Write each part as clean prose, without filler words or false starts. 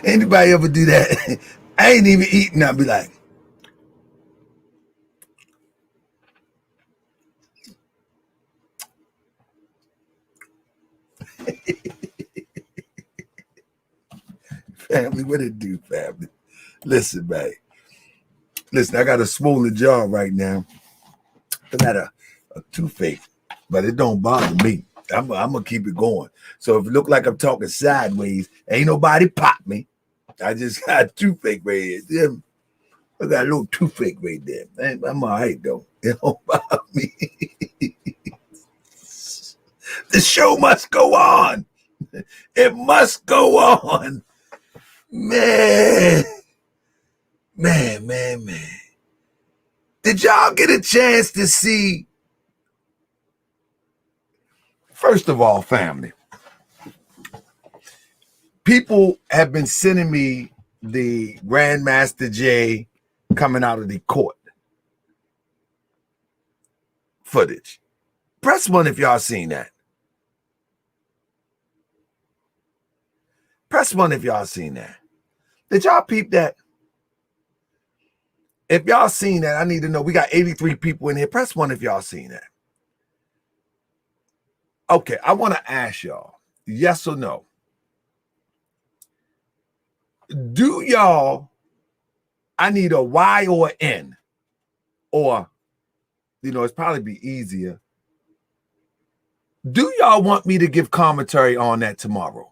Anybody ever do that? I ain't even eating. I'll be like, family, what it do, family? Listen, man. Listen, I got a swollen jaw right now. I got a toothache, but it don't bother me. I'm gonna keep it going. So if it look like I'm talking sideways, ain't nobody pop me. I just got a toothache right here. I got a little toothache right there. I'm all right though. It don't bother me. The show must go on. It must go on. Man. Did y'all get a chance to see? First of all, family, people have been sending me the Grandmaster Jay coming out of the court footage. Press 1 if y'all seen that. Press 1 if y'all seen that. Did y'all peep that? If y'all seen that, I need to know. We got 83 people in here. Press 1 if y'all seen that. Okay, I want to ask y'all, yes or no? Do y'all, I need a Y or an N, or, it's probably be easier. Do y'all want me to give commentary on that tomorrow?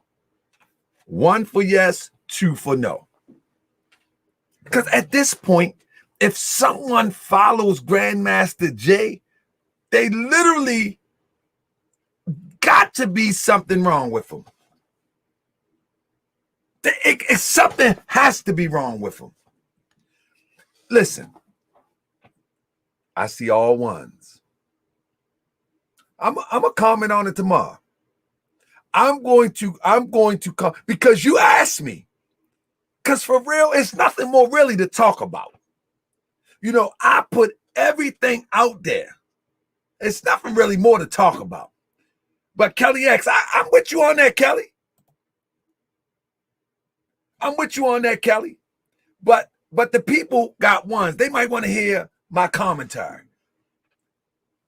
1 for yes, 2 for no. Because at this point, if someone follows Grandmaster Jay, they literally got to be something wrong with them. Something has to be wrong with them. Listen, I see all ones. I'm gonna comment on it tomorrow. I'm going to come because you asked me. Because for real, it's nothing more really to talk about. I put everything out there. It's nothing really more to talk about. But Kelly X, I'm with you on that, Kelly. I'm with you on that, Kelly. But the people got ones. They might want to hear my commentary.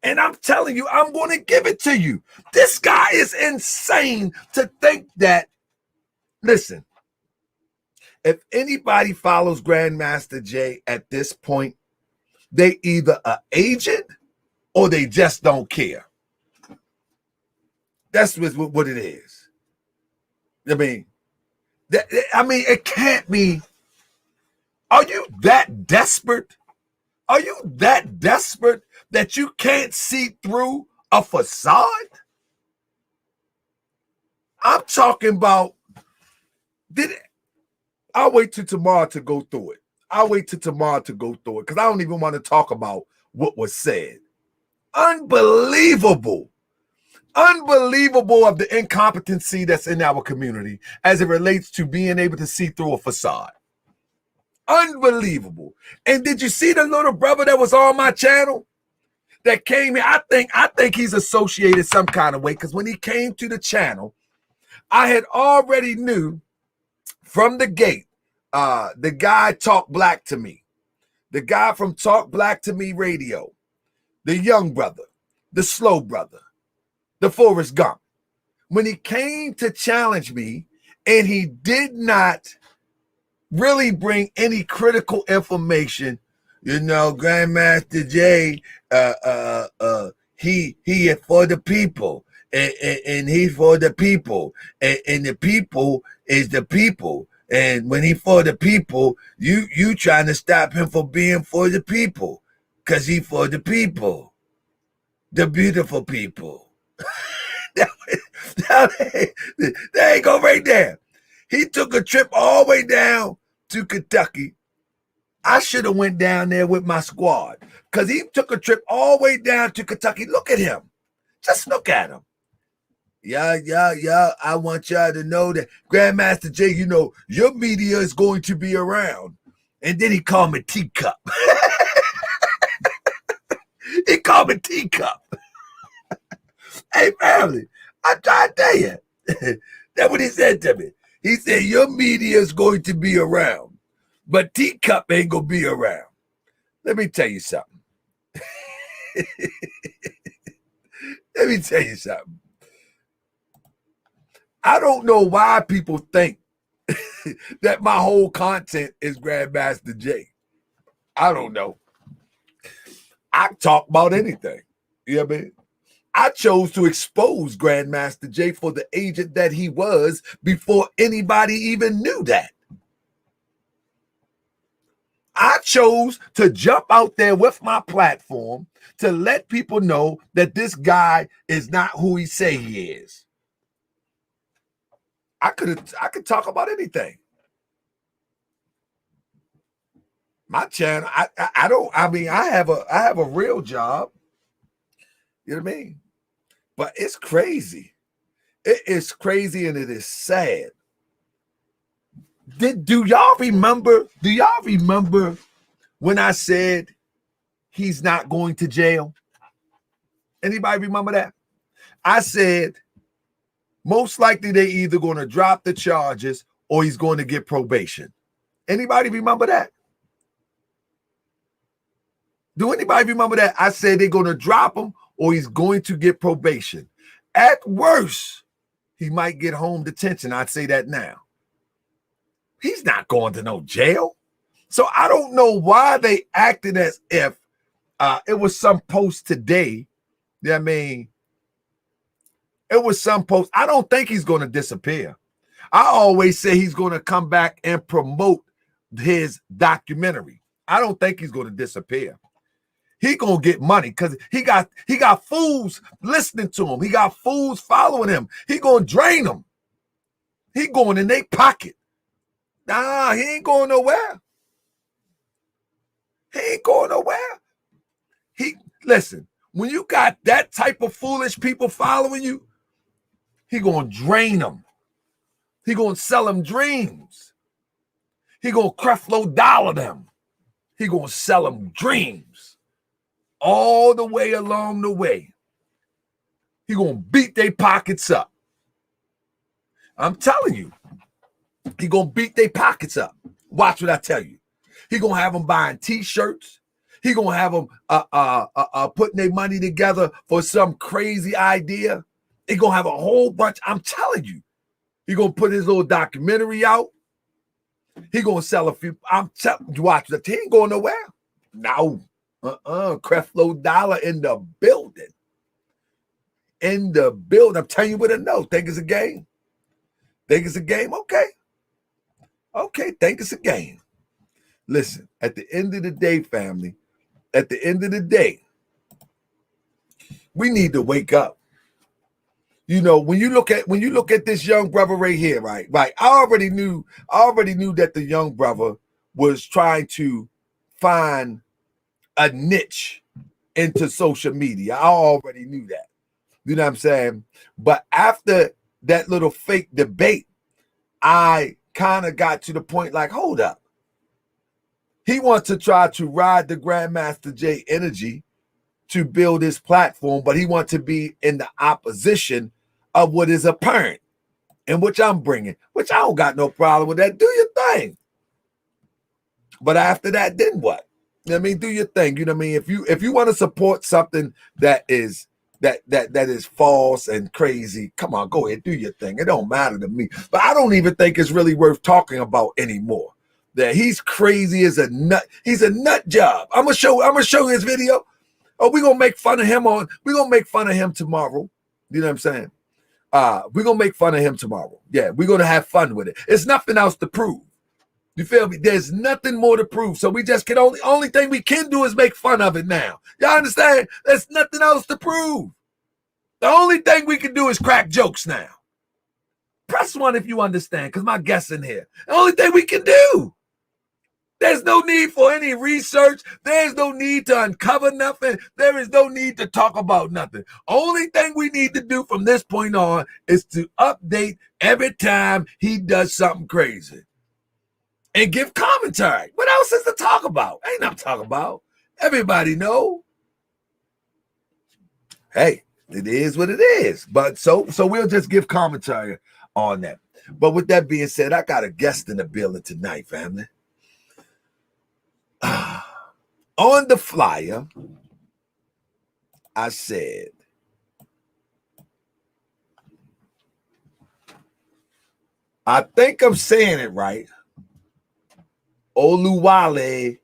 And I'm telling you, I'm going to give it to you. This guy is insane to think that, listen, if anybody follows Grandmaster Jay at this point, they either an agent or they just don't care. That's what it is. I mean, it can't be. Are you that desperate? Are you that desperate that you can't see through a facade? I'm talking about, I'll wait till tomorrow to go through it. Because I don't even want to talk about what was said. Unbelievable of the incompetency that's in our community as it relates to being able to see through a facade. Unbelievable. And did you see the little brother that was on my channel that came here? I think he's associated some kind of way, because when he came to the channel, I had already knew from the gate, the guy Talk Black to Me, the guy from Talk Black to Me Radio, the young brother, the slow brother, the Forrest Gump. When he came to challenge me and he did not really bring any critical information, Grandmaster Jay, he is for the people, and he's for the people, and the people is the people. And when he for the people, you trying to stop him from being for the people, because he for the people, the beautiful people. There you go right there. He took a trip all the way down to Kentucky. I should have went down there with my squad, because he took a trip all the way down to Kentucky. Look at him. Just look at him. Yeah. I want y'all to know that Grandmaster Jay, your media is going to be around. And then he called me teacup. He called me teacup. Hey, family, I try to tell you, That's what he said to me. He said, your media is going to be around, but Teacup ain't going to be around. Let me tell you something. Let me tell you something. I don't know why people think that my whole content is Grandmaster Jay. I don't know. I talk about anything. You know what I mean? I chose to expose Grandmaster Jay for the agent that he was before anybody even knew that. I chose to jump out there with my platform to let people know that this guy is not who he say he is. I could talk about anything. My channel, I have a real job. You know what I mean? But it's crazy. It is crazy and it is sad. Do y'all remember when I said he's not going to jail? Anybody remember that? I said most likely they either going to drop the charges or he's going to get probation. Anybody remember that? Do anybody remember that? I said they're going to drop him or he's going to get probation. At worst, he might get home detention. I'd say that now. He's not going to no jail. So I don't know why they acted as if it was some post today. You know what I mean? It was some post. I don't think he's going to disappear. I always say he's going to come back and promote his documentary. I don't think he's going to disappear. He gonna get money because he got fools listening to him. He got fools following him. He gonna drain them. He going in their pocket. Nah, he ain't going nowhere. He ain't going nowhere. Listen, when you got that type of foolish people following you, he gonna drain them. He gonna sell them dreams. He gonna Creflo Dollar them. He gonna sell them dreams. All the way along the way. He gonna beat their pockets up. I'm telling you. He gonna beat their pockets up. Watch what I tell you. He gonna have them buying t-shirts. He gonna have them putting their money together for some crazy idea. He gonna have a whole bunch. I'm telling you. He gonna put his little documentary out. He gonna sell a few. I'm telling you, watch that. He ain't going nowhere. No. Creflo Dollar in the building. In the building. I'm telling you what I know. Think it's a game? Think it's a game? Okay. Okay, think it's a game. Listen, at the end of the day, family, at the end of the day, we need to wake up. You know, when you look at this young brother right here, right? I already knew that the young brother was trying to find a niche into social media. I already knew that. You know what I'm saying? But after that little fake debate, I kind of got to the point like, hold up. He wants to try to ride the Grandmaster Jay energy to build his platform, but he wants to be in the opposition of what is apparent and which I'm bringing, which I don't got no problem with that. Do your thing. But after that, then what? You know what I mean? Do your thing. You know what I mean? If you want to support something that is false and crazy, come on, go ahead, do your thing. It don't matter to me. But I don't even think it's really worth talking about anymore. That he's crazy as a nut. He's a nut job. I'm gonna show you his video. Oh, we're gonna make fun of him tomorrow. You know what I'm saying? We're gonna make fun of him tomorrow. Yeah, we're gonna have fun with it. It's nothing else to prove. You feel me? There's nothing more to prove. So we just can only thing we can do is make fun of it now. Y'all understand? There's nothing else to prove. The only thing we can do is crack jokes now. Press 1 if you understand, because my guest's in here. The only thing we can do. There's no need for any research. There's no need to uncover nothing. There is no need to talk about nothing. Only thing we need to do from this point on is to update every time he does something crazy. And give commentary. What else is to talk about? Ain't nothing to talk about. Everybody know. Hey, it is what it is. But so we'll just give commentary on that. But with that being said, I got a guest in the building tonight, family. On the flyer, I said, I think I'm saying it right. Oluwale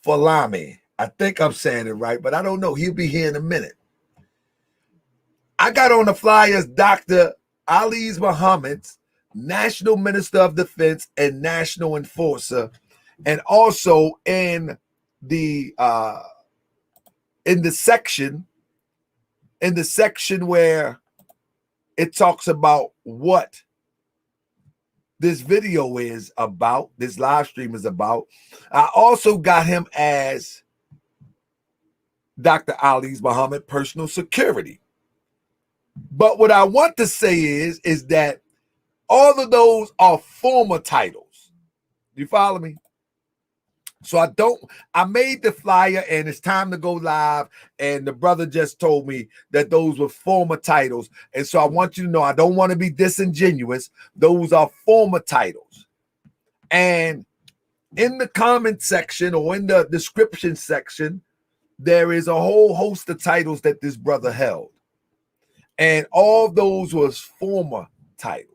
Folami. I think I'm saying it right, but I don't know. He'll be here in a minute. I got on the flyers Dr. Ali Muhammad's National Minister of Defense and National Enforcer, and also in the section where it talks about what this video is about, this live stream is about. I also got him as Dr. Ali Muhammad personal security. But what I want to say is that all of those are former titles. You follow me? So I made the flyer and it's time to go live. And the brother just told me that those were former titles. And so I want you to know, I don't want to be disingenuous. Those are former titles. And in the comment section or in the description section, there is a whole host of titles that this brother held. And all those was former titles.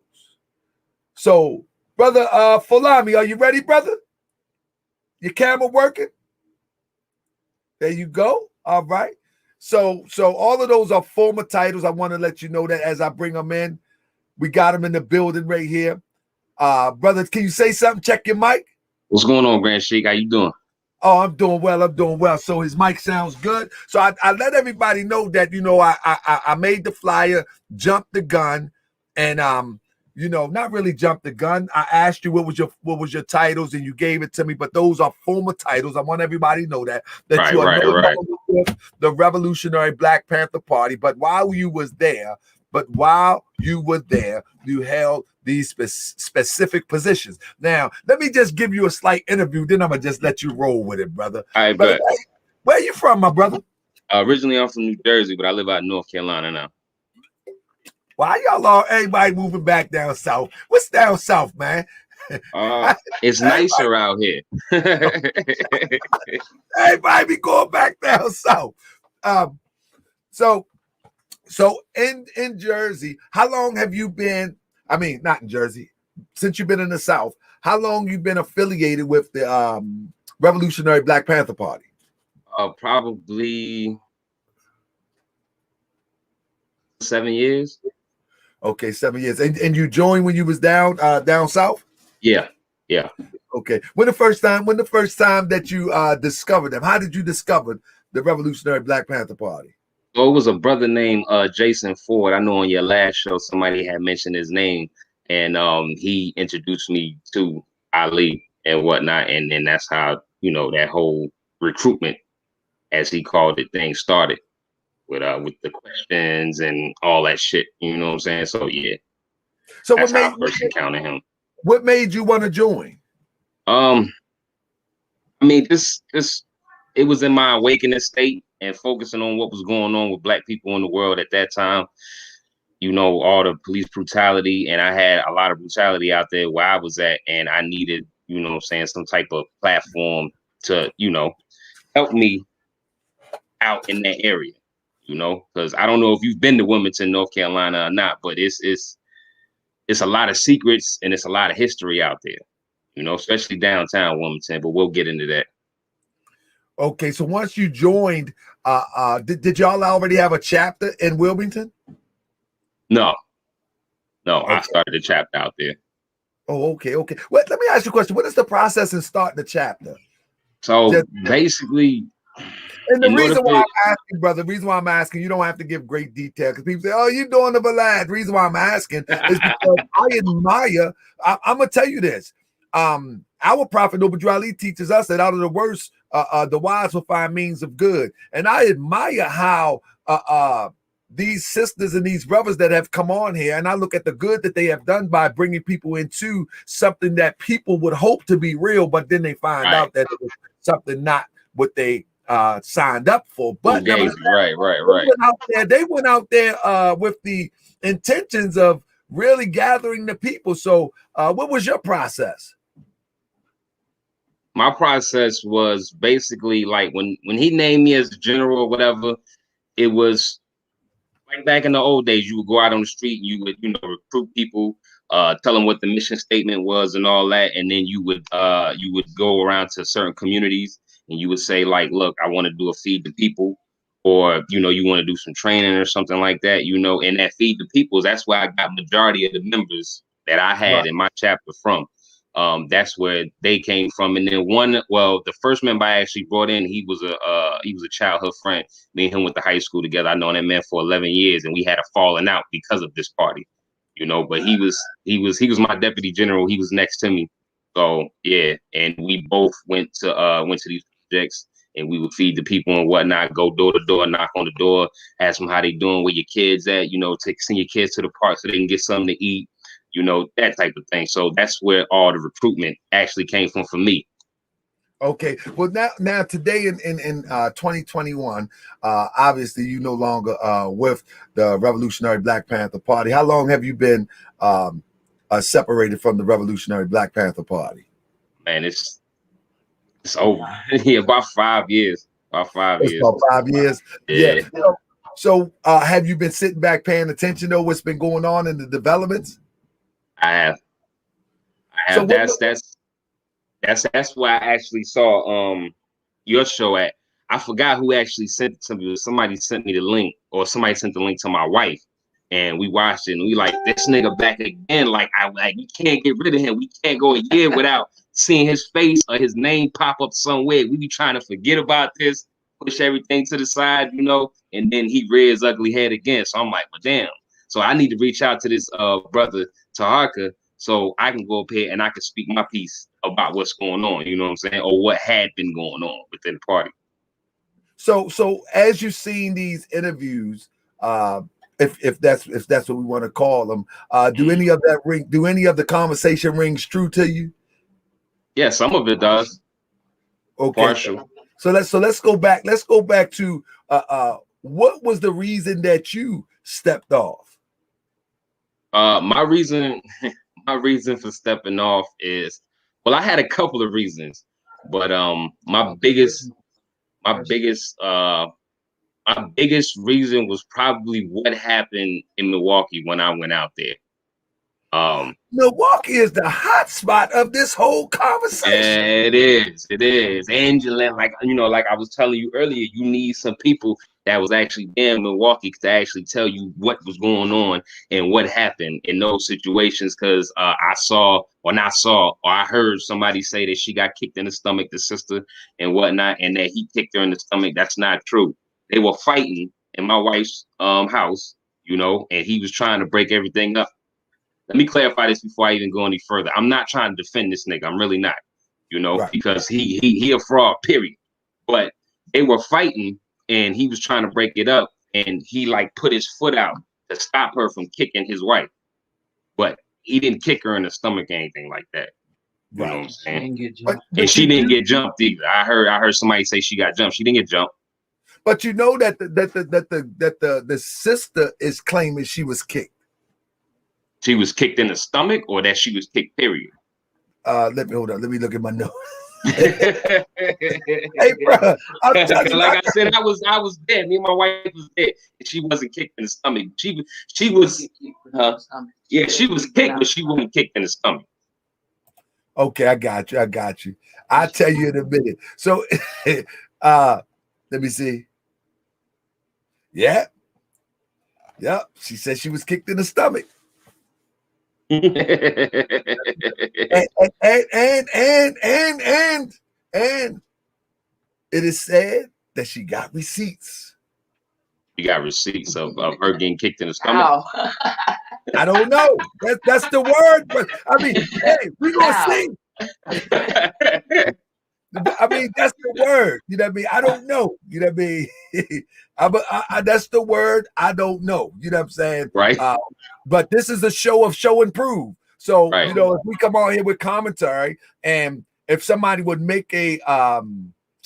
So, brother Folami, are you ready, brother? Your camera working? There you go. All right. So all of those are former titles. I want to let you know that as I bring them in. We got them in the building right here. Brother, can you say something? Check your mic. What's going on, Grand Sheik? How you doing? Oh, I'm doing well. I'm doing well. So his mic sounds good. So I let everybody know that, you know, I made the flyer, jumped the gun, and you know, not really jumped the gun. I asked you what was your titles, and you gave it to me. But those are former titles. I want everybody to know that right, you are right, no right. longer with the Revolutionary Black Panther Party. But while you were there, you held these specific positions. Now, let me just give you a slight interview. Then I'm gonna just let you roll with it, brother. I bet. Where are you from, my brother? Originally, I'm from New Jersey, but I live out in North Carolina now. Why y'all are everybody moving back down south? What's down south, man? It's nicer out here. Everybody be going back down south. So in Jersey, how long have you been? I mean, not in Jersey. Since you've been in the South, how long you been affiliated with the Revolutionary Black Panther Party? Probably 7 years. Okay, 7 years. And you joined when you was down south? Yeah. Okay. When the first time that you discovered them, how did you discover the Revolutionary Black Panther Party? So it was a brother named Jason Ford. I know on your last show somebody had mentioned his name, and he introduced me to Ali and whatnot, and then that's how, you know, that whole recruitment, as he called it, thing started with the questions and all that shit. You know what I'm saying? So yeah. So that's how I first encountered him. What made you want to join? I mean, this it was in my awakening state and focusing on what was going on with Black people in the world at that time. You know, all the police brutality, and I had a lot of brutality out there where I was at, and I needed, you know what I'm saying, some type of platform to, you know, help me out in that area, you know, because I don't know if you've been to Wilmington, North Carolina or not, but it's a lot of secrets and it's a lot of history out there, you know, especially downtown Wilmington, but we'll get into that. Okay, so once you joined, did y'all already have a chapter in Wilmington? No, okay. I started the chapter out there. Oh, okay. Well, let me ask you a question. What is the process in starting the chapter? So basically, and the reason why I'm asking, brother, the reason why I'm asking, you don't have to give great detail because people say, "Oh, you're doing the balad." The reason why I'm asking is because I admire. I'm gonna tell you this. Our prophet Noble Ali teaches us that out of the worst, the wise will find means of good, and I admire how these sisters and these brothers that have come on here, and I look at the good that they have done by bringing people into something that people would hope to be real, but then they find out that it was something not what they signed up for. But right. They went out there with the intentions of really gathering the people. So what was your process? My process was basically like when he named me as general or whatever, it was like back in the old days. You would go out on the street and you would, recruit people, tell them what the mission statement was and all that, and then you would go around to certain communities and you would say like, look, I want to do a feed the people, or you want to do some training or something like that, and that feed the people, that's where I got majority of the members that I had in my chapter from. That's where they came from. And then the first member I actually brought in, he was a childhood friend. Me and him went to high school together. I known that man for 11 years, and we had a falling out because of this party, but he was my deputy general. He was next to me. So yeah, and we both went to these projects, and we would feed the people and whatnot, go door to door, knock on the door, ask them how they doing, where your kids at, send your kids to the park so they can get something to eat, that type of thing. So that's where all the recruitment actually came from for me. Okay. Well, now today in 2021, obviously you no longer with the Revolutionary Black Panther Party. How long have you been separated from the Revolutionary Black Panther Party? Man, it's over. Yeah, about 5 years. About 5 years. About 5 years. Yeah. So have you been sitting back paying attention to what's been going on in the developments? I have. So that's why I actually saw your show at. I forgot who actually sent it to me. Somebody sent me the link, or somebody sent the link to my wife, and we watched it, and we like, this nigga back again. Like we can't get rid of him. We can't go a year without seeing his face or his name pop up somewhere. We be trying to forget about this, push everything to the side, and then he rears his ugly head again. So I'm like, well, damn. So I need to reach out to this brother Taharka, so I can go up here and I can speak my piece about what's going on, you know what I'm saying, or what had been going on within the party. So as you've seen these interviews, if that's what we want to call them, do any of the conversation rings true to you? Yeah, some of it does. Okay. Partial. So let's go back. Let's go back to what was the reason that you stepped off? My reason for stepping off is, well, I had a couple of reasons, but my biggest reason was probably what happened in Milwaukee when I went out there. Milwaukee is the hot spot of this whole conversation. Yeah, it is. Angela, like I was telling you earlier, you need some people that was actually in Milwaukee to actually tell you what was going on and what happened in those situations. Because I heard somebody say that she got kicked in the stomach, the sister and whatnot, and that he kicked her in the stomach. That's not true. They were fighting in my wife's house, and he was trying to break everything up. Let me clarify this before I even go any further. I'm not trying to defend this nigga. I'm really not, right. Because he a fraud, period. But they were fighting and he was trying to break it up, and he like put his foot out to stop her from kicking his wife. But he didn't kick her in the stomach or anything like that. You know what I'm saying? And she didn't get jumped either. I heard somebody say she got jumped. She didn't get jumped. But you know that the sister is claiming she was kicked. She was kicked in the stomach, or that she was kicked, period? Let me look at my notes. Hey, bro, like I said, I was dead. Me and my wife was dead. And she wasn't kicked in the stomach. She was she was kicked, but she wasn't kicked in the stomach. Okay, I got you. I'll tell you in a minute. So let me see. Yeah. She said she was kicked in the stomach. and it is said that she got receipts. You got receipts of her getting kicked in the stomach? I don't know. That's the word, but I mean, hey, we're gonna see. I mean, that's the word. You know what I mean? I don't know. You know what I mean? That's the word. I don't know. You know what I'm saying? Right. But this is a show of show and prove. So, right. If we come on here with commentary, and if somebody would make an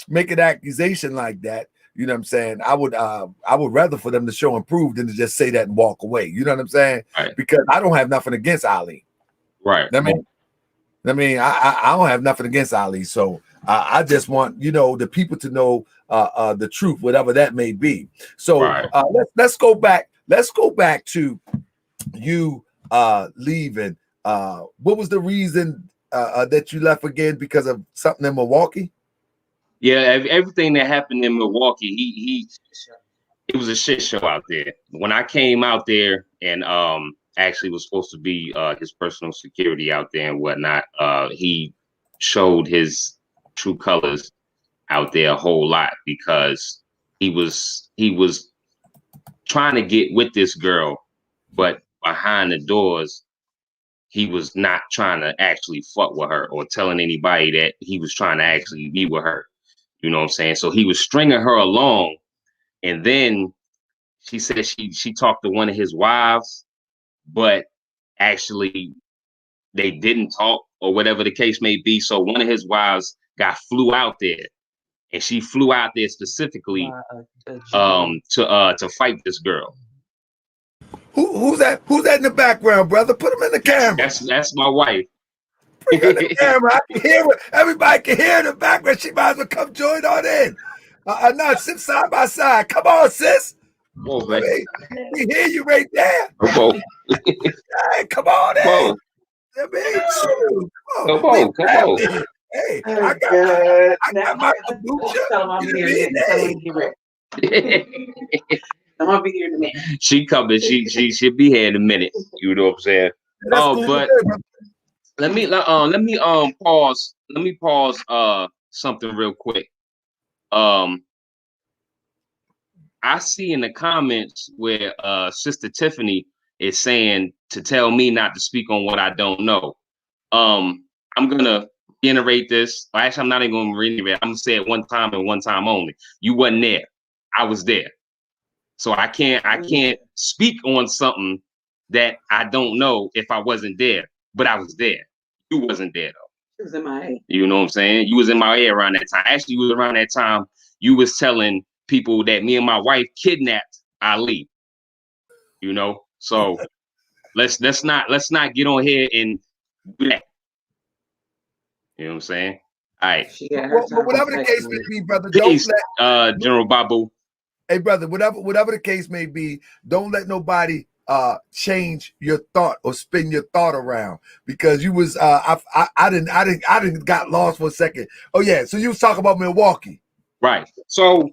accusation like that, You know what I'm saying? I would rather for them to show and prove than to just say that and walk away. You know what I'm saying? Right. Because I don't have nothing against Ali. Right. I mean, I don't have nothing against Ali. So I just want, you know, the people to know the truth, whatever that may be. So Right. let's go back. Let's go back to you leaving. What was the reason that you left again? Because of something in Milwaukee? Yeah, everything that happened in Milwaukee, it was a shit show out there. When I came out there and actually was supposed to be his personal security out there and whatnot, he showed his true colors out there a whole lot because he was trying to get with this girl, but behind the doors, he was not trying to actually fuck with her or telling anybody that he was trying to actually be with her. You know what I'm saying? So he was stringing her along, and then she said she talked to one of his wives, but actually they didn't talk or whatever the case may be. So one of his wives flew out there, and she flew out there specifically to fight this girl. Who's that? Who's that in the background, brother? Put him in the camera. That's my wife. Bring her in the camera. I can hear it. Everybody can hear in the background. She might as well come join on in. No, sit side by side. Come on, sis. Oh, man. We hear you right there. Come on. Hey, come on in. Come on. Hey, I got my kombucha. I'm gonna be here in a minute. She coming. She'll be here in a minute. You know what I'm saying? But let me pause. Let me pause something real quick. I see in the comments where Sister Tiffany is saying to tell me not to speak on what I don't know. I'm gonna reiterate this. Actually, I'm not even gonna reiterate. I'm gonna say it one time and one time only. You wasn't there. I was there. So I can't speak on something that I don't know if I wasn't there, but I was there. You wasn't there though. She was in my head. You know what I'm saying? You was in my head around that time. Actually, you was around that time. You was telling people that me and my wife kidnapped Ali. You know, so let's not get on here and do that. You know what I'm saying? All right. Well, whatever the case may be, brother, Peace, General Babu. Hey, brother, whatever the case may be, don't let nobody change your thought or spin your thought around, because you was I didn't got lost for a second. Oh yeah, so you was talking about Milwaukee, right? So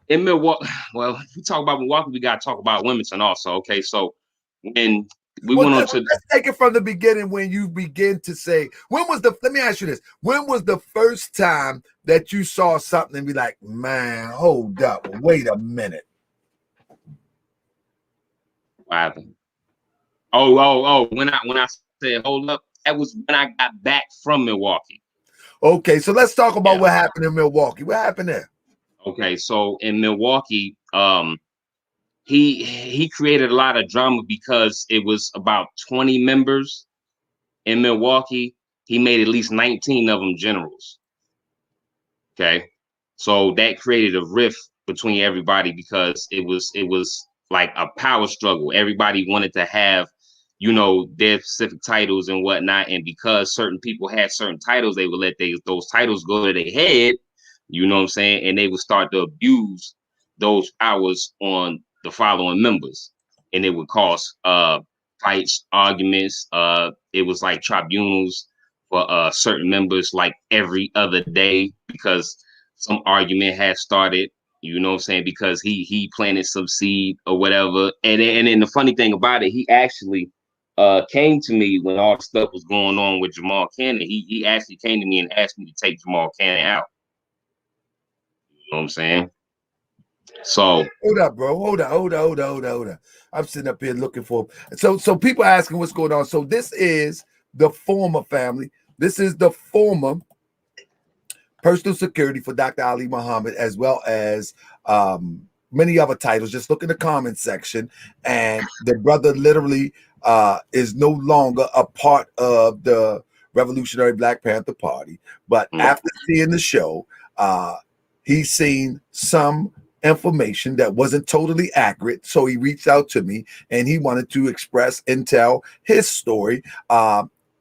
in Milwaukee, well, if we talk about Milwaukee, we got to talk about Wilmington also. Okay, so when we went on to, let's take it from the beginning. When you begin to say, let me ask you this: when was the first time that you saw something and be like, man, hold up, wait a minute? What happened? Oh, when I said hold up, that was when I got back from Milwaukee. Okay, so let's talk about what happened in Milwaukee. What happened there? Okay, so in Milwaukee, he created a lot of drama because it was about 20 members in Milwaukee. He made at least 19 of them generals. Okay, so that created a rift between everybody because it was like a power struggle. Everybody wanted to have, you know, their specific titles and whatnot, and because certain people had certain titles, they would let those titles go to their head. You know what I'm saying? And they would start to abuse those powers on the following members, and it would cause fights, arguments. It was like tribunals for certain members like every other day because some argument had started. You know what I'm saying? Because he planted some seed or whatever. And then the funny thing about it, he actually came to me when all the stuff was going on with Jamal Cannon. He actually came to me and asked me to take Jamal Cannon out. You know what I'm saying? So hold up, bro. Hold up. I'm sitting up here looking for so people asking what's going on. So this is the former family. This is the former personal security for Dr. Ali Muhammad, as well as many other titles. Just look in the comment section, and the brother literally is no longer a part of the Revolutionary Black Panther Party. But after seeing the show, he's seen some information that wasn't totally accurate. So he reached out to me and he wanted to express and tell his story.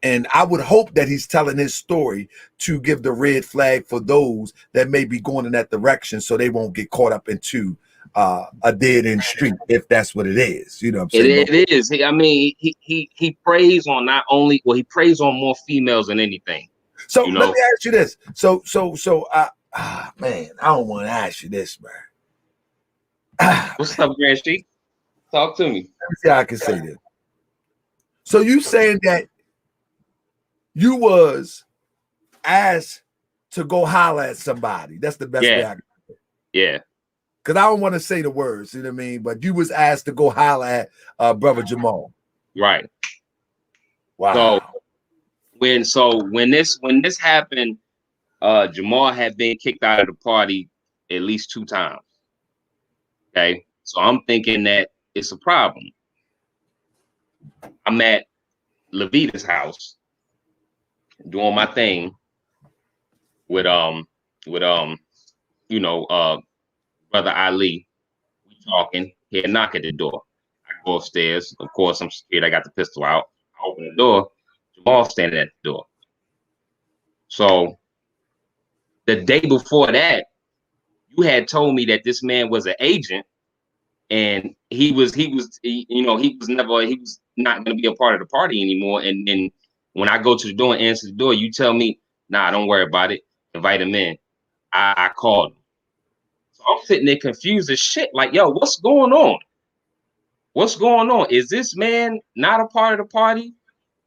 And I would hope that he's telling his story to give the red flag for those that may be going in that direction so they won't get caught up into a dead end street, if that's what it is. You know what I'm saying? It is. I mean, he preys on not only, well, he preys on more females than anything. So let me ask you this. So man, I don't want to ask you this, man. What's up, Grand Sheik? Talk to me. Let me see how I can say this. So you saying that you was asked to go holler at somebody? That's the best way I can say it. Yeah. Because I don't want to say the words, you know what I mean? But you was asked to go holler at brother Jamal. Right. Wow. So when this happened, Jamal had been kicked out of the party at least 2 times. Okay. So I'm thinking that it's a problem. I'm at Levita's house doing my thing with Brother Alli. We talking, hear a knock at the door. I go upstairs. Of course, I'm scared. I got the pistol out. I open the door. Jamal standing at the door. So the day before that, you had told me that this man was an agent, and he was not going to be a part of the party anymore. And then when I go to the door and answer the door, you tell me, nah, don't worry about it. Invite him in. I called him. So I'm sitting there confused as shit. Like, yo, what's going on? What's going on? Is this man not a part of the party?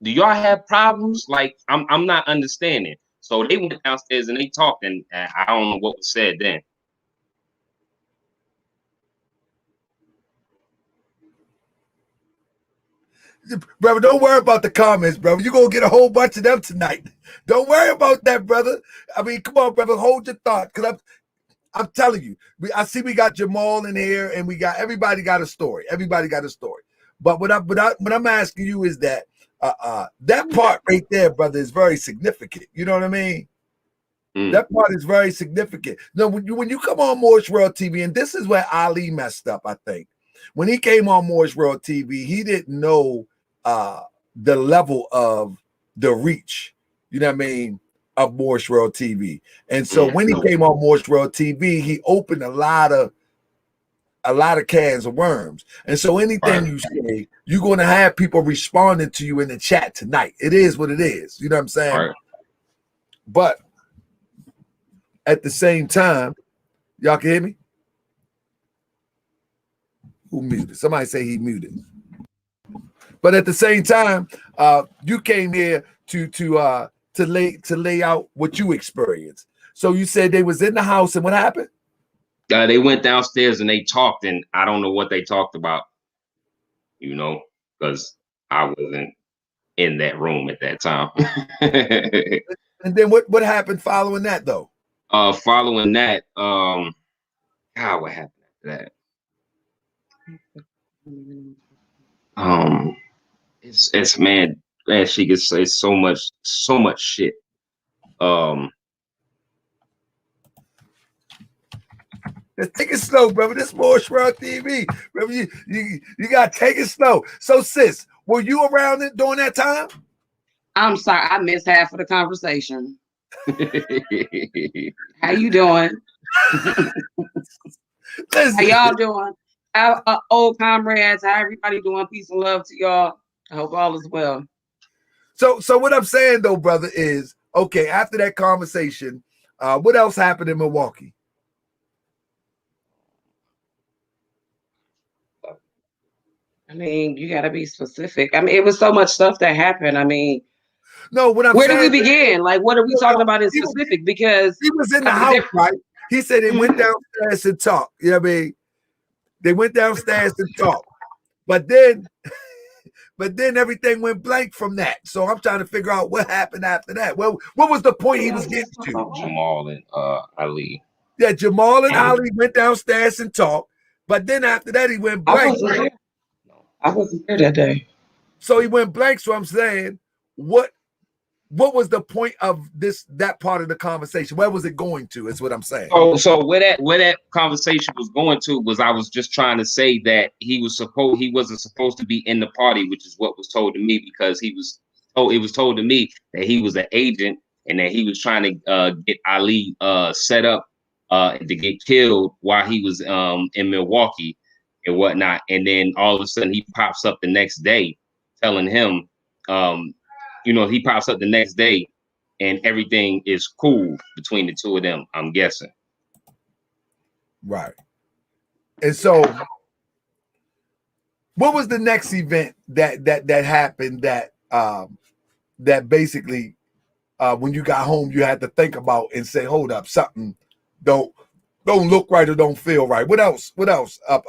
Do y'all have problems? Like, I'm not understanding. So they went downstairs and they talked, and I don't know what was said then. Brother, don't worry about the comments, brother. You're going to get a whole bunch of them tonight. Don't worry about that, brother. I mean, come on, brother. Hold your thought. Because I'm telling you, I see we got Jamal in here, and everybody got a story. Everybody got a story. But what I'm asking you is that that part right there, brother, is very significant. You know what I mean? That part is very significant. Now, when you come on Moorish Workd TV, and this is where Ali messed up, I think. When he came on Moorish Workd TV, he didn't know the level of the reach, you know what I mean, of Moorish Workd TV. And so when he came on Moorish Workd TV, he opened a lot of cans of worms. And so anything you say, you're going to have people responding to you in the chat tonight. It is what it is. You know what I'm saying? But at the same time, y'all can hear me? Who muted? Somebody say he muted. But at the same time, you came here to lay out what you experienced. So you said they was in the house, and what happened? They went downstairs and they talked, and I don't know what they talked about, you know, because I wasn't in that room at that time. And then what happened following that, though? Following that, what happened after that? It's man, she could say so much shit. Let's take it slow, brother. This Moorish Workd TV. Brother, you gotta take it slow. So, sis, were you around it during that time? I'm sorry, I missed half of the conversation. How you doing? How y'all doing? How old comrades? How everybody doing? Peace and love to y'all. I hope all is well. So what I'm saying though, brother, is okay. After that conversation, what else happened in Milwaukee? I mean, you got to be specific. I mean, it was so much stuff that happened. I mean, no, what I'm where saying, do we begin? Like, what are we talking about in specific? Because he was in the house, right? He said they went downstairs and talked. You know what I mean? They went downstairs and talked, but then everything went blank from that. So I'm trying to figure out what happened after that. Well, what was the point he was getting to? Jamal and Ali. Yeah, Jamal and Ali went downstairs and talked, but then after that he went blank. I wasn't there that day. So he went blank. So I'm saying, what what was the point of that part of the conversation? Where was it going to? Is what I'm saying. So where that conversation was going to was, I was just trying to say that he wasn't supposed to be in the party, which is what was told to me, because it was told to me that he was an agent and that he was trying to get Ali set up to get killed while he was in Milwaukee and whatnot. And then all of a sudden he pops up the next day telling him, he pops up the next day and everything is cool between the two of them, I'm guessing. Right. And so what was the next event that happened that basically when you got home you had to think about and say, hold up, something don't look right or don't feel right? What else up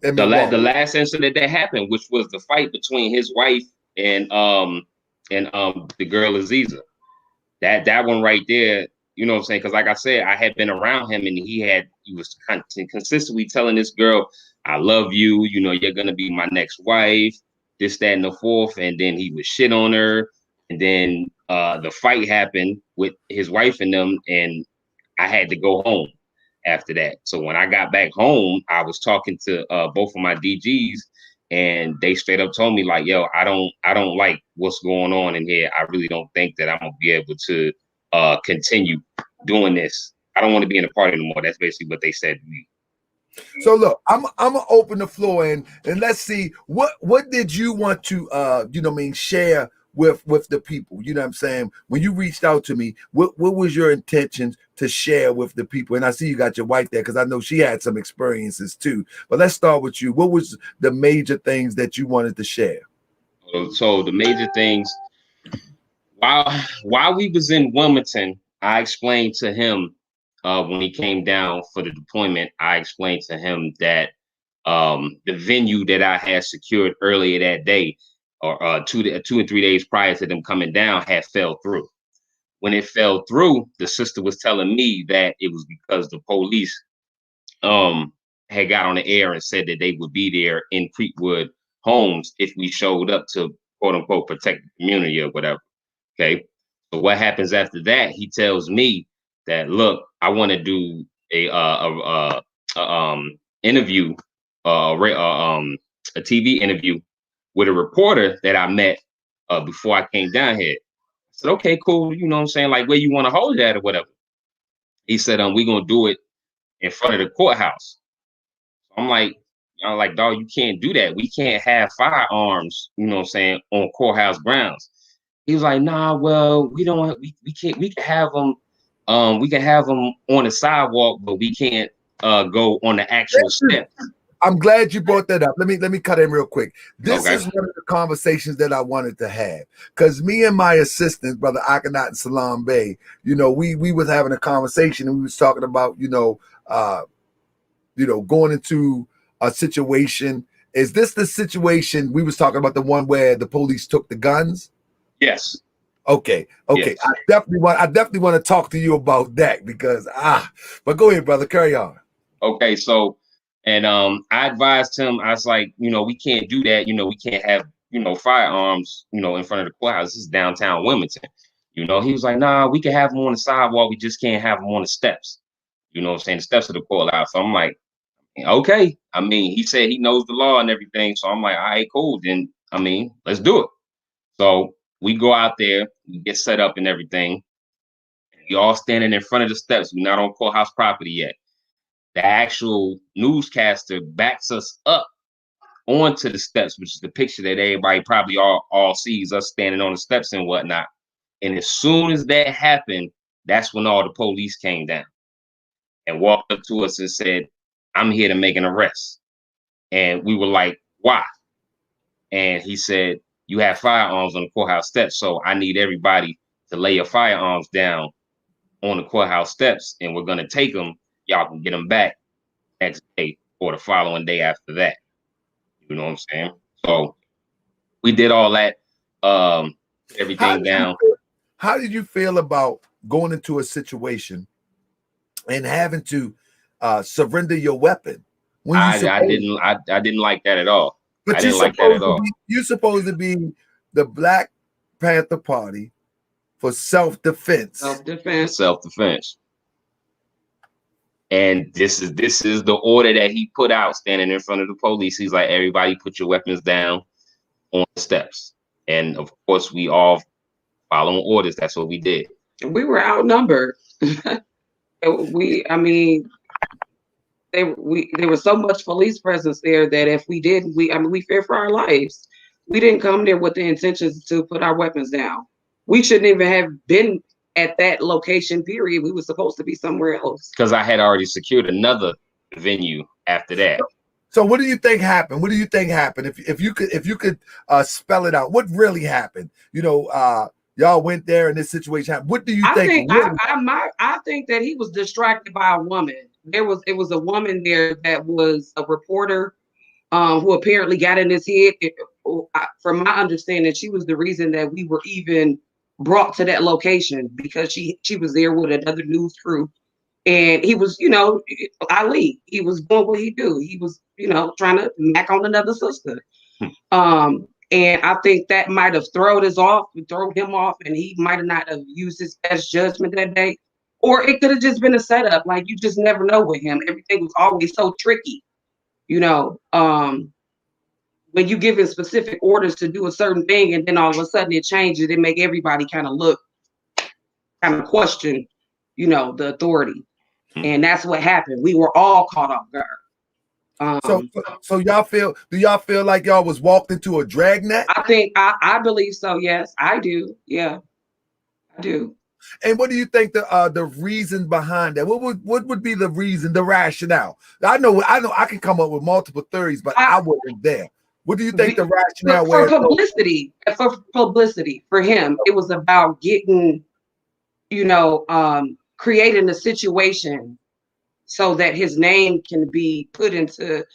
in Milwaukee? The last incident that happened, which was the fight between his wife and the girl Aziza. That one right there, you know what I'm saying? Because like I said, I had been around him and he was consistently telling this girl, I love you, you're gonna be my next wife, this, that, and the fourth. And then he would shit on her. And then the fight happened with his wife and them, and I had to go home after that. So when I got back home, I was talking to both of my DGs, and they straight up told me, like, yo, I don't like what's going on in here. I really don't think that I'm gonna be able to continue doing this. I don't want to be in the party anymore. That's basically what they said to me. So look, I'm gonna open the floor and let's see what did you want to share with the people. You know what I'm saying? When you reached out to me, what was your intentions to share with the people? And I see you got your wife there because I know she had some experiences too. But let's start with you. What was the major things that you wanted to share? So the major things, while we was in Wilmington, I explained to him when he came down for the deployment, I explained to him that the venue that I had secured earlier that day, or 2 and 3 days prior to them coming down, had fell through. When it fell through, the sister was telling me that it was because the police had got on the air and said that they would be there in Creekwood homes if we showed up to, quote unquote, protect the community or whatever. Okay. So what happens after that? He tells me that, look, I want to do a interview, a TV interview with a reporter that I met before I came down here. I said, okay, cool. You know what I'm saying? Like, where you want to hold that or whatever. He said, we're going to do it in front of the courthouse. I'm like, dog, you can't do that. We can't have firearms, you know what I'm saying, on courthouse grounds. He was like, nah, well, we can have them on the sidewalk, but we can't go on the actual steps. I'm glad you brought that up. Let me cut in real quick. This is one of the conversations that I wanted to have, because me and my assistants, Brother Akhenaten and Salam Bey, we was having a conversation and we was talking about, going into a situation. Is this the situation we was talking about, the one where the police took the guns? Yes. Okay. Yes. I definitely want to talk to you about that because but go ahead, brother, carry on. Okay, so and I advised him, I was like, we can't do that, we can't have, firearms, in front of the courthouse. This is downtown Wilmington. He was like, nah, we can have them on the sidewalk, we just can't have them on the steps. You know what I'm saying? The steps of the courthouse. So I'm like, okay. I mean, he said he knows the law and everything. So I'm like, all right, cool. Then let's do it. So we go out there, we get set up and everything. We all standing in front of the steps. We're not on courthouse property yet. The actual newscaster backs us up onto the steps, which is the picture that everybody probably all sees, us standing on the steps and whatnot. And as soon as that happened, that's when all the police came down and walked up to us and said, I'm here to make an arrest. And we were like, why? And he said, you have firearms on the courthouse steps, so I need everybody to lay your firearms down on the courthouse steps, and we're going to take them. Y'all can get them back next day or the following day after that. You know what I'm saying? So we did all that, everything down. How did you feel about going into a situation and having to surrender your weapon? I didn't like that at all. But I didn't like that at all. You're supposed to be the Black Panther Party for self-defense. Self-defense. And this is the order that he put out, standing in front of the police. He's like, everybody put your weapons down on the steps. And of course, we all following orders. That's what we did. We were outnumbered. There was so much police presence there that if we did, we feared for our lives. We didn't come there with the intentions to put our weapons down. We shouldn't even have been at that location, period. We were supposed to be somewhere else. Because I had already secured another venue after that. So what do you think happened? What do you think happened? If you could spell it out, what really happened? You know, y'all went there and this situation happened. What do you think? I think that he was distracted by a woman. It was a woman there that was a reporter who apparently got in his head. From my understanding, she was the reason that we were even brought to that location, because she was there with another news crew. And he was, Alli, he was doing what he do. He was, trying to mac on another sister. And I think that might have thrown him off, and he might not have used his best judgment that day. Or it could have just been a setup. Like, you just never know with him. Everything was always so tricky. When you give him specific orders to do a certain thing, and then all of a sudden it changes, it make everybody kind of question, the authority. And that's what happened. We were all caught off guard. So do y'all feel like y'all was walked into a dragnet? I believe so. Yes, I do. Yeah, I do. And what do you think the reason behind that? What would be the reason, the rationale? I know I can come up with multiple theories, but I wasn't there. What do you think the rationale was? For publicity, for him, it was about getting, creating a situation so that his name can be put into,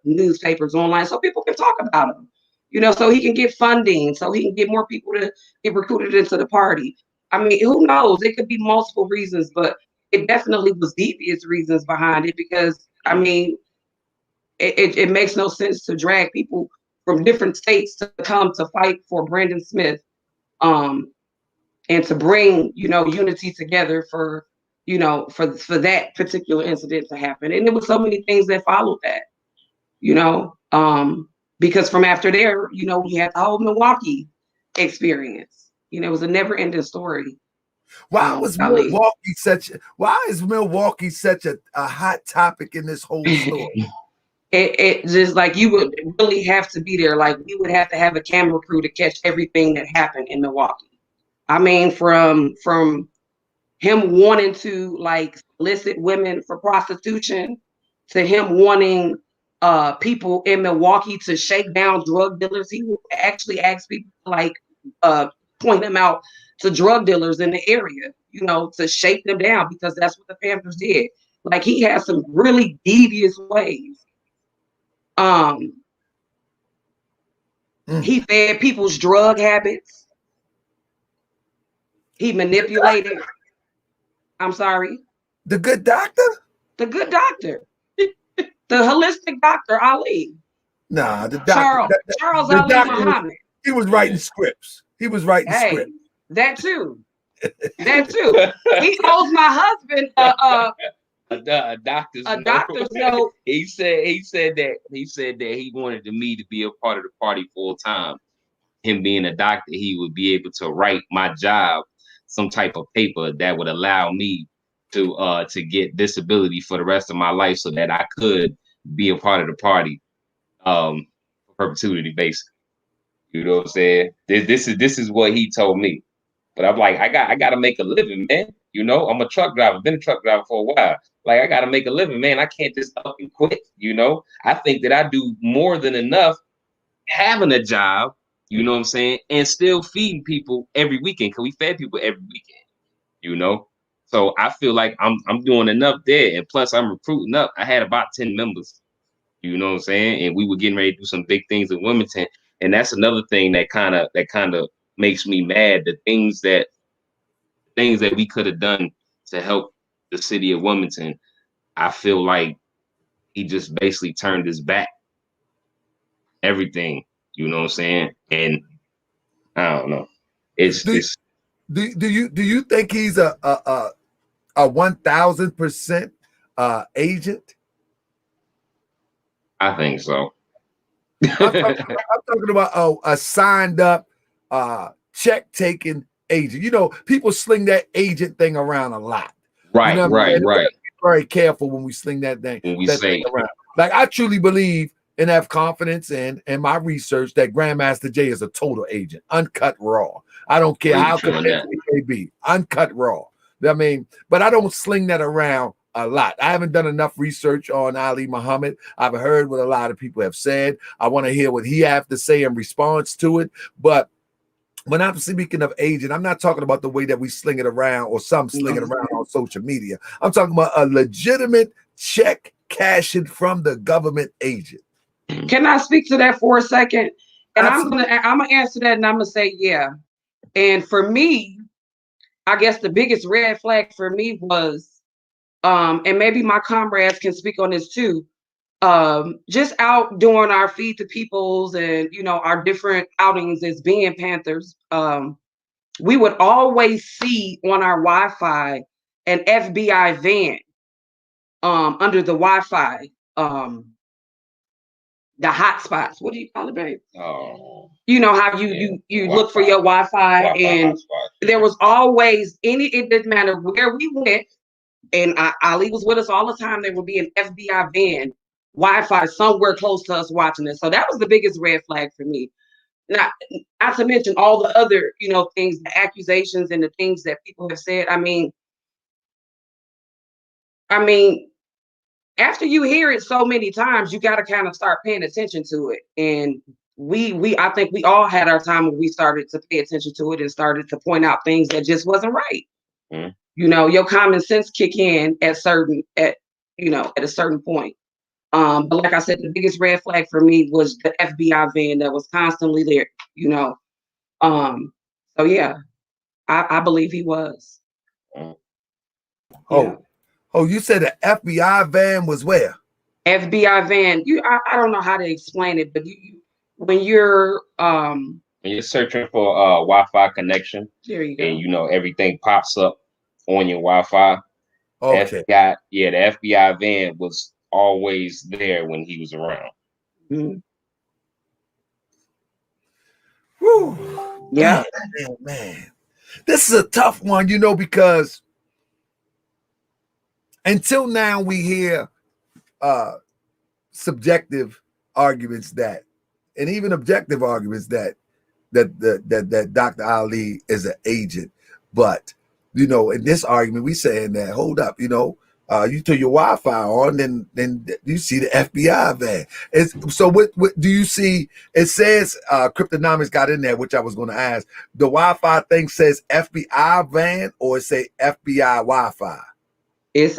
newspapers online, so people can talk about him, so he can get funding, so he can get more people to get recruited into the party. I mean, who knows? It could be multiple reasons, but it definitely was devious reasons behind it, because, I mean, it makes no sense to drag people from different states to come to fight for Brandon Smith, and to bring, unity together for that particular incident to happen. And there were so many things that followed that, because from after there, we had the whole Milwaukee experience. It was a never-ending story. Why is Milwaukee such a hot topic in this whole story? It just, like, you would really have to be there. Like, we would have to have a camera crew to catch everything that happened in Milwaukee. I mean, from him wanting to, like, solicit women for prostitution, to him wanting people in Milwaukee to shake down drug dealers. He would actually ask people to, like, point them out to drug dealers in the area, to shake them down, because that's what the Panthers did. Like, he has some really devious ways. He fed people's drug habits. He manipulated. I'm sorry. The good doctor? The good doctor. The holistic doctor, Ali. Nah, the doctor. Charles Ali Muhammad. He was writing scripts. Scripts. That too. He owes my husband a doctor's note. He said that he wanted me to be a part of the party full time. Him being a doctor, he would be able to write my job some type of paper that would allow me to get disability for the rest of my life, so that I could be a part of the party for perpetuity, basically. You know what I'm saying? This is what he told me. But I'm like, I gotta make a living, man. I'm a truck driver, been a truck driver for a while. Like, I gotta make a living, man. I can't just up and quit. I think that I do more than enough having a job, you know what I'm saying, and still feeding people every weekend, because we fed people every weekend, So I feel like I'm doing enough there, and plus I'm recruiting up. I had about 10 members, you know what I'm saying, and we were getting ready to do some big things in Wilmington, and that's another thing that kind of makes me mad. The things that we could have done to help the city of Wilmington, I feel like he just basically turned his back. Everything, you know what I'm saying? And I don't know. It's Do you think he's a 1000% agent? I think so. I'm talking about a signed up check taking agent. You know, people sling that agent thing around a lot. Right, you know what I'm saying? right. Very careful when we sling that thing. When we that say thing around. Like, I truly believe and have confidence in my research that Grandmaster Jay is a total agent, uncut raw. I don't care how convincing it may be, uncut raw. I mean, but I don't sling that around a lot. I haven't done enough research on Ali Muhammad. I've heard what a lot of people have said. I want to hear what he have to say in response to it. But when I'm speaking of agent, I'm not talking about the way that we sling it around or some sling it around on social media. I'm talking about a legitimate check cashing from the government agent. Can I speak to that for a second? And Absolutely. I'm gonna answer that, and I'm gonna say yeah. And for me, I guess the biggest red flag for me was, and maybe my comrades can speak on this too. Just out doing our feed the peoples and our different outings as being Panthers. We would always see on our Wi-Fi an FBI van under the Wi-Fi. The hotspots. What do you call it, babe? Oh, you know how you look for your Wi-Fi, and there was always it didn't matter where we went, and Ali was with us all the time. There would be an FBI van, Wi-Fi somewhere close to us watching us. So that was the biggest red flag for me. Not to mention all the other things, the accusations and the things that people have said. I mean, after you hear it so many times, you got to kind of start paying attention to it. And I think we all had our time when we started to pay attention to it and started to point out things that just wasn't right. Mm. Your common sense kick in at a certain point. But like I said, the biggest red flag for me was the FBI van that was constantly there. So yeah, I believe he was. Mm. Yeah. Oh, you said the FBI van was where? FBI van. I don't know how to explain it, but when you're searching for a Wi-Fi connection, there you go. And everything pops up on your Wi-Fi. Okay. the FBI van was always there when he was around. Mm-hmm. Whew. Yeah. Man. This is a tough one, because until now we hear subjective arguments and even objective arguments that Dr. Ali is an agent. But in this argument, we saying that hold up, you turn your Wi-Fi on, then you see the FBI van. So what do you see? It says Cryptonomics got in there, which I was going to ask. The Wi-Fi thing says FBI van, or it say FBI Wi-Fi?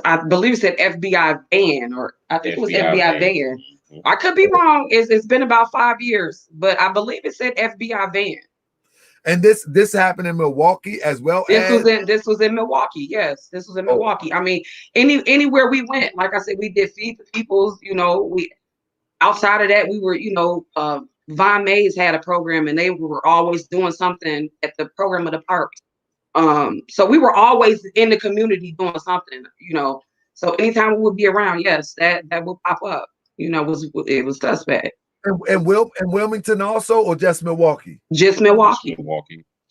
I believe it said FBI van, or I think it was FBI van. Mm-hmm. I could be wrong. It's been about 5 years, but I believe it said FBI van. And this happened in Milwaukee as well. This was in Milwaukee. Yes, this was in Milwaukee. I mean, anywhere we went, like I said, we did feed the peoples. We outside of that, we were, Von Mays had a program, and they were always doing something at the program of the park. So we were always in the community doing something. So anytime we would be around, yes, that would pop up. It was suspect. And Wilmington also, or just Milwaukee? Just Milwaukee.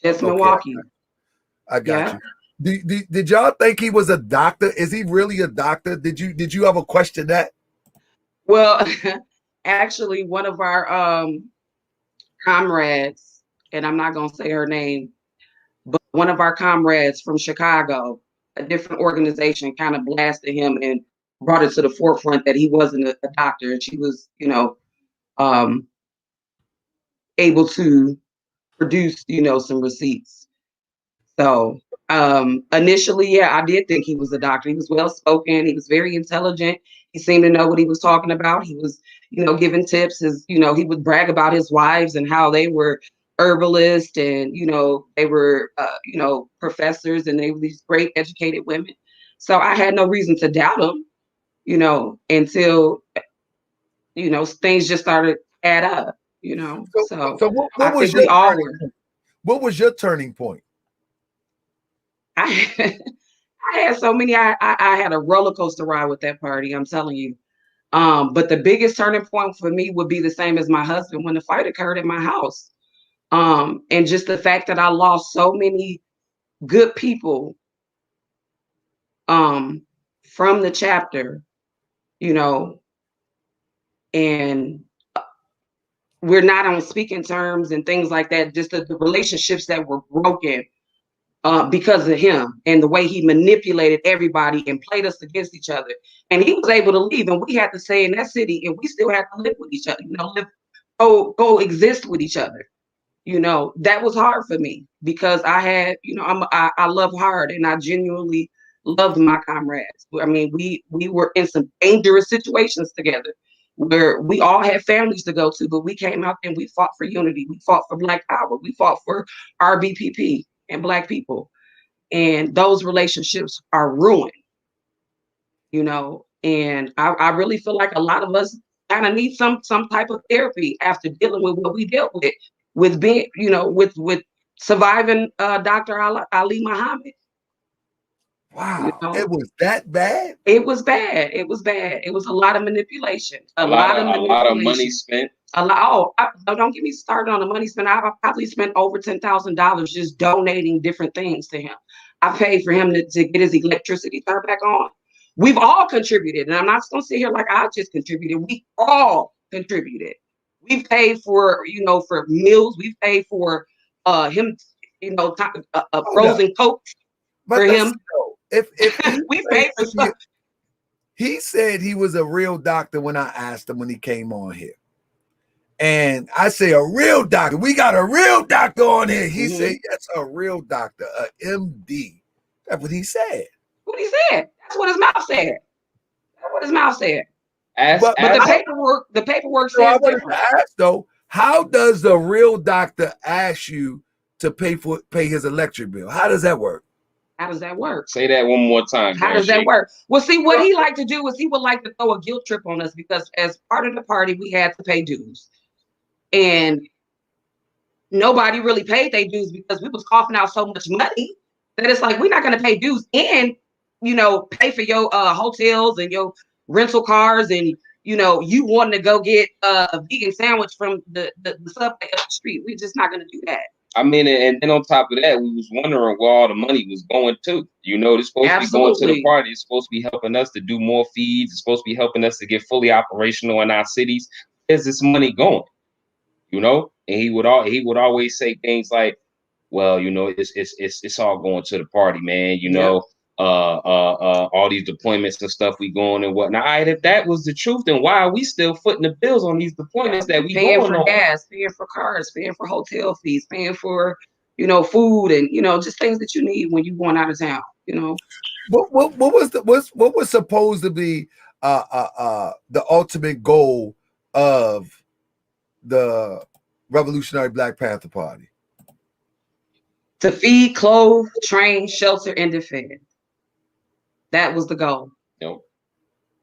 Just Okay. Milwaukee. I got you. Did y'all think he was a doctor? Is he really a doctor? Did you ever question that? Well, actually, one of our comrades, and I'm not gonna say her name, but one of our comrades from Chicago, a different organization, kind of blasted him and brought it to the forefront that he wasn't a doctor, and she was, able to produce, some receipts. So initially, yeah, I did think he was a doctor. He was well spoken. He was very intelligent. He seemed to know what he was talking about. He was, giving tips. He would brag about his wives and how they were herbalists, and they were professors, and they were these great educated women. So I had no reason to doubt him, until things just started to add up. So what was your What was your turning point? I had so many. I had a roller coaster ride with that party. I'm telling you. But the biggest turning point for me would be the same as my husband when the fight occurred at my house. And just the fact that I lost so many good people from the chapter, you know, and we're not on speaking terms and things like that. Just the relationships that were broken because of him and the way he manipulated everybody and played us against each other. And he was able to leave, and we had to stay in that city, and we still had to live with each other, you know, coexist with each other. You know, that was hard for me because I had, you know, I love hard, and I genuinely loved my comrades. I mean, we were in some dangerous situations together where we all had families to go to, but we came out and we fought for unity. We fought for Black power. We fought for RBPP and Black people. And those relationships are ruined, you know, and I really feel like a lot of us kind of need some type of therapy after dealing with what we dealt with being, you know, with surviving Dr. Ali Muhammad. Wow, You know? it was that bad? It was bad. It was bad. It was a lot of manipulation. A lot of money spent. Don't get me started on the money spent. I probably spent over $10,000 just donating different things to him. I paid for him to get his electricity turned back on. We've all contributed, and I'm not going to sit here like I just contributed. We all contributed. We've paid for, you know, for meals. We've paid for him, you know, a frozen Coke for him. If we paid for stuff. He said he was a real doctor when I asked him when he came on here. And I say, a real doctor. We got a real doctor on here. He said, yes, a real doctor, a MD. That's what he said. What he said. That's what his mouth said. That's what his mouth said. But the paperwork so says I wanted to ask though, how does the real doctor ask you to pay his electric bill? How does that work? How does that work? Say that one more time. How does that work? Well, see, what he liked to do was he would like to throw a guilt trip on us because as part of the party, we had to pay dues. And nobody really paid their dues because we was coughing out so much money that it's like, we're not going to pay dues and, you know, pay for your hotels and your rental cars. And, you know, you wanting to go get a vegan sandwich from the subway up the street. We're just not going to do that. I mean, and then on top of that, we was wondering where all the money was going to. You know, it's supposed to be going to the party. It's supposed to be helping us to do more feeds. It's supposed to be helping us to get fully operational in our cities. Where's this money going? You know, and he would always say things like, "Well, you know, it's all going to the party, man. You know, all these deployments and stuff we going and whatnot." All right, if that was the truth, then why are we still footing the bills on these deployments that we paying going for on? Gas, paying for cars, paying for hotel fees, paying for, you know, food and, you know, just things that you need when you're going out of town, you know. What was supposed to be the ultimate goal of the Revolutionary Black Panther Party? To feed, clothe, train, shelter, and defend. That was the goal. Nope.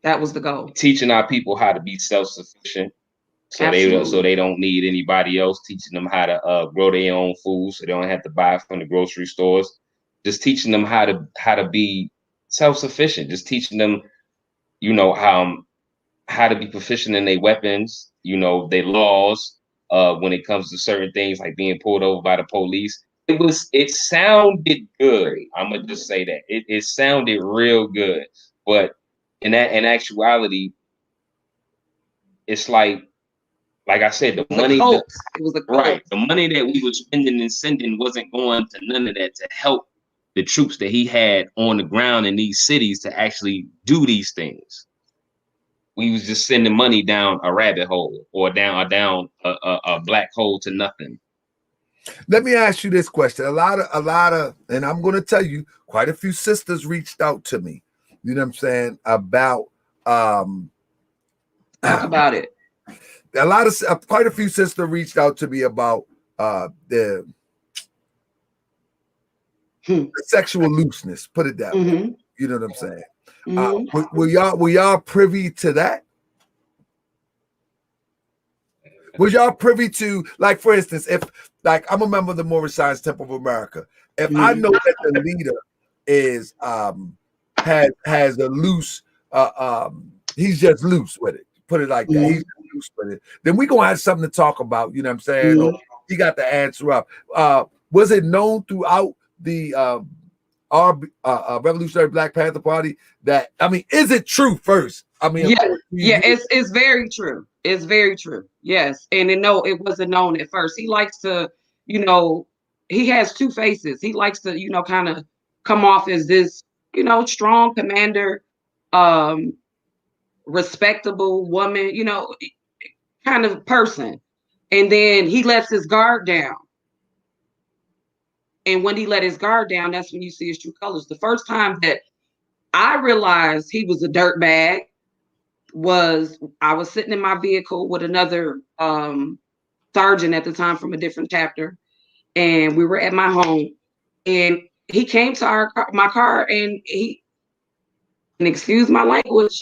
That was the goal. Teaching our people how to be self-sufficient, so they don't need anybody else. Teaching them how to grow their own food, so they don't have to buy from the grocery stores. Just teaching them how to be self-sufficient. Just teaching them, you know, how to be proficient in their weapons. You know, their laws. When it comes to certain things like being pulled over by the police. It sounded good. I'm gonna just say that it sounded real good, but in actuality, it's like I said, the money, the money that we were spending and sending wasn't going to none of that to help the troops that he had on the ground in these cities to actually do these things. We was just sending money down a rabbit hole or down a black hole to nothing. Let me ask you this question. A lot of, and I'm going to tell you, quite a few sisters reached out to me. You know what I'm saying? About talk about it. Quite a few sisters reached out to me about the sexual looseness. Put it that way. You know what I'm saying? Were y'all privy to that? Was y'all privy to, like, for instance, if, like, I'm a member of the Moorish Science Temple of America, if I know that the leader is has a loose, he's just loose with it. Put it like that. He's just loose with it. Then we gonna have something to talk about. You know what I'm saying? Or he got the answer up. Was it known throughout the our Revolutionary Black Panther Party that, I mean, is it true first? I mean, yeah, it's very true. It's very true. Yes, and it wasn't known at first. He likes to, he has two faces. He likes to, kind of come off as this, strong commander, respectable woman, kind of person. And then he lets his guard down. And when he let his guard down, that's when you see his true colors. The first time that I realized he was a dirtbag was I was sitting in my vehicle with another sergeant at the time from a different chapter, and we were at my home, and he came to my car, and and excuse my language,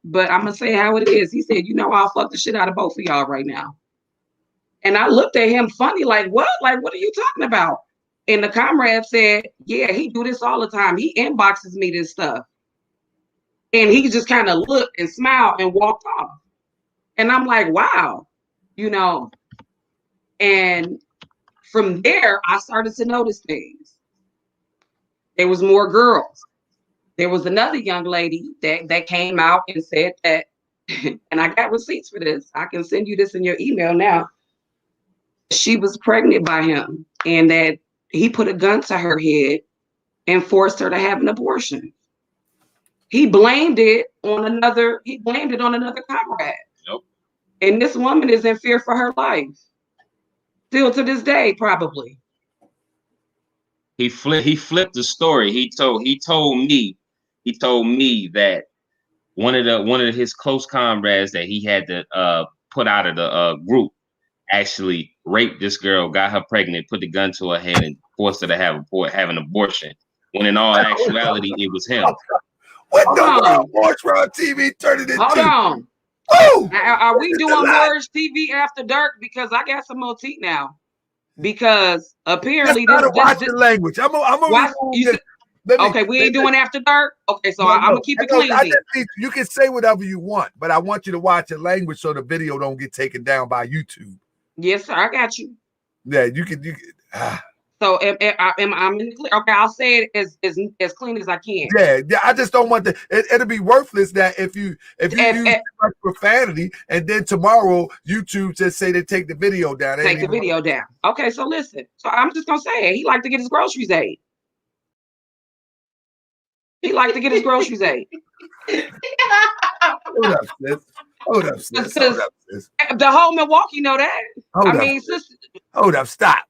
but I'm gonna say how it is. He said, I'll fuck the shit out of both of y'all right now. And I looked at him funny, like, what? Like, what are you talking about? And the comrade said, yeah, he do this all the time. He inboxes me this stuff. And he just kind of looked and smiled and walked off. And I'm like, wow, And from there, I started to notice things. There was more girls. There was another young lady that came out and said that, and I got receipts for this. I can send you this in your email now. She was pregnant by him, and that he put a gun to her head and forced her to have an abortion. He blamed it on another comrade. Yep. And this woman is in fear for her life. Still to this day, probably. He flipped the story. He told me that one of his close comrades that he had to put out of the group actually raped this girl, got her pregnant, put the gun to her head, and forced her to have an abortion. When in all actuality, it was him. What the world Moorish Workd TV turned it into? Hold on. Woo! Are we doing Moorish TV after dark? Because I got some more teeth now. Because apparently watch the language. I'm gonna okay, we ain't doing after dark. Okay, so I'm gonna keep it clean. You can say whatever you want, but I want you to watch the language so the video don't get taken down by YouTube. Yes, sir. I got you. Yeah, you can. So I'm in the clear. Okay, I'll say it as clean as I can. Yeah. I just don't want it'll be worthless that if you use too much profanity and then tomorrow YouTube just say they take the video down. Take the video down. Okay, so listen. So I'm just gonna say it. He liked to get his groceries ate. Hold up, sis. The whole Milwaukee know that. Hold up, stop.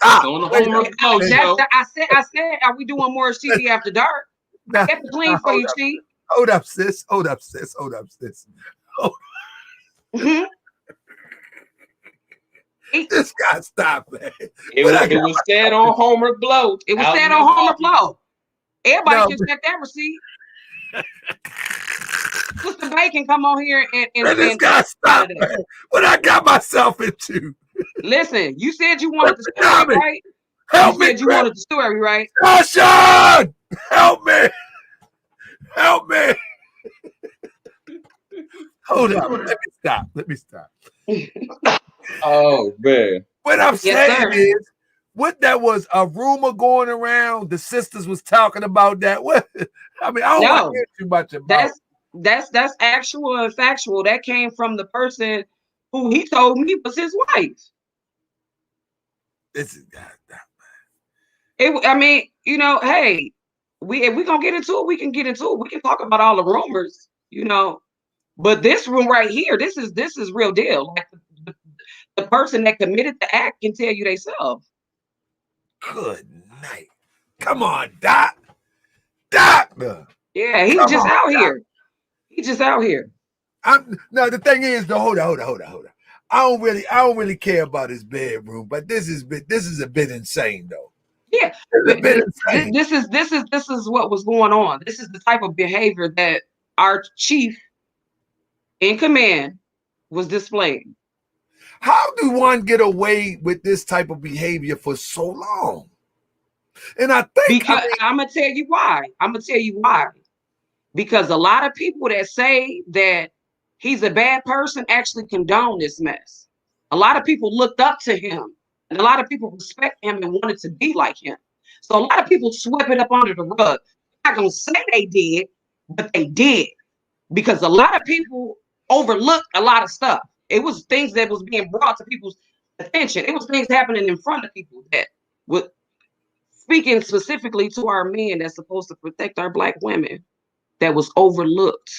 On the Homer Flow. I said, are we doing Moorish TV after dark? I kept it clean for you, Chief. Hold up, sis. This guy, stop, man. It was said on Homer Blow. It was said on Homer Blow. Everybody can check that receipt. Sister Bacon, come on here and this guy, stop, man. What I got myself into. Listen, you said you wanted the story, right? Help me. You wanted the story, right? Sean! Help me. Hold up. Let me stop. Oh, man. What I'm saying is, what that was a rumor going around. The sisters was talking about that. What? I mean, I don't want to hear too much about that's actual and factual. That came from the person who he told me was his wife. This is hey, if we're gonna get into it, we can get into it. We can talk about all the rumors, But this room right here, this is real deal. Like the person that committed the act can tell you themselves. Good night. Come on, Doc. Doctor. Yeah, he's just out here. He's just out here. No, the thing is, hold on. I don't really care about his bedroom, but this is a bit insane, though. Yeah, this is what was going on. This is the type of behavior that our chief in command was displaying. How do one get away with this type of behavior for so long? And I think I'm gonna tell you why. I'm gonna tell you why. Because a lot of people that say that he's a bad person actually condone this mess. A lot of people looked up to him, and a lot of people respect him and wanted to be like him. So a lot of people swept it up under the rug. I'm not gonna say they did, but they did, because a lot of people overlooked a lot of stuff. It was things that was being brought to people's attention. It was things happening in front of people that would, speaking specifically to our men that's supposed to protect our Black women, that was overlooked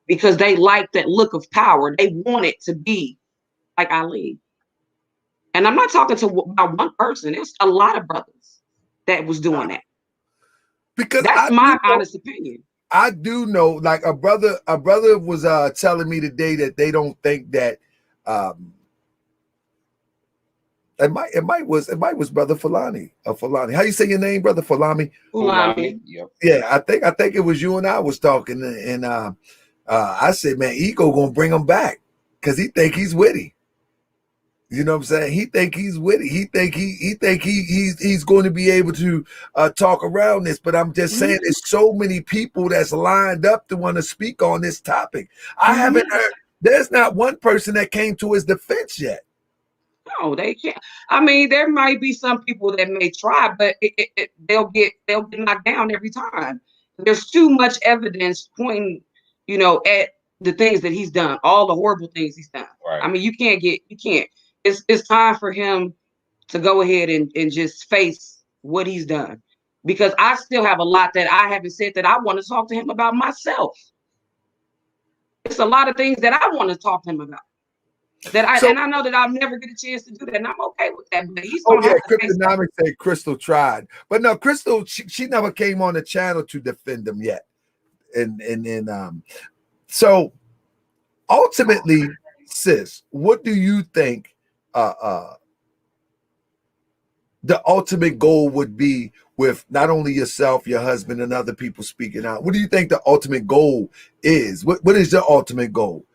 because they liked that look of power. They wanted to be like Ali. And I'm not talking about one person. It was a lot of brothers that was doing that. Because that's my honest opinion. I do know, like a brother was telling me today that they don't think that it might was Brother Folami. Folami. How you say your name, Brother Folami? Folami. Yep. Yeah, I think it was you and I was talking, and I said, man, Ego gonna bring him back because he think he's witty. You know what I'm saying? He think he's witty. He think he's going to be able to talk around this. But I'm just saying, there's so many people that's lined up to want to speak on this topic. I haven't heard. There's not one person that came to his defense yet. No, they can't. I mean, there might be some people that may try, but they'll get knocked down every time. There's too much evidence pointing, at the things that he's done, all the horrible things he's done. Right. I mean, you can't. It's time for him to go ahead and just face what he's done, because I still have a lot that I haven't said that I want to talk to him about myself. It's a lot of things that I want to talk to him about. And I know that I'll never get a chance to do that, and I'm okay with that. But he's gonna have to face that. Say Crystal tried, but no, Crystal, she never came on the channel to defend him yet, and so ultimately, sis, what do you think? The ultimate goal would be with not only yourself, your husband, and other people speaking out. What do you think the ultimate goal is? What is your ultimate goal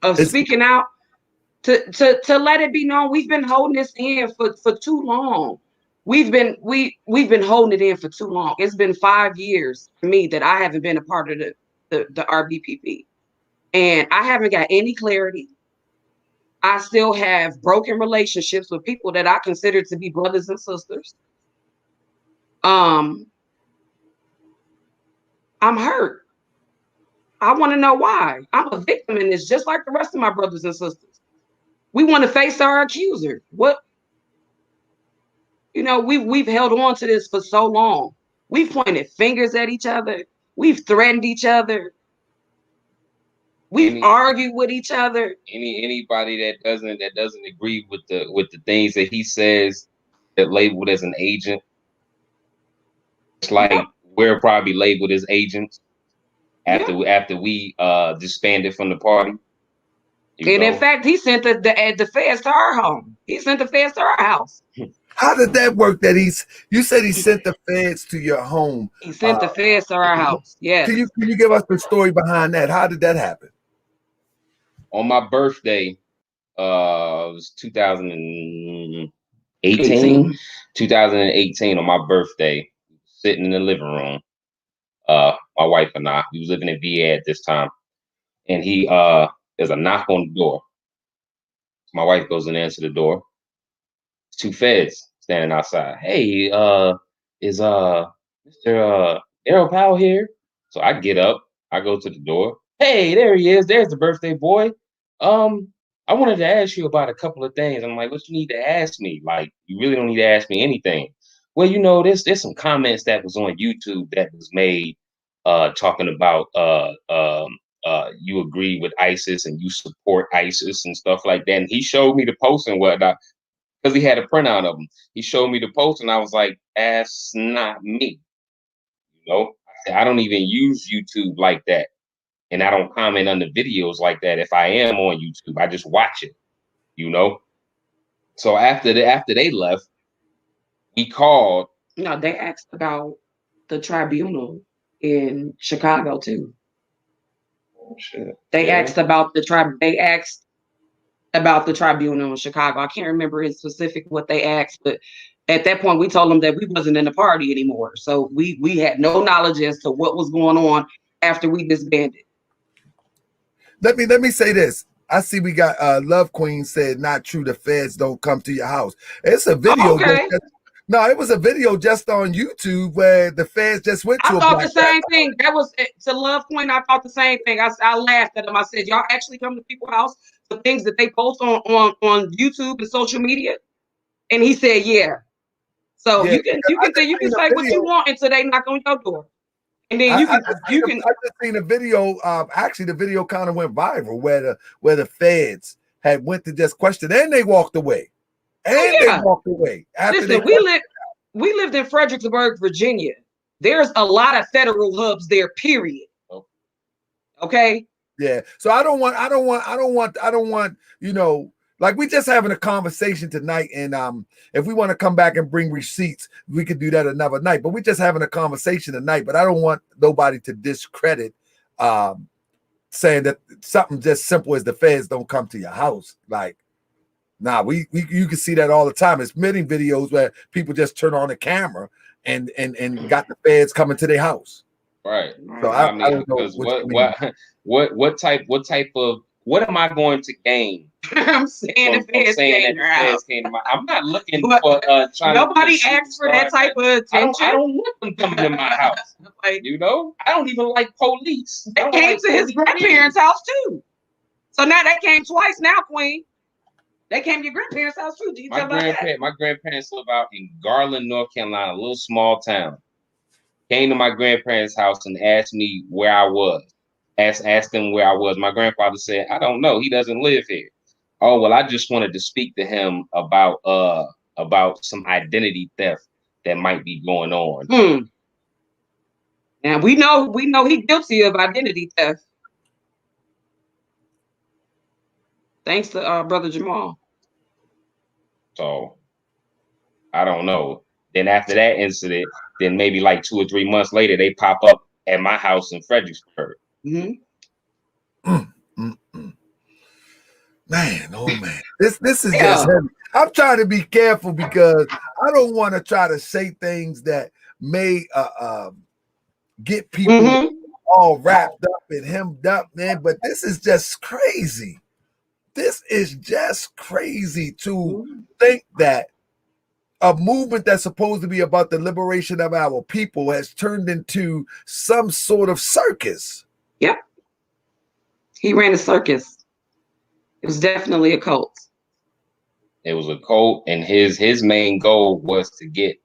of speaking out? To let it be known, we've been holding this in for too long. We've been holding it in for too long. It's been 5 years for me that I haven't been a part of the RBPP, and I haven't got any clarity. I still have broken relationships with people that I consider to be brothers and sisters. I'm hurt. I want to know why. I'm a victim in this, just like the rest of my brothers and sisters. We want to face our accuser. We've held on to this for so long. We've pointed fingers at each other. We've threatened each other. We've argued with each other. Anybody that doesn't agree with the things that he says, that labeled as an agent, it's like we're probably labeled as agents after we disbanded from the party. In fact, he sent the feds to our home. He sent the feds to our house. How did that work? You said he sent the feds to your home. He sent the feds to our house. Yes. Can you give us the story behind that? How did that happen? On my birthday, it was 2018. 2018 on my birthday, sitting in the living room. My wife and I, we was living in VA at this time, and there's a knock on the door. My wife goes and answers the door. It's two feds standing outside. Hey, is Mr. Daryl Powell here? So I get up, I go to the door. Hey, there he is. There's the birthday boy. I wanted to ask you about a couple of things. I'm like, what you need to ask me? Like, you really don't need to ask me anything. Well, there's some comments that was on YouTube that was made talking about you agree with ISIS and you support ISIS and stuff like that. And he showed me the post and whatnot, because he had a printout of them. He showed me the post and I was like, that's not me. I don't even use YouTube like that. And I don't comment on the videos like that. If I am on YouTube, I just watch it, So after they left, we called. No, they asked about the tribunal in Chicago too. Oh shit! They asked about the tribe. They asked about the tribunal in Chicago. I can't remember in specific what they asked, but at that point we told them that we wasn't in the party anymore. So we had no knowledge as to what was going on after we disbanded. Let me say this. I see we got Love Queen said, not true, the feds don't come to your house. It's a video. Oh, okay. No, it was a video just on YouTube where the feds just went to I a thought black the same thing. That was to Love Queen. I thought the same thing. I laughed at them. I said, y'all actually come to people's house for things that they post on YouTube and social media? And he said, yeah. So Yeah, you can say what you want until they knock on your door. And then I just seen a video. Actually, the video kind of went viral where the feds had went to just question, and they walked away. They walked away after. Listen, we lived in Fredericksburg, Virginia. There's a lot of federal hubs there. Period. Okay. Yeah. So I don't want. You know, like we just having a conversation tonight, and if we want to come back and bring receipts, we could do that another night. But we're just having a conversation tonight. But I don't want nobody to discredit saying that something just simple as the feds don't come to your house. Like, nah, you can see that all the time. It's many videos where people just turn on the camera and got the feds coming to their house. Right. So I mean, don't know what am I going to gain? I'm saying the feds came to my house. I'm not looking for trying. Nobody asked for that type of attention. I don't want them coming to my house. Like, you know, I don't even like police. They came to his grandparents' house too. So now they came twice now, Queen. They came to your grandparents' house too. My grandparents live out in Garland, North Carolina, a little small town. Came to my grandparents' house and asked me where I was. Asked them where I was. My grandfather said, I don't know. He doesn't live here. Oh, well, I just wanted to speak to him about some identity theft that might be going on. And we know he's guilty of identity theft. Thanks to Brother Jamal. So I don't know. Then after that incident, then maybe like 2 or 3 months later, they pop up at my house in Fredericksburg. Man, oh man, this is just heavy. I'm trying to be careful because I don't want to try to say things that may get people all wrapped up and hemmed up, man. But this is just crazy. This is just crazy to think that a movement that's supposed to be about the liberation of our people has turned into some sort of circus. Yep. He ran a circus. It was definitely a cult. It was a cult, and his main goal was to get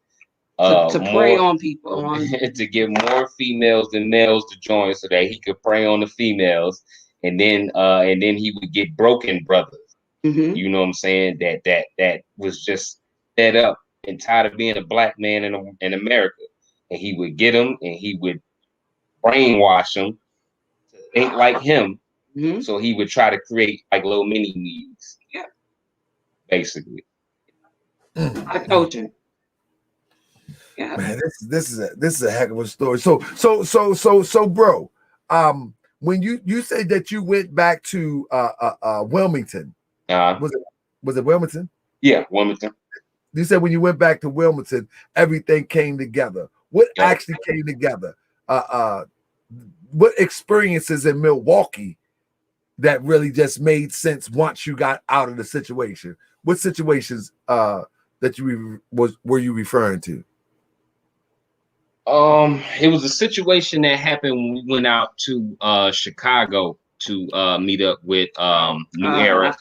to prey on people, to get more females than males to join, so that he could prey on the females, and then he would get broken brothers. You know what I'm saying? That was just fed up and tired of being a black man in America, and he would get them and he would brainwash them to think like him. So he would try to create like little mini me's. Yeah. Basically. Coaching. Yeah. Man, this is a heck of a story. So bro, when you said that you went back to Wilmington, was it Wilmington? Yeah, Wilmington. You said when you went back to Wilmington, everything came together. What actually came together? What experiences in Milwaukee that really just made sense once you got out of the situation? What situations that were you referring to? It was a situation that happened when we went out to Chicago to meet up with New Era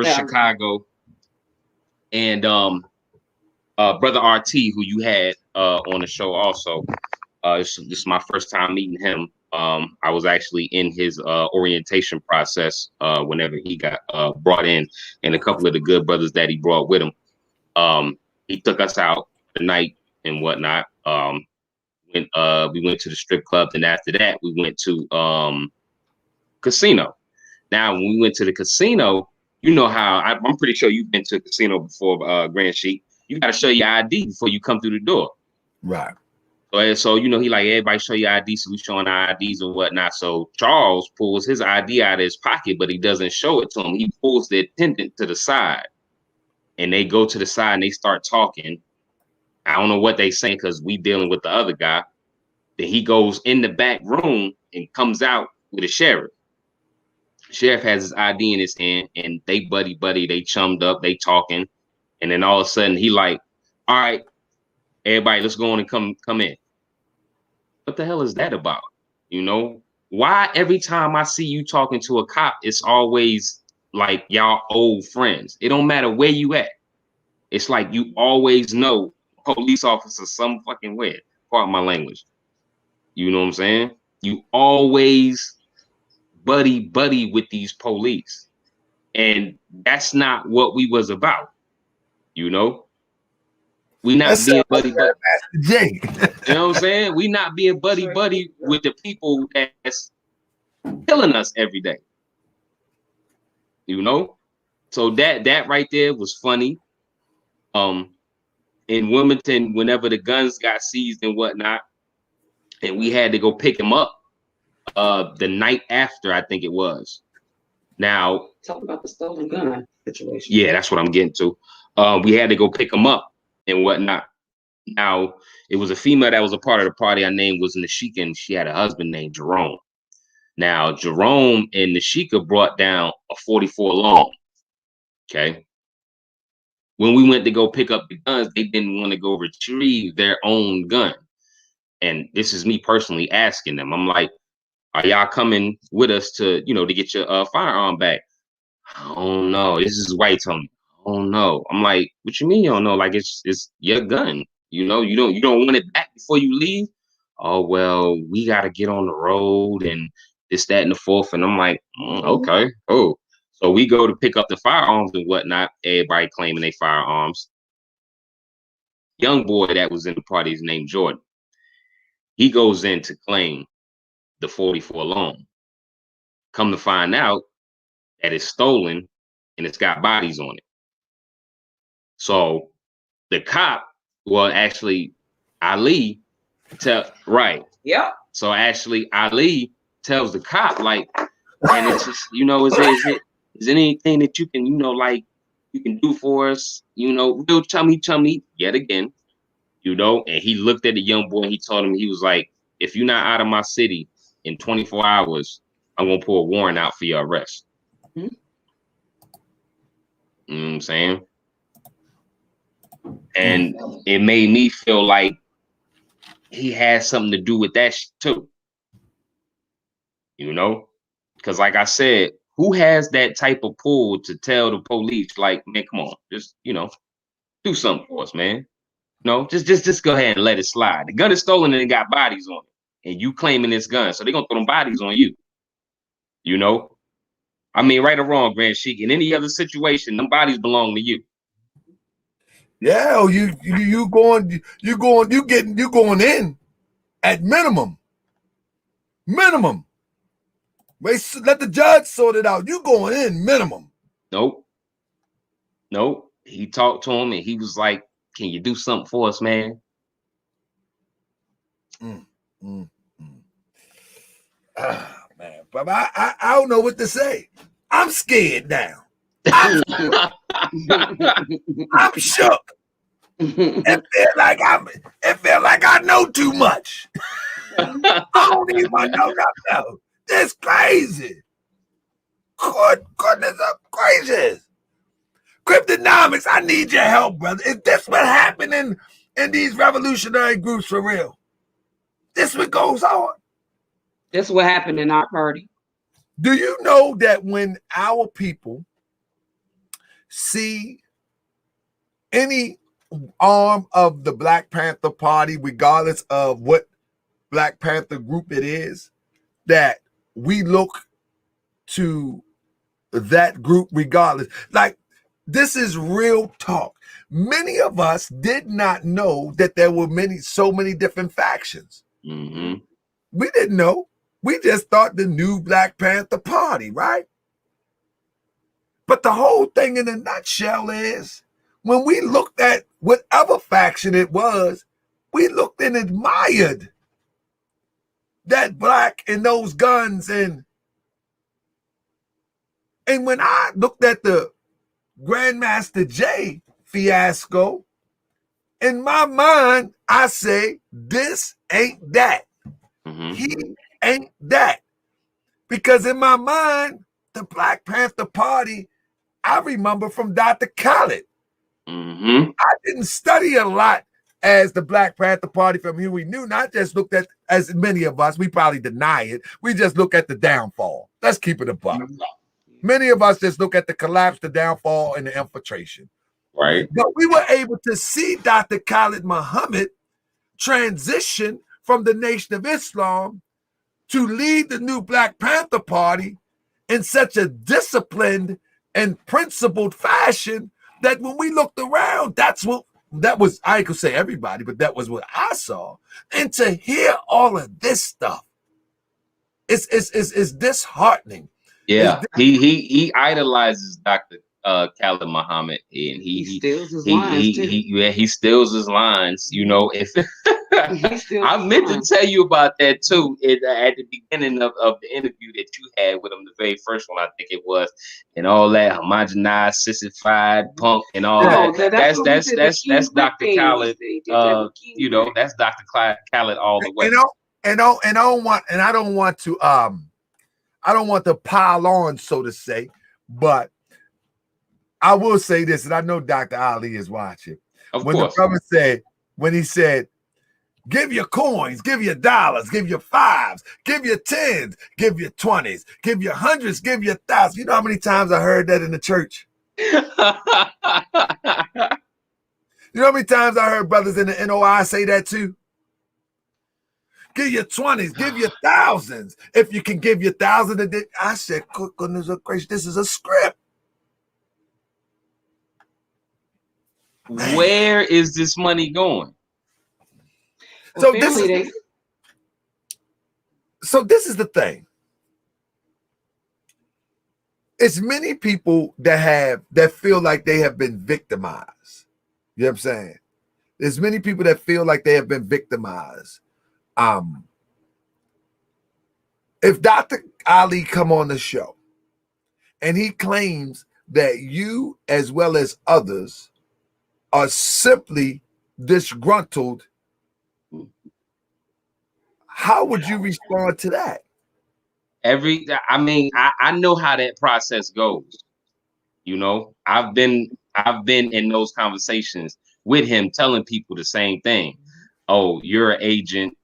Chicago, and Brother RT, who you had on the show also. This is my first time meeting him. I was actually in his orientation process whenever he got brought in, and a couple of the good brothers that he brought with him. He took us out the night and whatnot. We went to the strip club, and after that, we went to casino. Now, when we went to the casino, you know how I'm pretty sure you've been to a casino before, Grand Sheik. You got to show your ID before you come through the door. Right. So you know, he like, everybody show your ID, so we showing our IDs and whatnot. So Charles pulls his ID out of his pocket, but he doesn't show it to him. He pulls the attendant to the side, and they go to the side and they start talking. I don't know what they saying because we dealing with the other guy. Then he goes in the back room and comes out with a sheriff. Sheriff has his ID in his hand, and they buddy, they chummed up, they talking, and then all of a sudden he like, all right, everybody, let's go on and come in. What the hell is that about? You know, why every time I see you talking to a cop, it's always like y'all old friends. It don't matter where you at. It's like you always know police officer some fucking way. Pardon my language. You know what I'm saying? You always buddy with these police. And that's not what we was about. You know? We not being buddy. Jay. You know what I'm saying? We not being buddy with the people that's killing us every day. You know? So that right there was funny. In Wilmington, whenever the guns got seized and whatnot, and we had to go pick him up the night after, I think it was. Now, talk about the stolen gun situation. Yeah, that's what I'm getting to. We had to go pick him up and whatnot. Now, it was a female that was a part of the party. Her name was Nashika, and she had a husband named Jerome. Now, Jerome and Nashika brought down a 44 long. Okay. When we went to go pick up the guns, they didn't want to go retrieve their own gun. And this is me personally asking them. I'm like, are y'all coming with us to, you know, to get your firearm back? I don't know. This is white Tony. Oh no. I'm like, what you mean you don't know? Like it's your gun. You know, you don't want it back before you leave. Oh well, we gotta get on the road and this, that, and the fourth. And I'm like, okay. Oh. So we go to pick up the firearms and whatnot. Everybody claiming they firearms. Young boy that was in the party is named Jordan. He goes in to claim the 44 long. Come to find out that it's stolen and it's got bodies on it. So the cop, well, actually, Ali right. Yeah. So actually, Ali tells the cop, like, and it's just, you know, is there anything that you can, you know, like you can do for us, you know, real chummy yet again, you know. And he looked at the young boy and he told him, he was like, if you're not out of my city in 24 hours, I'm gonna pull a warrant out for your arrest. Mm-hmm. You know what I'm saying? And it made me feel like he had something to do with that too. You know? Because like I said, who has that type of pull to tell the police, like, man, come on, just, you know, do something for us, man. No, just go ahead and let it slide. The gun is stolen and it got bodies on it. And you claiming this gun. So they're gonna throw them bodies on you. You know? I mean, right or wrong, Grand Sheik, in any other situation, them bodies belong to you. Yeah, you going in at minimum. Minimum. Let the judge sort it out. You going in minimum. Nope. He talked to him and he was like, can you do something for us, man? Ah, man, but I don't know what to say. I'm scared now. I'm shook. It feel like I know too much. I don't even know nothing. This crazy. Goodness of gracious. Cryptonomics, I need your help, brother. Is this what happening in these revolutionary groups for real? This what goes on? This what happened in our party. Do you know that when our people see any arm of the Black Panther Party, regardless of what Black Panther group it is, that we look to that group regardless? Like, this is real talk. Many of us did not know that there were so many different factions. Mm-hmm. We didn't know. We just thought the new Black Panther Party, right? But the whole thing in a nutshell is, when we looked at whatever faction it was, we looked and admired that black and those guns. And when I looked at the Grandmaster Jay fiasco, in my mind, I say, this ain't that. He ain't that. Because in my mind, the Black Panther Party, I remember from Dr. Khaled. I didn't study a lot as the Black Panther Party from who we knew, not just looked at, as many of us, we probably deny it. We just look at the downfall. Let's keep it a buck. Many of us just look at the collapse, the downfall, and the infiltration. Right. But we were able to see Dr. Khalid Muhammad transition from the Nation of Islam to lead the new Black Panther Party in such a disciplined and principled fashion that when we looked around, that was, I could say everybody, but that was what I saw. And to hear all of this stuff, it's disheartening. Yeah, he idolizes Dr. Khalid Muhammad, and he steals his lines too. He steals his lines. You know, if I meant to tell you about that too at the beginning of the interview that you had with him, the very first one, I think it was, and all that homogenized, sissified punk and all that. That's Dr. Khalid. You know, that's Dr. Khalid all the way. I don't want to pile on, so to say, but I will say this, and I know Dr. Ali is watching. When the brother said, when he said, give your coins, give your dollars, give your fives, give your tens, give your 20s, give your hundreds, give your thousands. You know how many times I heard that in the church? You know how many times I heard brothers in the NOI say that too? Give your 20s, give your thousands. If you can give your thousands, I said, goodness gracious, this is a script. Where is this money going? So this is the thing. It's many people that feel like they have been victimized. You know what I'm saying? There's many people that feel like they have been victimized. If Dr. Ali come on the show and he claims that you as well as others are simply disgruntled, how would you respond to that? I know how that process goes. You know, I've been in those conversations with him, telling people the same thing. Oh, you're an agent.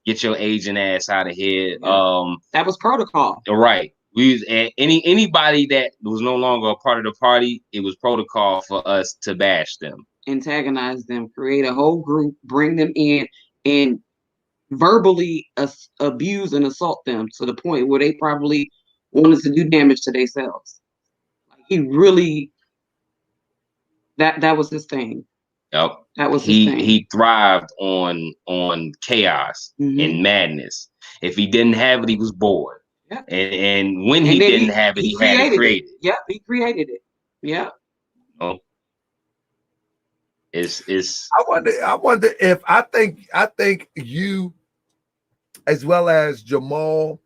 Get your agent ass out of here. That was protocol. Right. Anybody that was no longer a part of the party, it was protocol for us to bash them, antagonize them, create a whole group, bring them in, and verbally abuse and assault them to the point where they probably wanted to do damage to themselves. He really, that was his thing. Yep. That was his thing. He thrived on chaos and madness. If he didn't have it, he was bored. Yep. And when he didn't have it, he had to create it. Yep, he created it. Yeah. Oh. It's I wonder if I think you, as well as Jamal,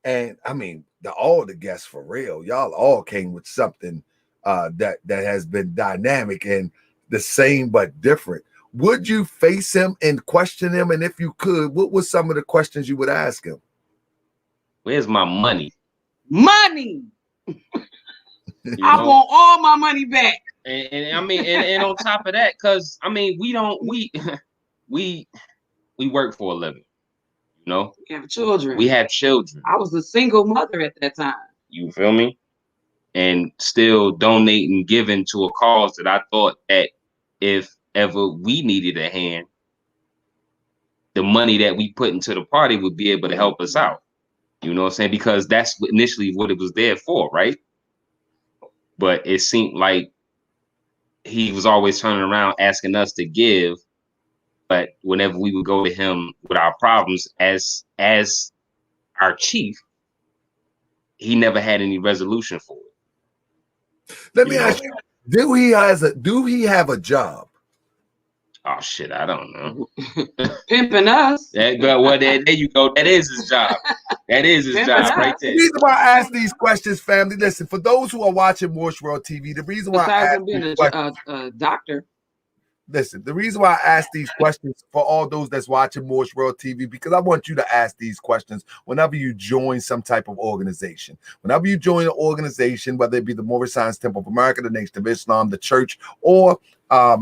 and I mean all the guests for real, y'all all came with something that has been dynamic and the same but different. Would you face him and question him? And if you could, what were some of the questions you would ask him? Where's my money? Money. I want all my money back. And I mean, and on top of that, because I mean, we work for a living. You know, we have children. We have children. I was a single mother at that time. You feel me? And still donating, giving to a cause that I thought that if ever we needed a hand, the money that we put into the party would be able to help us out. You know what I'm saying? Because that's initially what it was there for, right? But it seemed like he was always turning around asking us to give. But whenever we would go to him with our problems as our chief, he never had any resolution for it. Let me ask you, do he have a job? Oh shit, I don't know. Pimping us. Well, there you go. That is his job. That is his job right there. The reason why I ask these questions, family, listen, for those who are watching Moorish Workd TV, the reason why Besides I him being a doctor. listen, the reason why I ask these questions for all those that's watching Moorish Workd TV, because I want you to ask these questions whenever you join some type of organization. Whenever you join an organization, whether it be the Moorish Science Temple of America, the Nation of Islam, the church, or a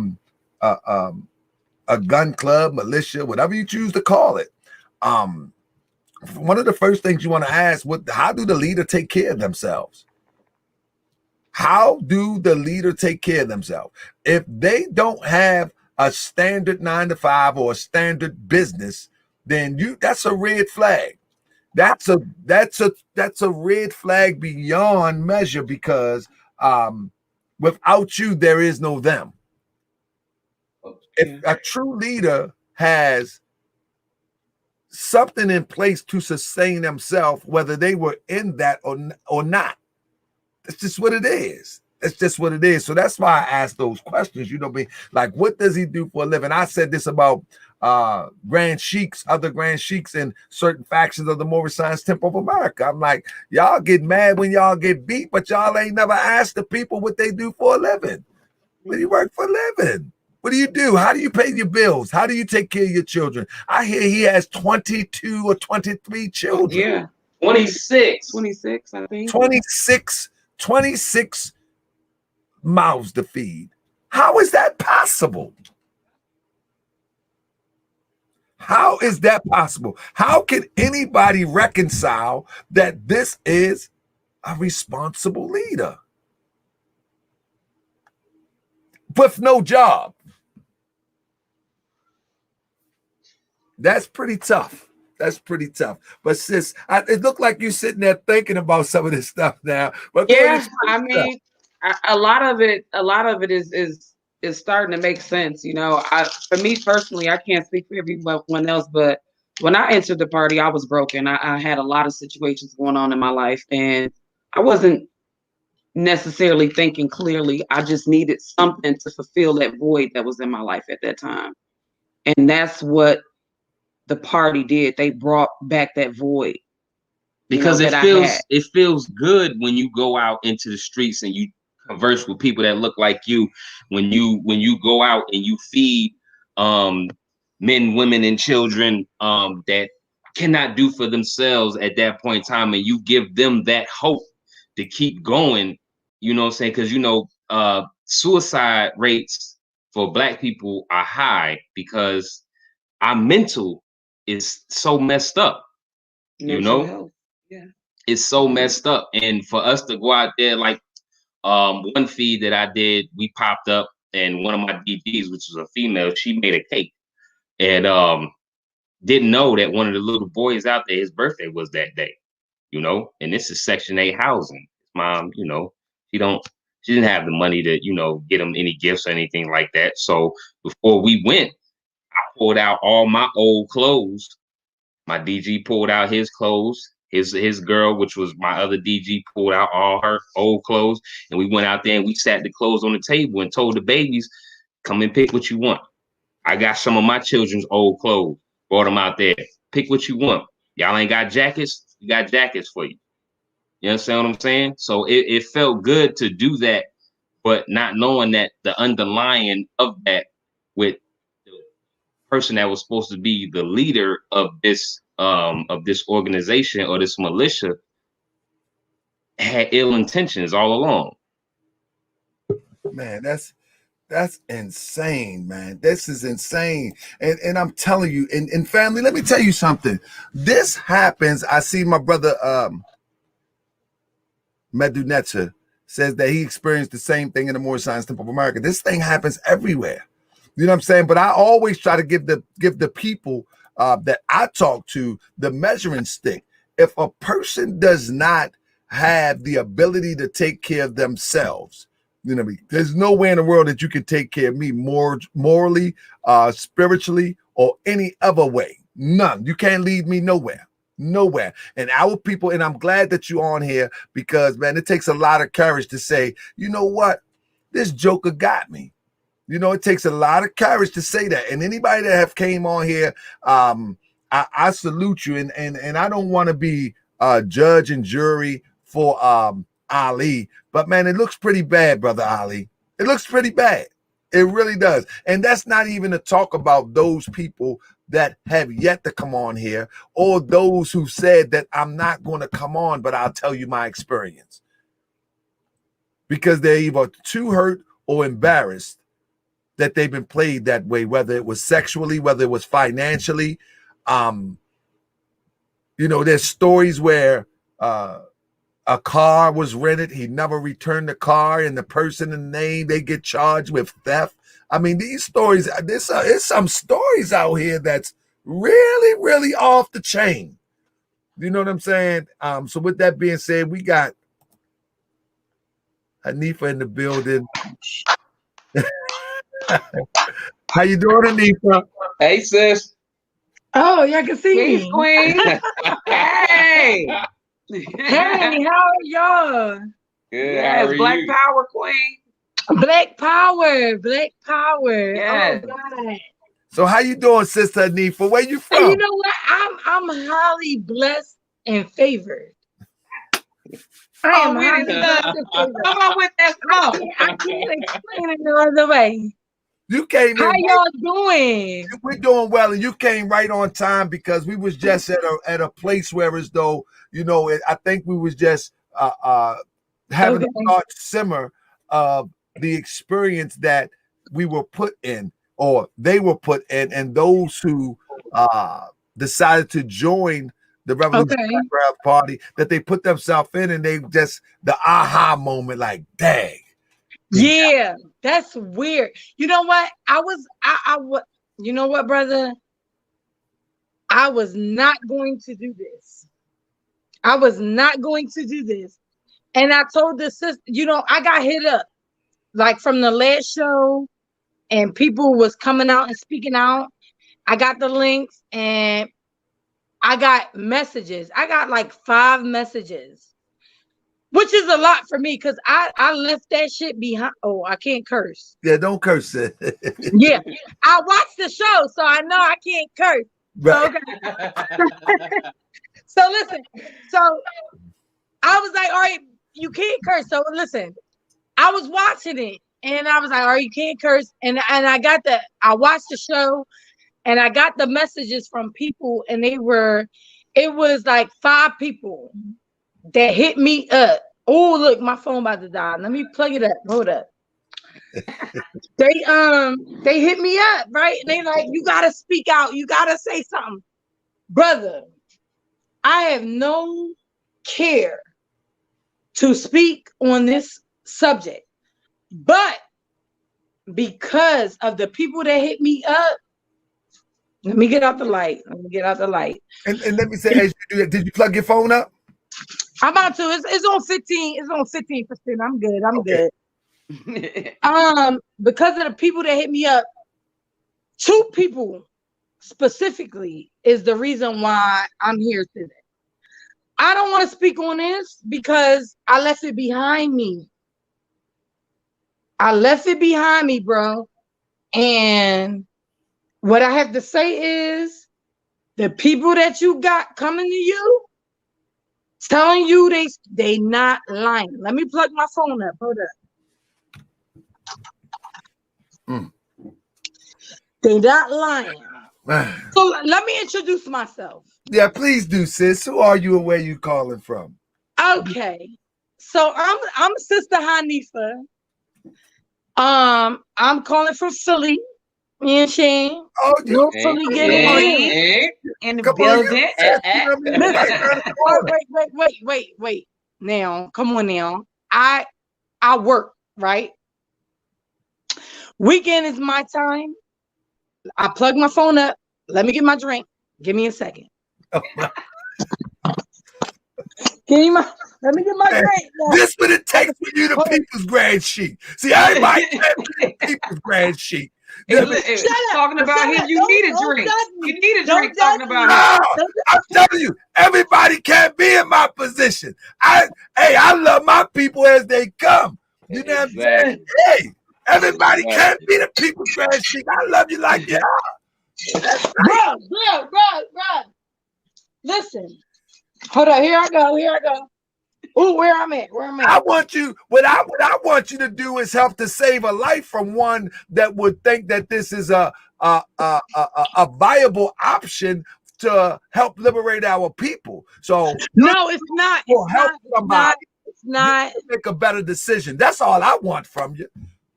gun club, militia, whatever you choose to call it. One of the first things you want to ask, how do the leader take care of themselves? How do the leader take care of themselves? If they don't have a standard 9-to-5 or a standard business, then that's a red flag. That's a red flag beyond measure, because without you, there is no them. If a true leader has something in place to sustain themselves, whether they were in that or not, that's just what it is. That's just what it is. So that's why I ask those questions. You know, like, what does he do for a living? I said this about grand sheiks, other grand sheiks in certain factions of the Moorish Science Temple of America. I'm like, y'all get mad when y'all get beat, but y'all ain't never asked the people what they do for a living. What do you work for a living? What do you do? How do you pay your bills? How do you take care of your children? I hear he has 22 or 23 children. Yeah. 26. 26, I think. 26 mouths to feed. How is that possible? How is that possible? How can anybody reconcile that this is a responsible leader with no job? That's pretty tough. That's pretty tough. But sis, it looked like you're sitting there thinking about some of this stuff now. But yeah, I mean, a lot of it is starting to make sense. You know, for me personally, I can't speak for everyone else, but when I entered the party, I was broken. I had a lot of situations going on in my life, and I wasn't necessarily thinking clearly. I just needed something to fulfill that void that was in my life at that time. And that's what the party did. They brought back that void. Because it feels good when you go out into the streets and you converse with people that look like you. When you go out and you feed men, women, and children that cannot do for themselves at that point in time, and you give them that hope to keep going. You know what I'm saying? Because suicide rates for Black people are high because our mental is so messed up. Health. Yeah, it's so messed up. And for us to go out there, like one feed that I did, we popped up, and one of my DGs, which was a female, she made a cake, and didn't know that one of the little boys out there, his birthday was that day, and this is Section 8 housing. Mom, she didn't have the money to, get him any gifts or anything like that. So before we went, I pulled out all my old clothes. My DG pulled out his clothes. His girl, which was my other DG, pulled out all her old clothes, and we went out there and we sat the clothes on the table and told the babies, come and pick what you want. I got some of my children's old clothes, brought them out there. Pick what you want. Y'all ain't got jackets? We got jackets for you. You understand what I'm saying? So it felt good to do that, but not knowing that the underlying of that with the person that was supposed to be the leader of this organization or this militia had ill intentions all along. Man, that's insane, man. This is insane. And I'm telling you, and family, let me tell you something. This happens. I see my brother Medunetcha says that he experienced the same thing in the Moorish Science Temple of America. This thing happens everywhere. You know what I'm saying? But I always try to give the people that I talk to the measuring stick. If a person does not have the ability to take care of themselves, there's no way in the world that you can take care of me morally, spiritually, or any other way. None. You can't lead me nowhere. And our people, and I'm glad that you're on here, because, man, it takes a lot of courage to say, you know what? This joker got me. You know, it takes a lot of courage to say that. And anybody that have came on here, I salute you. And I don't want to be judge and jury for Ali, but man, it looks pretty bad, brother Ali. It looks pretty bad. It really does. And that's not even to talk about those people that have yet to come on here, or those who said that I'm not going to come on, but I'll tell you my experience. Because they're either too hurt or embarrassed that they've been played that way, whether it was sexually, whether it was financially. You know, there's stories where a car was rented, he never returned the car, and the person in the name, they get charged with theft. I mean, these stories, there's some stories out here that's really, really off the chain. You know what I'm saying? So with that being said, we got Hanifa in the building. How you doing, Hanifa? Hey, sis. Oh, y'all can see me. Queen. Hey. Hey, how are y'all? Good. Yes, How are Black you? Power Queen. Black power, black power. Yes. Oh God. So how you doing, Sister Hanifa? Where you from? And you know what? I'm highly blessed and favored. I Oh, am we highly didn't blessed and favored. Come on with that smoke. I can't explain it no other way. You came How in. y'all doing? We're doing well, and you came right on time because we was just at a place where, as though, you know, I think we was just having a thought simmer of the experience that we were put in, or they were put in, and those who decided to join the Revolutionary Black Panther Party, that they put themselves in, and they just the aha moment, like, dang. Yeah, that's weird. You know what? I you know what, brother? I was not going to do this. I was not going to do this. And I told the sister, you know, I got hit up like from the last show, and people was coming out and speaking out. I got the links and I got messages. I got like 5 messages, which is a lot for me because I left that shit behind. Oh, I can't curse. Yeah, don't curse it. Yeah, I watched the show, so I know I can't curse. Right. Okay. So listen, so I was like, all right, you can't curse. So listen, I was watching it and I was like, all right, you can't curse. And I watched the show and I got the messages from people, and it was like 5 people that hit me up. Oh, look, my phone about to die. Let me plug it up. Hold up. They hit me up, right? And they like, you gotta speak out, you gotta say something. Brother, I have no care to speak on this subject, but because of the people that hit me up, let me get out the light. And let me say, as you do that, did you plug your phone up? I'm about to. It's on 15. It's on 15%. I'm good. I'm Okay. good. Because of the people that hit me up, 2 people specifically is the reason why I'm here today. I don't want to speak on this because I left it behind me. I left it behind me, bro. And what I have to say is the people that you got coming to you, telling you they not lying. Let me plug my phone up. Hold up. They not lying. So let me introduce myself. Yeah, please do, sis. Who are you and where you calling from? Okay. So I'm Sister Hanifa. I'm calling from Philly. You know what I'm saying? Oh, No Philly getting on. In the come on, building. Wait. Now, come on now. I work, right? Weekend is my time. I plug my phone up. Let me get my drink. Give me a second. Oh, Let me get my drink. this what it takes for you to people's grad sheet. See, everybody can't people's grad sheet. Talking about him, you need a drink. You need a drink talking about him. No, I'm telling you, everybody can't be in my position. I love my people as they come. You know what I'm saying? Hey, Everybody can't be the people's trash sheet. I love you like you are. Bro. Listen. Hold on. Here I go. Ooh, where I'm at. I want you. What I want you to do is help to save a life from one that would think that this is a viable option to help liberate our people. So no, it's not. It's not. Make a better decision. That's all I want from you.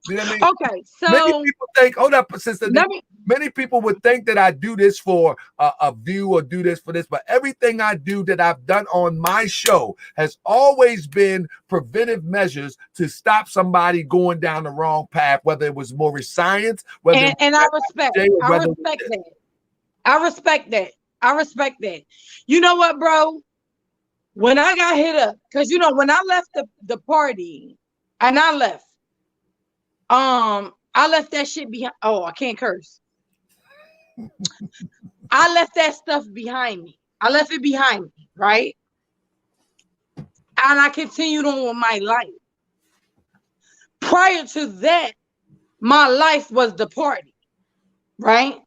You know what I mean? Okay, so many people think, hold up, sister. Many people would think that I do this for a view or do this for this, but everything I do that I've done on my show has always been preventive measures to stop somebody going down the wrong path, whether it was Moorish science, whether and I respect that. I respect that. You know what, bro? When I got hit up, because when I left the party and I left that shit behind. Oh, I can't curse. I left that stuff behind me. I left it behind me, right? And I continued on with my life. Prior to that, my life was the party, right?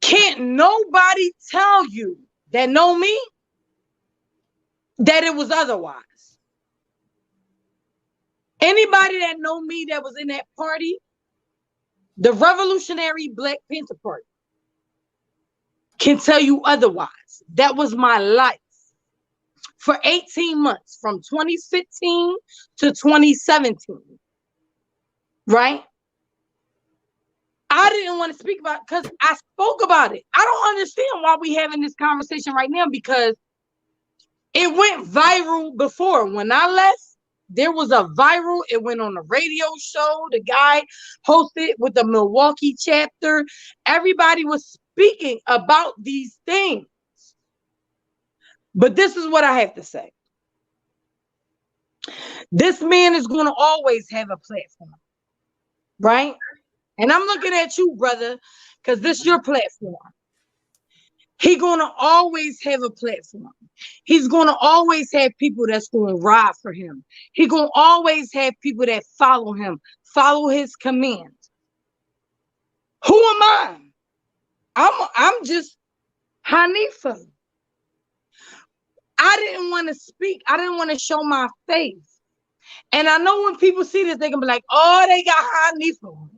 Can't nobody tell you that know me that it was otherwise. Anybody that know me that was in that party, the Revolutionary Black Panther Party, can tell you otherwise. That was my life for 18 months, from 2015 to 2017, right? I didn't want to speak about it because I spoke about it. I don't understand why we having this conversation right now, because it went viral before. When I left, there was a viral, it went on a radio show. The guy hosted with the Milwaukee chapter. Everybody was speaking about these things. But this is what I have to say. This man is going to always have a platform, right? And I'm looking at you, brother, because this is your platform. He's going to always have a platform. He's going to always have people that's going to ride for him. He's going to always have people that follow him, follow his commands. Who am I? I'm just Hanifa. I didn't want to speak. I didn't want to show my face. And I know when people see this, they're going to be like, oh, they got Hanifa.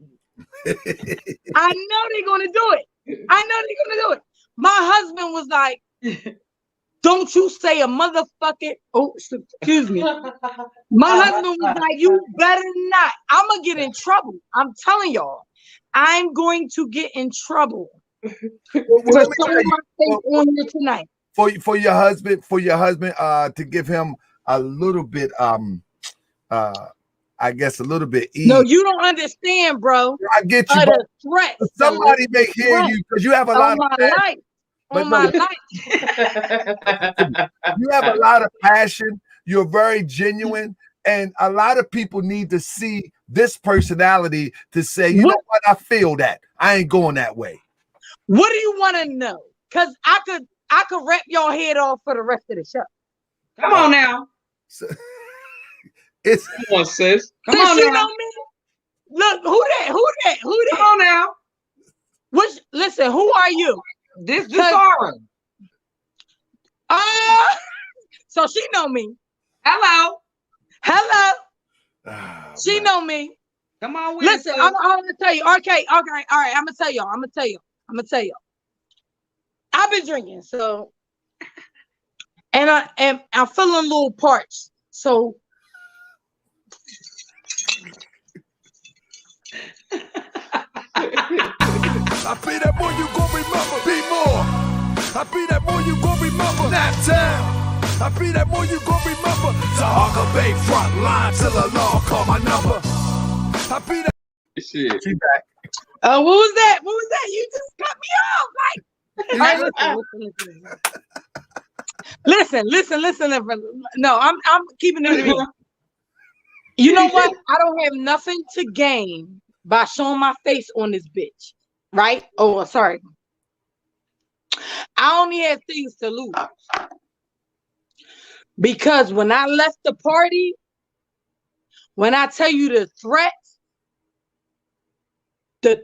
I know they're going to do it. My husband was like, don't you say a motherfucking, oh, excuse me. My husband was like, you better not. I'm going to get in trouble. I'm telling y'all, I'm going to get in trouble. For showing my face on here tonight. For your husband, to give him a little bit, I guess a little bit easy. No, you don't understand, bro. I get you, but somebody may hear you because you have a lot of passion. You have a lot of passion. You're very genuine, and a lot of people need to see this personality to say, you know what, I feel that. I ain't going that way. What do you want to know? Because I could rap your head off for the rest of the show. Come on now. Come on, sis. Come on you now. know me? Look, who that? Come on now. Listen, who are you? This Zara. So she know me. Hello. She know me. Come on with Listen, I'm gonna tell you. Okay, all right. I'm gonna tell y'all. I've been drinking, so and I'm feeling a little parched. So I be that boy you gon' remember. Be more. I be that boy you gon' remember. Nap town. I be that boy you gon' remember. Sahaka Bay front line till the law call my number. I be that. Shit. She back. what was that? You just cut me off. Listen. No, I'm keeping it real. You know what? I don't have nothing to gain by showing my face on this bitch, right? Oh, sorry. I only have things to lose. Because when I left the party, When I tell you the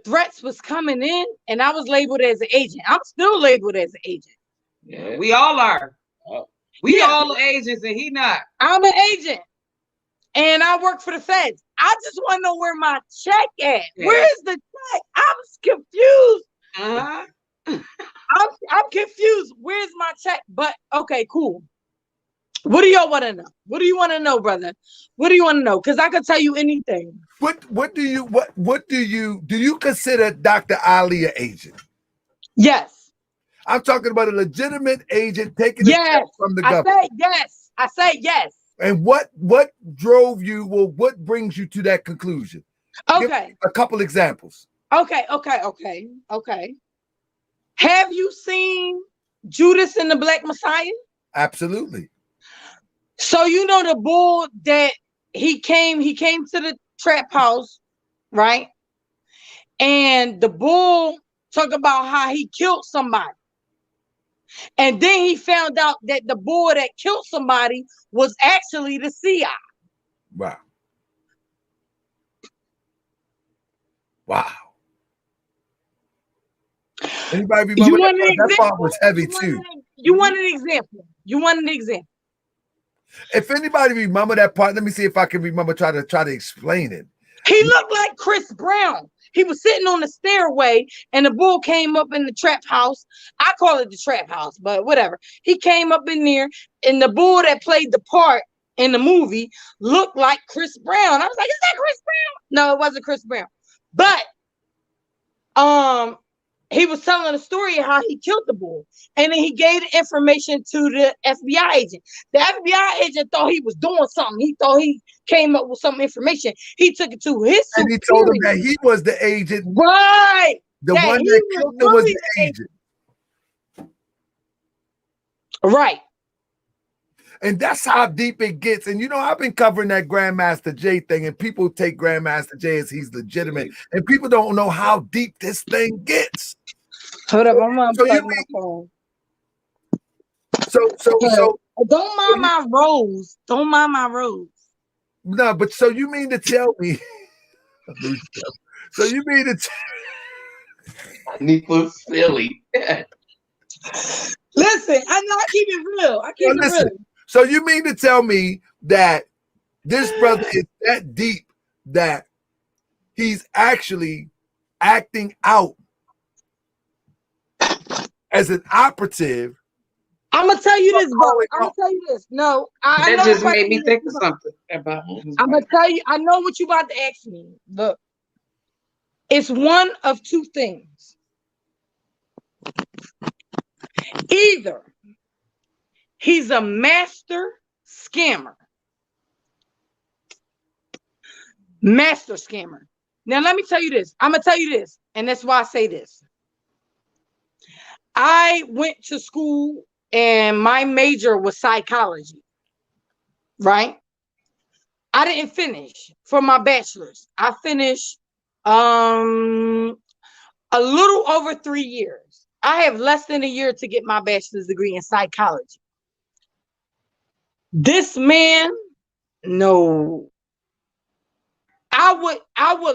threats was coming in, and I was labeled as an agent. I'm still labeled as an agent. Yeah, we all are. We all agents, and he not. I'm an agent, and I work for the feds. I just want to know where my check at. Yeah. Where's the check? I'm confused. I'm confused. Where's my check? But okay, cool. What do y'all want to know? What do you want to know, brother? What do you want to know? Because I could tell you anything. What do you consider Dr. Alli an agent? Yes. I'm talking about a legitimate agent taking a check from the government. I say yes. And what drove you? Well, what brings you to that conclusion? Okay. Give me a couple examples. Okay. Have you seen Judas and the Black Messiah? Absolutely. So you know the bull that he came to the trap house, right? And the bull talked about how he killed somebody. And then he found out that the bull that killed somebody was actually the CI. Wow. Wow. Anybody remember that part was heavy too? You want an example? If anybody remember that part, let me see if I can remember. Try to explain it. He looked like Chris Brown. He was sitting on the stairway, and the bull came up in the trap house. I call it the trap house, but whatever. He came up in there, and the bull that played the part in the movie looked like Chris Brown. I was like, "Is that Chris Brown?" No, it wasn't Chris Brown. But he was telling a story of how he killed the bull, and then he gave the information to the FBI agent. The FBI agent thought he was doing something. He thought he came up with some information. He took it to his superior. And he told him that he was the agent. Right. The one that killed him was the agent. Right. And that's how deep it gets. And you know, I've been covering that Grandmaster Jay thing, and people take Grandmaster Jay as he's legitimate, and people don't know how deep this thing gets. Hold up, I'm gonna plug my phone. So don't mind my rose. Don't mind my rose. No, but so you mean to tell me? So you mean to? I need to silly. Listen, I keep it real. I keep it real. So you mean to tell me that this brother is that deep that he's actually acting out as an operative? I'm gonna tell you this, bro. I'm gonna tell you this. No, I that just made me think of something about him. I'm gonna tell you. I know what you about to ask me. Look, it's one of two things. Either he's a master scammer. Master scammer. Now, let me tell you this. I'm gonna tell you this, and that's why I say this. I went to school, and my major was psychology, right? I didn't finish for my bachelor's. I finished a little over 3 years. I have less than a year to get my bachelor's degree in psychology. This man, no. I would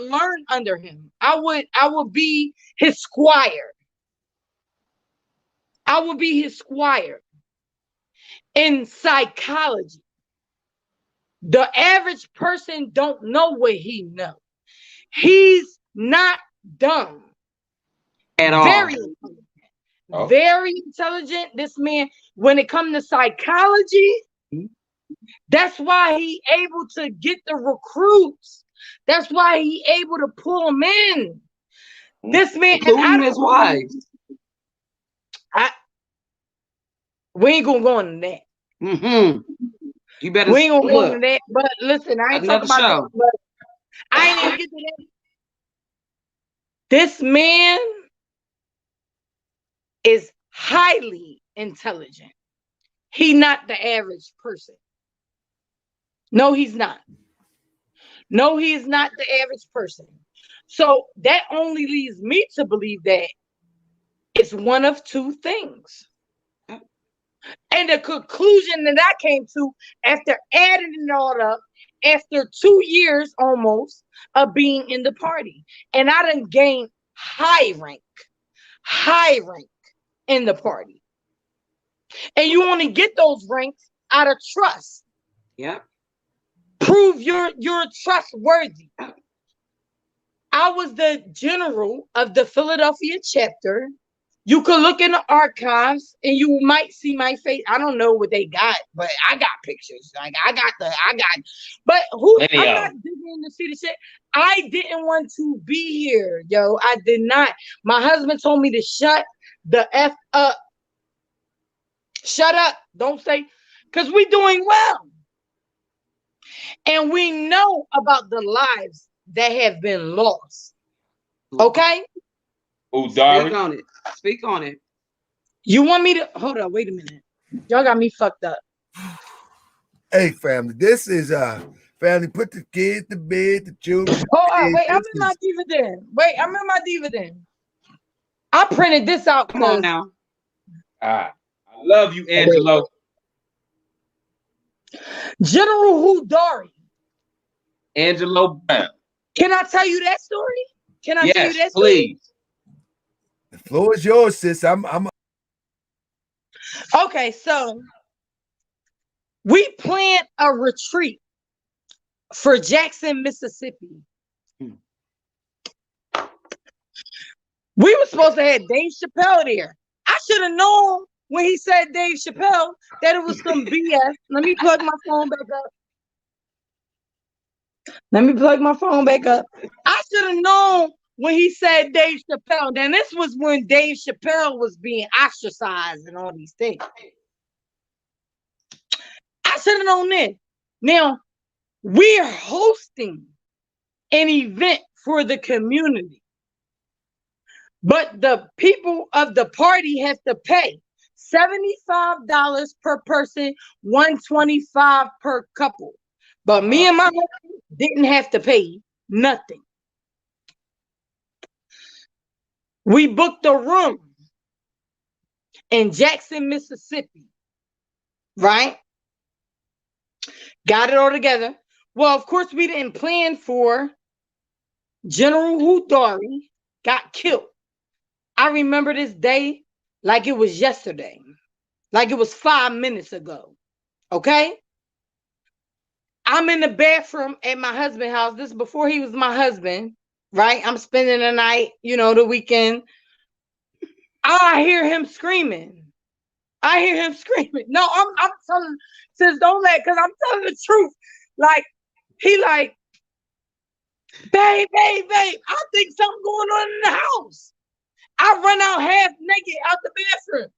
learn under him. I would be his squire. I would be his squire in psychology. The average person don't know what he knows. He's not dumb at all. Very intelligent. Oh. Very intelligent. This man, when it comes to psychology, that's why he able to get the recruits. That's why he able to pull them in. This man, including his wives. We ain't gonna go into that. You better. We ain't gonna go into that. But listen, I ain't talking about that. But I ain't even get to that. This man is highly intelligent. He's not the average person. No, he's not. No, he is not the average person. So that only leads me to believe that it's one of two things. And the conclusion that I came to after adding it all up after 2 years almost of being in the party. And I done gained high rank in the party. And you only get those ranks out of trust. Yeah. Prove you're trustworthy. I was the general of the Philadelphia chapter. You could look in the archives and you might see my face. I don't know what they got, but I got pictures. Like but I'm not digging to see the shit. I didn't want to be here, yo. I did not. My husband told me to shut the F up. Shut up. Don't say, because we're doing well. And we know about the lives that have been lost. Okay? Dari. Speak on it. You want me to hold on? Wait a minute. Y'all got me fucked up. Hey, family, this is family. Put the kids to bed, the children. Hold on, wait. I'm in my dividend. Wait, I'm in my dividend. I printed this out. Come on now. I love you, Angelo. General Dari. Angelo Brown. Can I tell you that story? Can I tell you that story? Please. The floor is yours, sis. Okay, so we planned a retreat for Jackson, Mississippi. We were supposed to have Dave Chappelle there. I should have known when he said Dave Chappelle that it was some BS. Let me plug my phone back up. I should have known when he said Dave Chappelle. Then this was when Dave Chappelle was being ostracized and all these things. I should have known this. Now, we're hosting an event for the community. But the people of the party have to pay $75 per person, $125 per couple. But me and my husband didn't have to pay nothing. We booked a room in Jackson, Mississippi, right? Got it all together. Well, of course, we didn't plan for General Dari got killed. I remember this day like it was yesterday, like it was 5 minutes ago. Okay? I'm in the bathroom at my husband's house. This is before he was my husband, right? I'm spending the night, the weekend. I hear him screaming. No, I'm telling, sis, don't let, because I'm telling the truth. Like, he like, babe, I think something going on in the house. I run out half naked out the bathroom.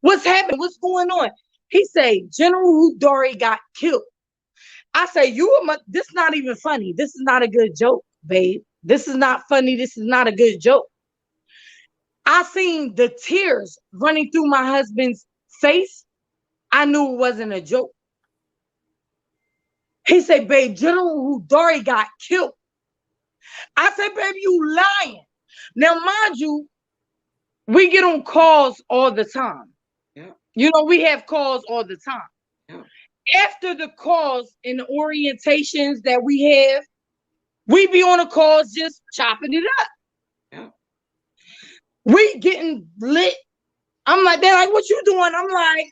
What's happening? What's going on? He say, General Dari got killed. I say, this is not even funny. This is not a good joke, babe. This is not funny. This is not a good joke. I seen the tears running through my husband's face. I knew it wasn't a joke. He said, babe, General Dari got killed. I said, babe, you lying. Now, mind you, we get on calls all the time. Yeah. We have calls all the time. Yeah. After the calls and the orientations that we have, we be on the calls just chopping it up. Yeah. We getting lit. I'm like, they're like, what you doing? I'm like,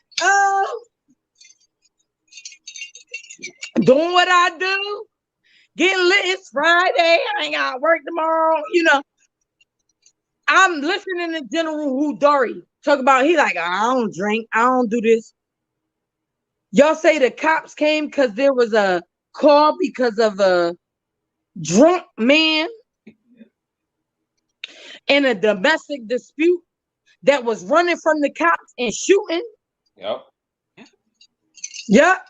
doing what I do. Getting lit. It's Friday. I ain't got to work tomorrow. I'm listening to General Dari talk about, he like, I don't drink. I don't do this. Y'all say the cops came because there was a call because of a drunk man in a domestic dispute that was running from the cops and shooting. Yep.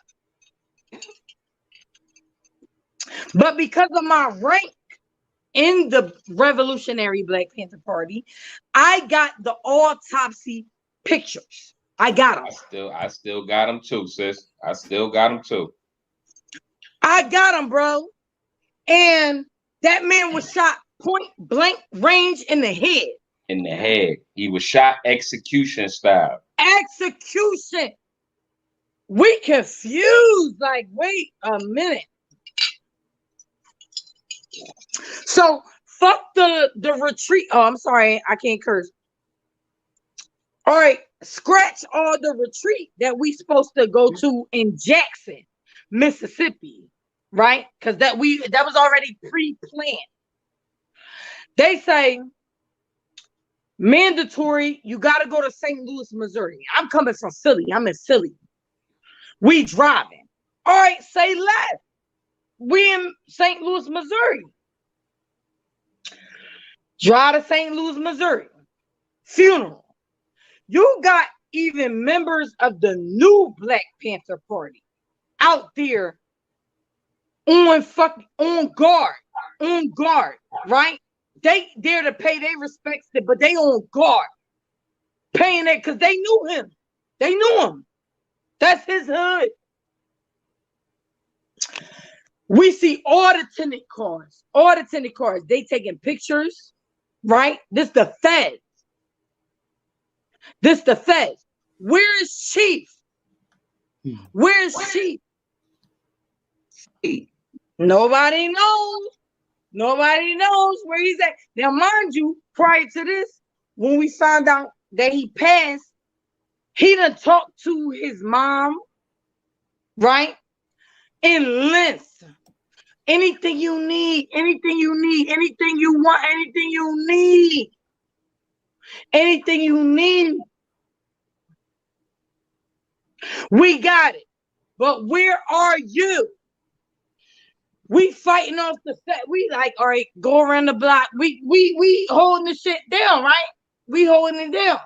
But because of my rank in the Revolutionary Black Panther Party, I got the autopsy pictures. I got them. I still got them too, sis. I still got them too. I got them, bro. And that man was shot point blank range in the head. In the head. He was shot execution style. Execution. We confused. Like, wait a minute. So fuck the retreat. Oh, I'm sorry, I can't curse. All right, scratch all the retreat that we supposed to go to in Jackson, Mississippi, right? Because that was already pre-planned. They say mandatory, you gotta go to St. Louis, Missouri. I'm coming from Philly. I'm in Philly. We driving. All right, say left. We in St. Louis, Missouri. Drive to St. Louis, Missouri. Funeral. You got even members of the new Black Panther Party out there on guard, right? They there to pay their respects, but they on guard, paying it because they knew him. They knew him. That's his hood. We see all the tenant cars. They taking pictures, right? This the feds. Where is Chief? Where's Chief? Nobody knows. Nobody knows where he's at. Now, mind you, prior to this, when we found out that he passed, he done talked to his mom, right? In length. Anything you need, anything you want, anything you need. We got it. But where are you? We fighting off the set. We like, all right, go around the block. We holding the shit down, right? We holding it down.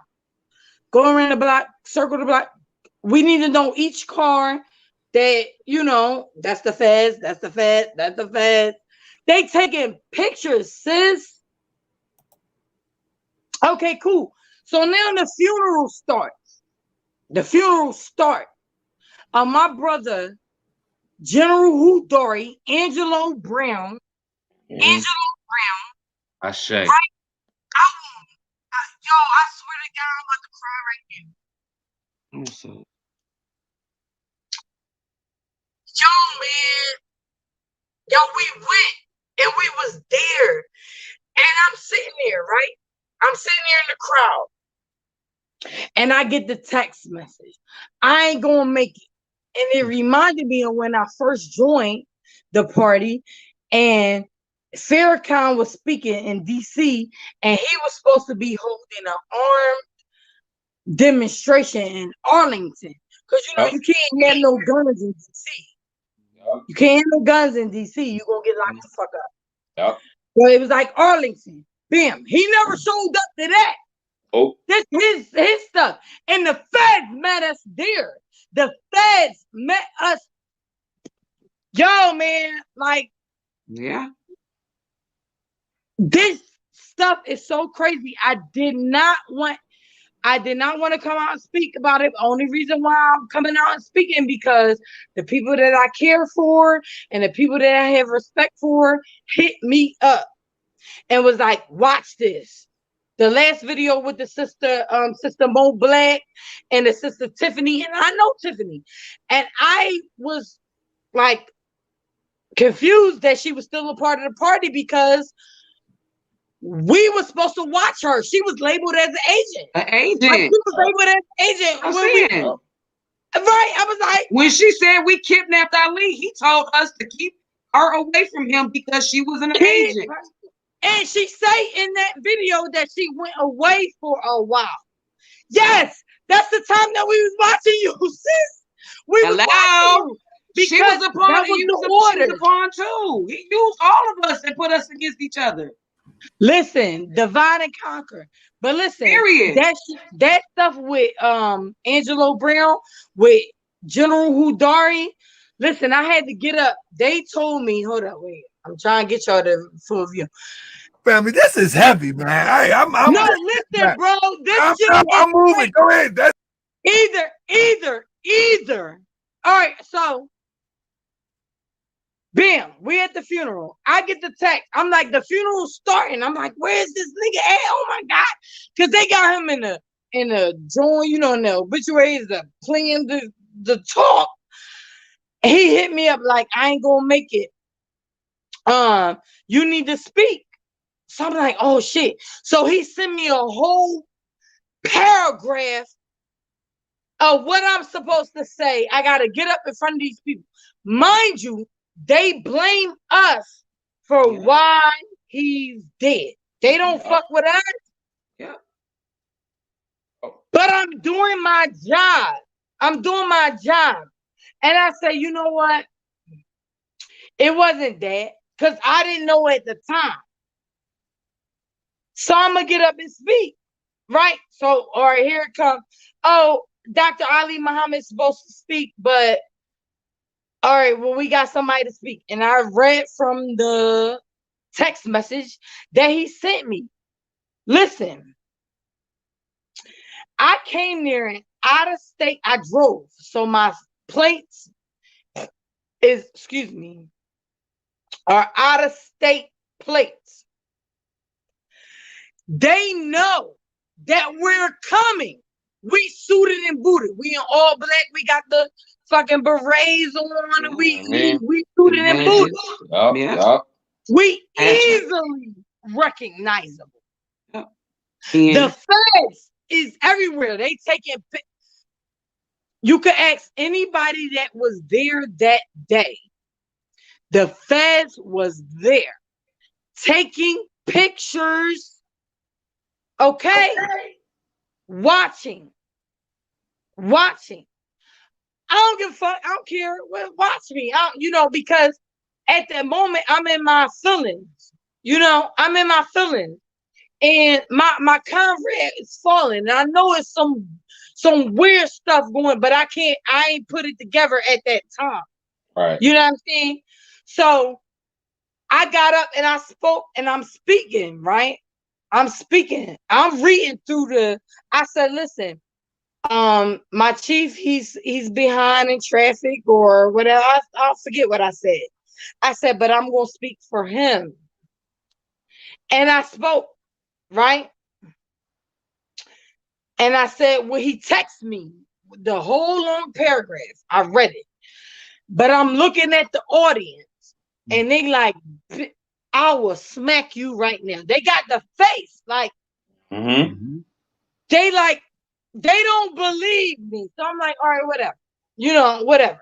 Go around the block, circle the block. We need to know each car that, you know, that's the feds, that's the feds. They taking pictures, sis. Okay, cool. So now the funeral starts. My brother, General Hudori, Angelo Brown. I say. Right? Yo, I swear to God, I'm about to cry right now. Also. Yo, man. Yo, we went and we was there. And I'm sitting there, right? I'm sitting there in the crowd. And I get the text message. I ain't gonna make it. And it reminded me of when I first joined the party and Farrakhan was speaking in DC and he was supposed to be holding an armed demonstration in Arlington. Because you know you can't have no guns in DC. You can't have no guns in DC. You're gonna get locked the fuck up. Yep. So it was like Arlington. Bam. He never showed up to that. Oh. This his stuff. And the feds met us there. The feds met us. Yo, man, like, yeah. This stuff is so crazy. I did not want to come out and speak about it. The only reason why I'm coming out and speaking because the people that I care for and the people that I have respect for hit me up and was like, watch this. The last video with the sister Mo Black and the sister Tiffany, and I know Tiffany, and I was like confused that she was still a part of the party because we were supposed to watch her. She was labeled as an agent. An agent. Like, she was labeled as an agent. I'm saying. Right. I was like, when she said we kidnapped Ali, he told us to keep her away from him because she was an agent. And she say in that video that she went away for a while. Yes, that's the time that we was watching you, sis. We was watching you. Because she was a pawn. That was She was a pawn too. He used all of us and put us against each other. Listen, divide and conquer. But listen, period. That stuff with Angelo Brown, with General Hudori. Listen, I had to get up. They told me, hold up, wait. I'm trying to get y'all the full view. Family, this is heavy, man. I'm listen, bro. I'm moving. Go ahead. That's either. All right, so bam, we at the funeral. I get the text. I'm like, the funeral's starting. I'm like, where's this nigga at? Oh my God. Because they got him in the joint, you know, in the obituaries, the playing the the talk, he hit me up like, I ain't gonna make it. You need to speak. So I'm like, oh shit. So he sent me a whole paragraph of what I'm supposed to say. I gotta get up in front of these people. Mind you, they blame us for why he's dead. They don't fuck with us. Yeah. But I'm doing my job. I'm doing my job. And I say, you know what? It wasn't that, because I didn't know at the time. So I'm going to get up and speak, right? So, all right, here it comes. Oh, Dr. Ali Muhammad's supposed to speak, but all right, well, we got somebody to speak. And I read from the text message that he sent me. Listen, I came there and out of state, I drove. So my plates are out of state plates. They know that we're coming. We suited and booted. We in all black. We got the fucking berets on. And we suited and booted. We easily recognizable. The feds is everywhere. They taking. You could ask anybody that was there that day. The feds was there taking pictures. Okay. Watching. I don't give a fuck. I don't care. Well, watch me. Because at that moment I'm in my feelings. I'm in my feelings. And my comrade is falling. And I know it's some weird stuff going, but I ain't put it together at that time. Right. You know what I'm saying? So I got up and I spoke and I'm speaking, right? I'm speaking. I'm reading through I said, listen, my chief, he's behind in traffic or whatever. I'll forget what I said. I said, but I'm going to speak for him. And I spoke, right? And I said, well, he texted me the whole long paragraph. I read it. But I'm looking at the audience and they like, I will smack you right now. They got the face like, they don't believe me. So I'm like, all right, whatever. Whatever.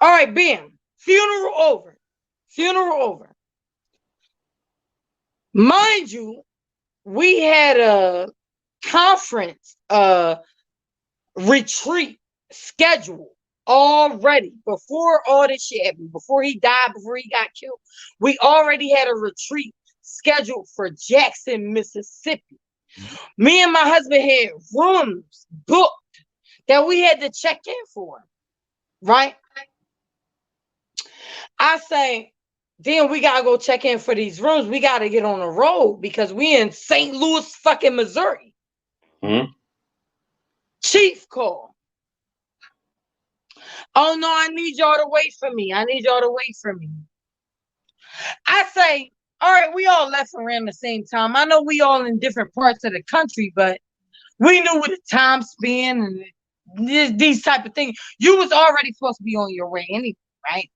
All right, bam. Funeral over. Mind you, we had a conference, retreat scheduled already before all this shit happened, before he died, before he got killed. We already had a retreat scheduled for Jackson, Mississippi. Me and my husband had rooms booked that we had to check in for, right? I say, then we gotta go check in for these rooms. We gotta get on the road because we in St. Louis, fucking Missouri. Chief call. Oh no, I need y'all to wait for me. I say, all right, we all left around the same time. I know we all in different parts of the country, but we knew what the time span and these type of things. You was already supposed to be on your way anyway, right?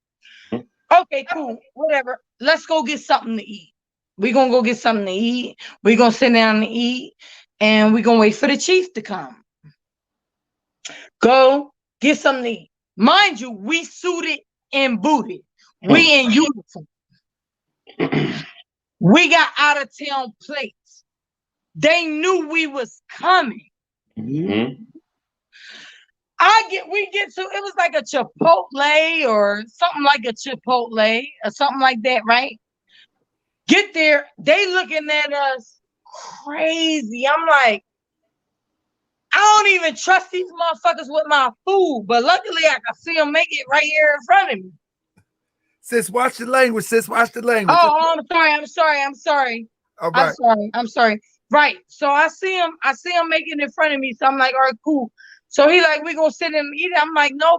Okay, cool, whatever. Let's go get something to eat. We're gonna go get something to eat. We're gonna sit down and eat, and we're gonna wait for the chief to come. Go get something to eat. Mind you, we suited and booted. We in uniform. We got out of town plates. They knew we was coming. We get to, it was like a Chipotle or something like a Chipotle or something like that, right? Get there, they looking at us crazy. I'm like, I don't even trust these motherfuckers with my food, but luckily I can see them make it right here in front of me. Sis, watch the language. Oh, I'm sorry. All right. I'm sorry. Right. So I see him making it in front of me. So I'm like, all right, cool. So he like, we gonna sit and eat it. I'm like, no,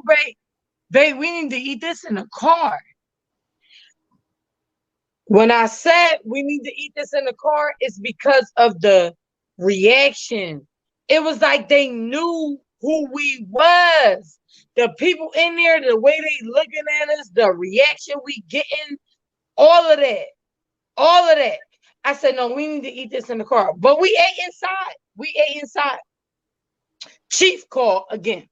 babe, we need to eat this in the car. When I said we need to eat this in the car, it's because of the reaction. It was like they knew who we was. the people in there, the way they looking at us, the reaction we getting, all of that. All of that. I said, no, we need to eat this in the car. But we ate inside. We ate inside. Chief called again.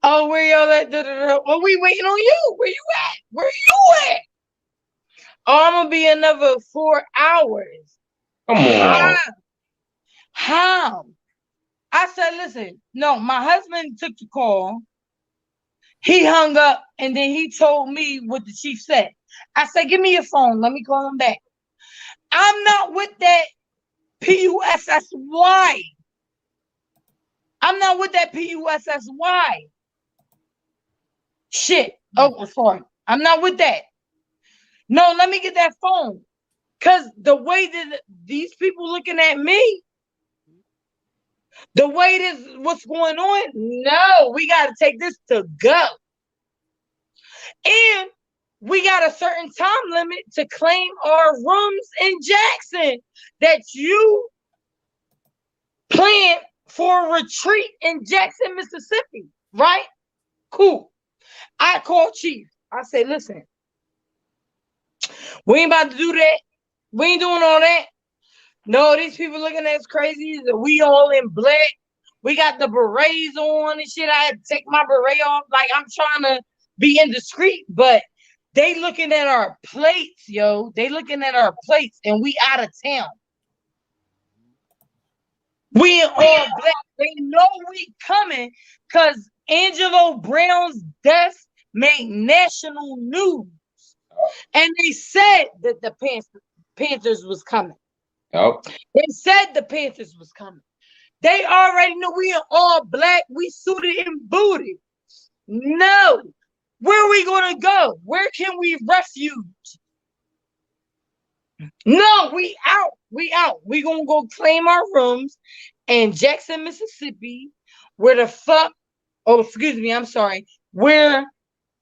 Oh, where y'all at? Oh, we waiting on you. Where you at? Where you at? Oh, I'm gonna be another 4 hours. Come on. How? I said, listen, no, my husband took the call. He hung up and then he told me what the chief said. I said, give me your phone. Let me call him back. I'm not with that PUSSY. I'm not with that PUSSY. Shit. Oh, sorry. I'm not with that. No, let me get that phone. Because the way that these people looking at me, the way this, what's going on, no, we got to take this to go. And we got a certain time limit to claim our rooms in Jackson that you planned for a retreat in Jackson, Mississippi, right? Cool. I called Chief. I say, listen, we ain't about to do that. We ain't doing all that. No, these people looking at us crazy. We all in black. We got the berets on and shit. I had to take my beret off. Like, I'm trying to be indiscreet, but they looking at our plates, yo. They looking at our plates, and we out of town. We in all black. They know we coming because Angelo Brown's death made national news. And they said that the Panthers was coming. Oh. They said the Panthers was coming. They already knew we in all black. We suited and booted. No. Where are we going to go? Where can we refuge? No, we out. We out. We going to go claim our rooms in Jackson, Mississippi, where the fuck, oh, excuse me, I'm sorry, where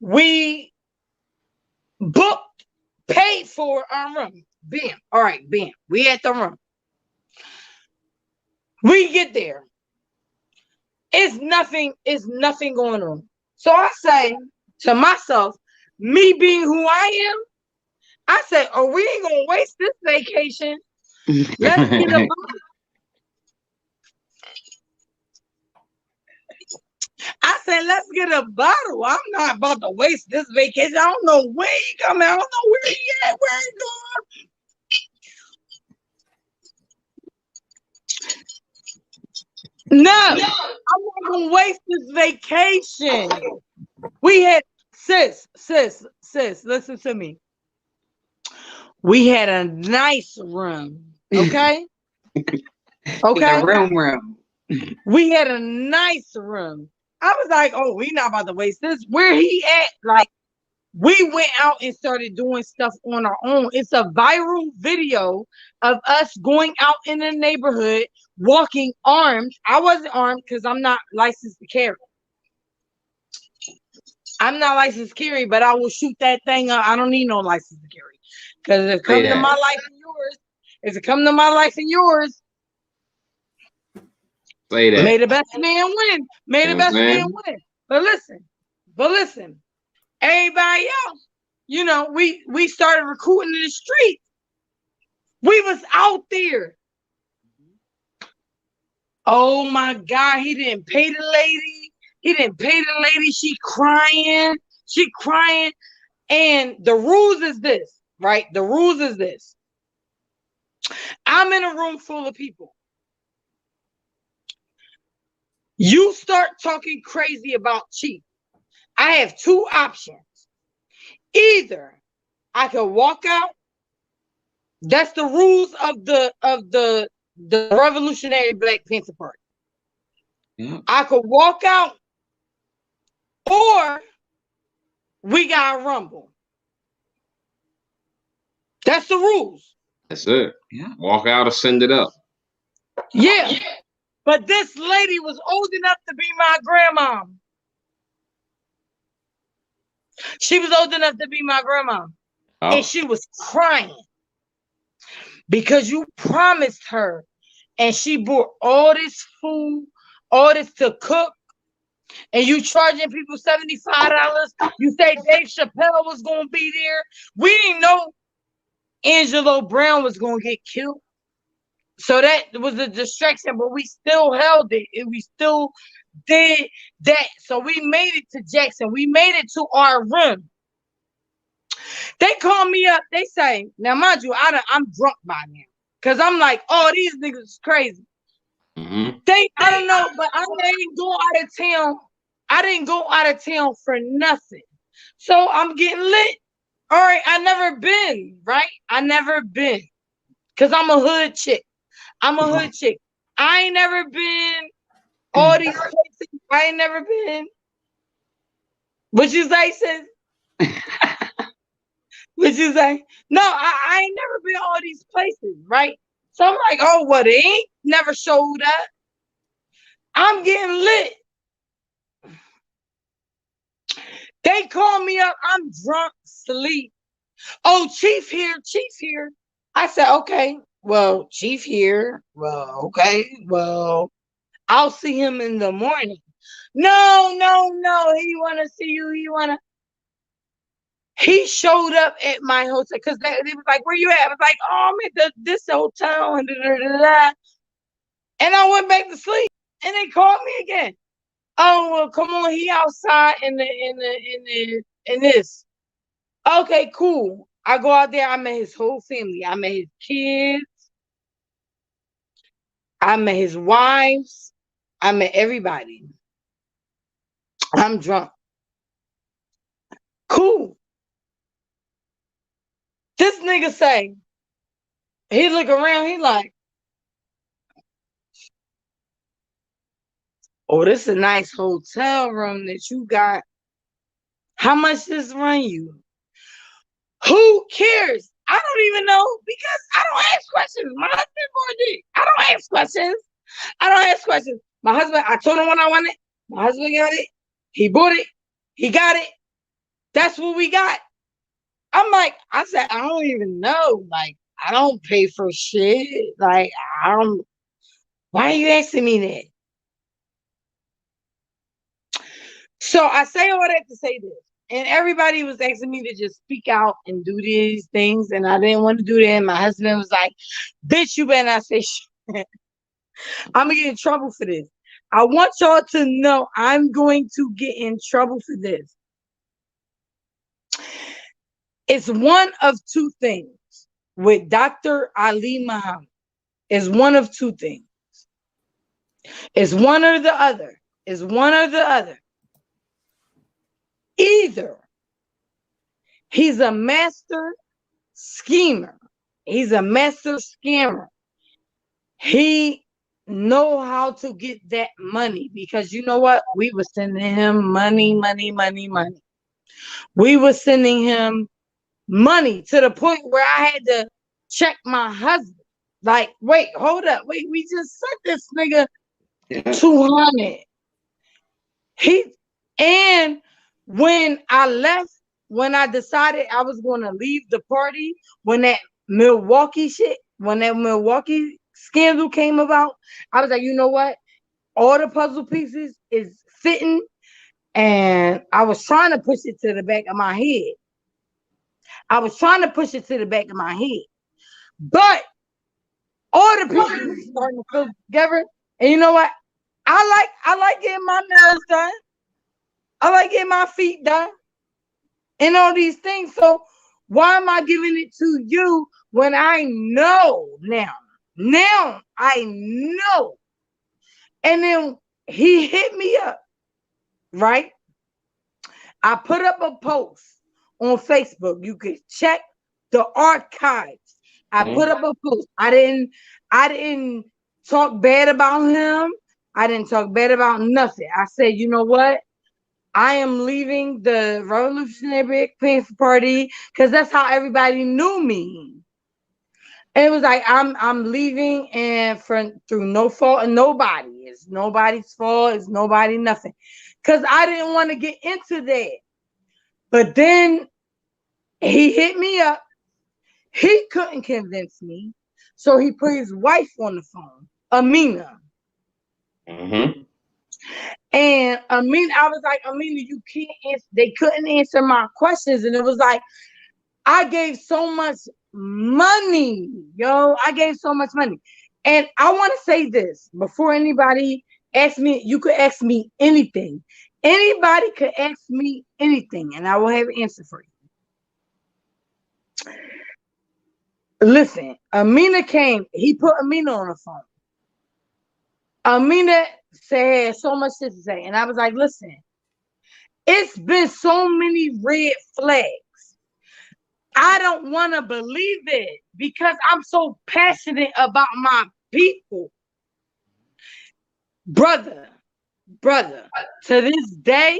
we booked, paid for our room. Bam. All right, bam. We at the room. We get there. It's nothing going on. So I say to myself, me being who I am, I said, oh, we ain't gonna waste this vacation. Let's get a I said, let's get a bottle. I'm not about to waste this vacation. I don't know where he coming. I don't know where he at, where he going. No, I'm not gonna waste this vacation. We had sis, listen to me. We had a nice room, okay? Okay. Room. We had a nice room. I was like, oh, we not about to waste this. Where he at? Like, we went out and started doing stuff on our own. It's a viral video of us going out in the neighborhood, walking armed. I wasn't armed because I'm not licensed to carry. I'm not licensed to carry, but I will shoot that thing up. I don't need no license to carry. Because if it comes to my life and yours, if it comes to my life and yours, say that. May the best man win. May the best man win. But listen, everybody else, you know, we started recruiting in the street. We was out there. Oh my God, he didn't pay the lady. He didn't pay the lady. She crying. And the rules is this, right? The rules is this. I'm in a room full of people. You start talking crazy about Chief. I have two options. Either I can walk out. That's the rules of the Revolutionary Black Panther Party. Yeah. I could walk out, or we got rumble. That's the rules. That's it. Yeah. Walk out or send it up. Yeah. But this lady was old enough to be my grandma. She was old enough to be my grandma. Oh. And she was crying because you promised her, and she bought all this food, all this to cook, and you charging people $75. You say Dave Chappelle was gonna be there. We didn't know Angelo Brown was gonna get killed. So that was a distraction, but we still held it and we still did that. So we made it to Jackson. We made it to our room. They call me up. They say, now mind you, I'm drunk by now. Cause I'm like, oh, these niggas is crazy. Mm-hmm. I don't know, but I didn't go out of town. I didn't go out of town for nothing. So I'm getting lit. All right, I never been, right? I never been. Cause I'm a hood chick. I'm a hood chick. I ain't never been all these places. I ain't never been. What you say, sis? What you say? No, I ain't never been all these places, right? So I'm like, oh, well, they ain't never showed up. I'm getting lit. They call me up. I'm drunk, sleep. Oh, Chief here, Chief here. I said, okay, well, Chief here. Well, okay, well, I'll see him in the morning. No, no, no. He wanna see you. He showed up at my hotel because they was like, where you at? I was like, oh, I'm at this hotel and da-da-da-da. And I went back to sleep. And they called me again. Oh, well, come on, he outside in this. Okay, cool. I go out there, I met his whole family. I met his kids. I met his wives. I met everybody. I'm drunk. Cool. This nigga say, he look around, he like, oh, this is a nice hotel room that you got. How much this run you? Who cares? I don't even know because I don't ask questions. My husband going to I don't ask questions. I don't ask questions. My husband, I told him what I wanted. My husband got it. He bought it. He got it. That's what we got. I'm like, I said, I don't even know. Like, I don't pay for shit. Like, why are you asking me that? So I say all that to say this. And everybody was asking me to just speak out and do these things. And I didn't want to do that. And my husband was like, bitch, you better not say shit. I'm going to get in trouble for this. I want y'all to know I'm going to get in trouble for this. It's one of two things with Dr. Ali Muhammad. It's one of two things. It's one or the other. It's one or the other. Either he's a master schemer. He's a master scammer. He know how to get that money because you know what? We were sending him money. We were sending him money to the point where I had to check my husband. Like, wait, hold up. Wait, we just sent this nigga 200. And when I left, when I decided I was going to leave the party, when that Milwaukee scandal came about, I was like, you know what? All the puzzle pieces is fitting. And I was trying to push it to the back of my head. But all the pieces starting to fit together. And you know what? I like getting my nails done. I like getting my feet done. And all these things. So why am I giving it to you when I know now? Now I know. And then he hit me up, right? I put up a post on Facebook. You could check the archives. I put up a post. I didn't talk bad about him. I didn't talk bad about nothing. I said, you know what? I am leaving the Revolutionary Black Panther Party because that's how everybody knew me. And it was like I'm leaving, and through no fault of nobody. It's nobody's fault. It's nobody nothing. Because I didn't want to get into that. But then he hit me up. He couldn't convince me. So he put his wife on the phone, Amina. Mm-hmm. And Amina, I was like, Amina, you can't answer. They couldn't answer my questions. And it was like, I gave so much money, yo. I gave so much money. And I want to say this before anybody asks me, you could ask me anything. Anybody could ask me anything, and I will have an answer for you. Listen, Amina came, he put Amina on the phone. Amina said so much shit to say. And I was like, listen, it's been so many red flags. I don't want to believe it because I'm so passionate about my people. Brother, to this day,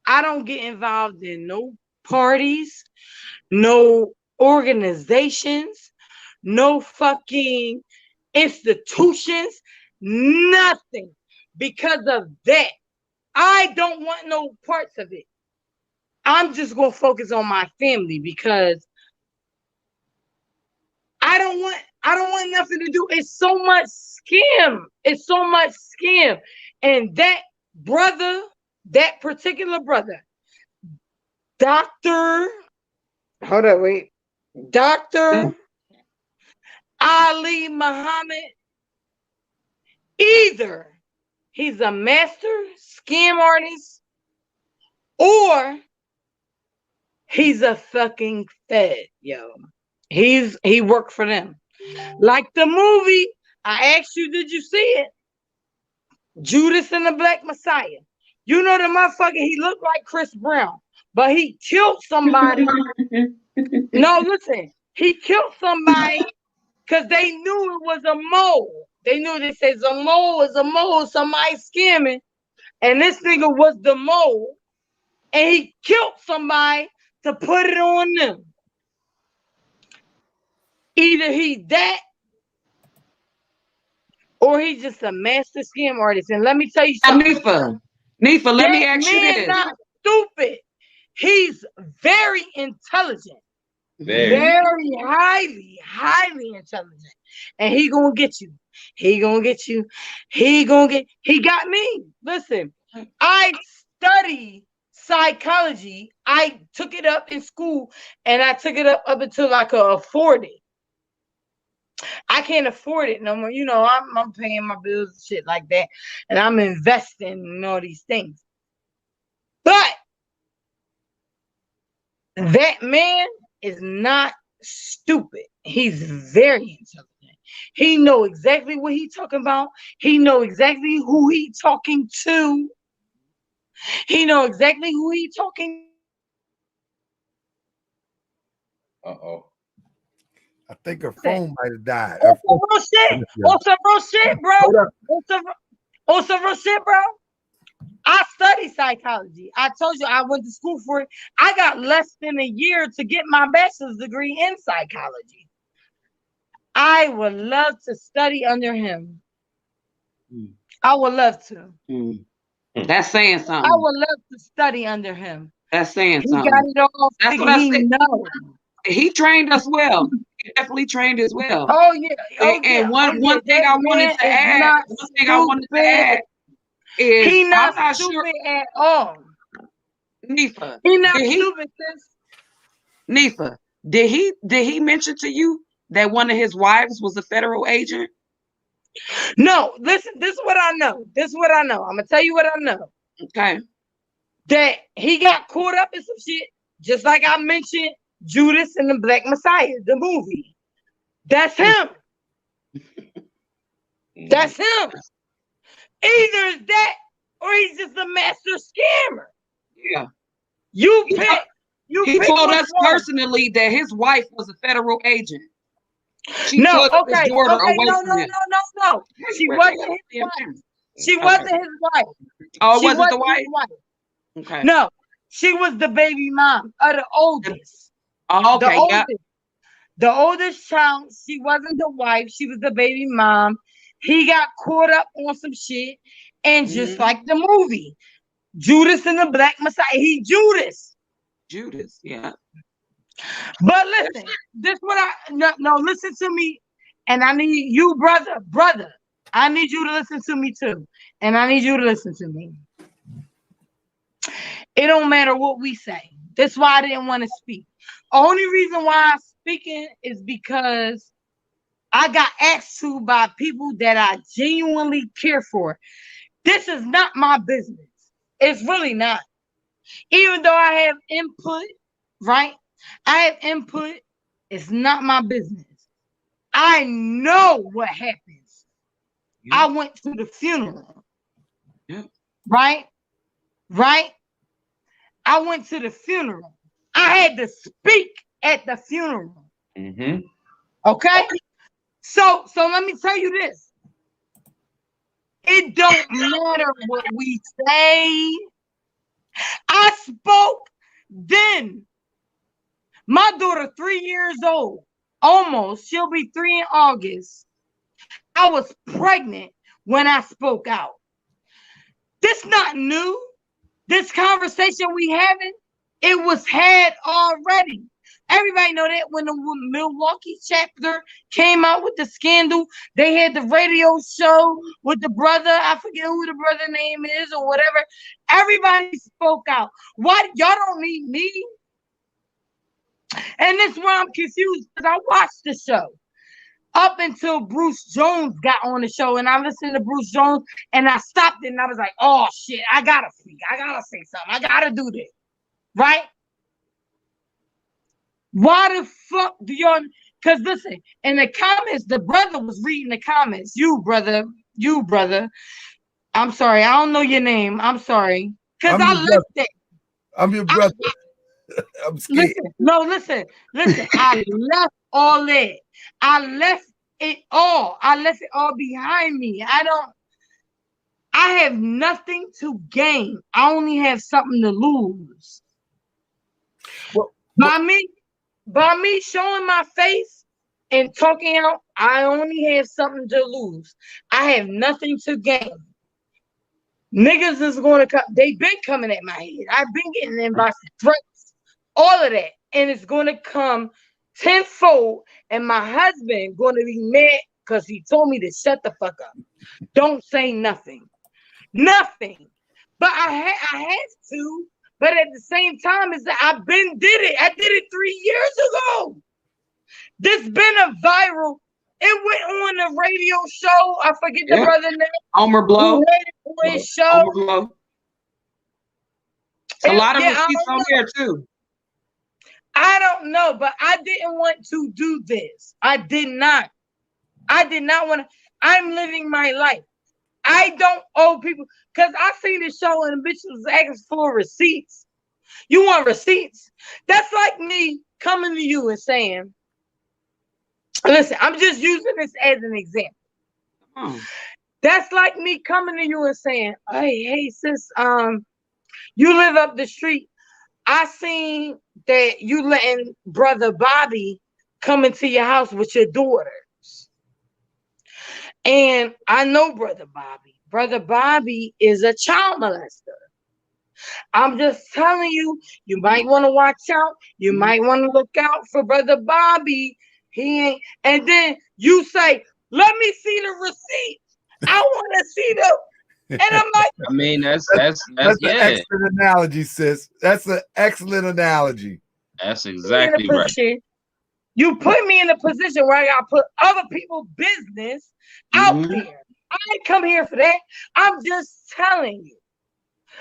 I don't get involved in no parties, no organizations, no fucking institutions, nothing. Because of that, I don't want no parts of it. I'm just gonna focus on my family because I don't want nothing to do. It's so much scam. It's so much scam. And that brother, that particular brother, Dr. Ali Muhammad, either he's a master scam artist or he's a fucking fed, yo. He worked for them. Like the movie, I asked you, did you see it? Judas and the Black Messiah. You know the motherfucker, he looked like Chris Brown, but he killed somebody. No, listen, he killed somebody because they knew it was a mole. They knew this is a mole, somebody scamming. And this nigga was the mole. And he killed somebody to put it on them. Either he that or he's just a master scam artist. And let me tell you something. Nifa, let me ask you this. Not stupid. He's very intelligent. Very highly intelligent. And he gonna get you. He got me. Listen, I study psychology. I took it up in school and I took it up until I could afford it. I can't afford it no more. You know, I'm paying my bills and shit like that. And I'm investing in all these things. But that man is not stupid. He's very intelligent. He know exactly what he's talking about. He know exactly who he talking to. He know exactly who he talking. Uh-oh. I think her phone might have died. On some real shit, bro. On some real shit, bro. I study psychology. I told you I went to school for it. I got less than a year to get my bachelor's degree in psychology. I would love to study under him. I would love to. That's saying something. I would love to study under him. That's saying something. He got it all. That's what I said. Knows. He trained us well. He definitely trained us well. Oh yeah. And one thing I wanted to add is he's not I'm not stupid sure at all. Nifa. He's not stupid, sis. Nifa, did he mention to you that one of his wives was a federal agent? No, listen, this is what I know. I'm gonna tell you what I know. Okay. That he got caught up in some shit, just like I mentioned Judas and the Black Messiah, the movie. That's him. That's him. Either is that or he's just a master scammer. Yeah. You pick. He told us personally that his wife was a federal agent. She no. She wasn't his wife. She wasn't his wife. Oh, it wasn't the wife? Okay. No, she was the baby mom of the oldest. Oh, okay. The oldest child. She wasn't the wife. She was the baby mom. He got caught up on some shit. And just like the movie, Judas and the Black Messiah. He Judas, yeah. But listen, this what listen to me. And I need you, brother. I need you to listen to me too. And I need you to listen to me. It don't matter what we say. That's why I didn't want to speak. Only reason why I'm speaking is because I got asked to by people that I genuinely care for. This is not my business. It's really not. Even though I have input, right? I have input. It's not my business. I know what happens. I went to the funeral. Right? Right? I went to the funeral. I had to speak at the funeral. Okay? So let me tell you this. It don't matter what we say. I spoke then. My daughter, 3 years old, almost. She'll be 3 in August. I was pregnant when I spoke out. This not new. This conversation we having, it was had already. Everybody know that when the Milwaukee chapter came out with the scandal, they had the radio show with the brother. I forget who the brother name is or whatever. Everybody spoke out. Why y'all don't need me? And this is why I'm confused because I watched the show up until Bruce Jones got on the show, and I listened to Bruce Jones, and I stopped it, and I was like, "Oh shit, I gotta speak. I gotta say something. I gotta do this, right?" Why the fuck do y'all? Because listen, in the comments, the brother was reading the comments. You brother. I'm sorry, I don't know your name. I'm sorry, because I left it. I'm your brother. I'm scared. Listen. I left all that. I left it all. I left it all behind me. I have nothing to gain. I only have something to lose. By me showing my face and talking out, I only have something to lose. I have nothing to gain. Niggas is going to come. They've been coming at my head. I've been getting inbox threats, all of that. And it's going to come tenfold. And my husband going to be mad because he told me to shut the fuck up. Don't say nothing. Nothing. But I had to. But at the same time, is that I've been did it. I did it 3 years ago. This been a viral. It went on the radio show. I forget the brother name. Omer Blow. His show. Omer Blow. A lot of receipts on there too. I don't know, but I didn't want to do this. I did not want to. I'm living my life. I don't owe people because I seen the show and the bitch was asking for receipts. You want receipts? That's like me coming to you and saying, listen, I'm just using this as an example. That's like me coming to you and saying, hey, sis, you live up the street. I seen that you letting brother Bobby come into your house with your daughters. And I know brother Bobby. Brother Bobby is a child molester. I'm just telling you, you might want to watch out. You might want to look out for brother Bobby. He ain't. And then you say, let me see the receipt. I want to see them. And I'm like, I mean, that's an excellent analogy, sis. That's an excellent analogy. That's exactly right. You put me in a position where I gotta put other people's business out there. I didn't come here for that. I'm just telling you.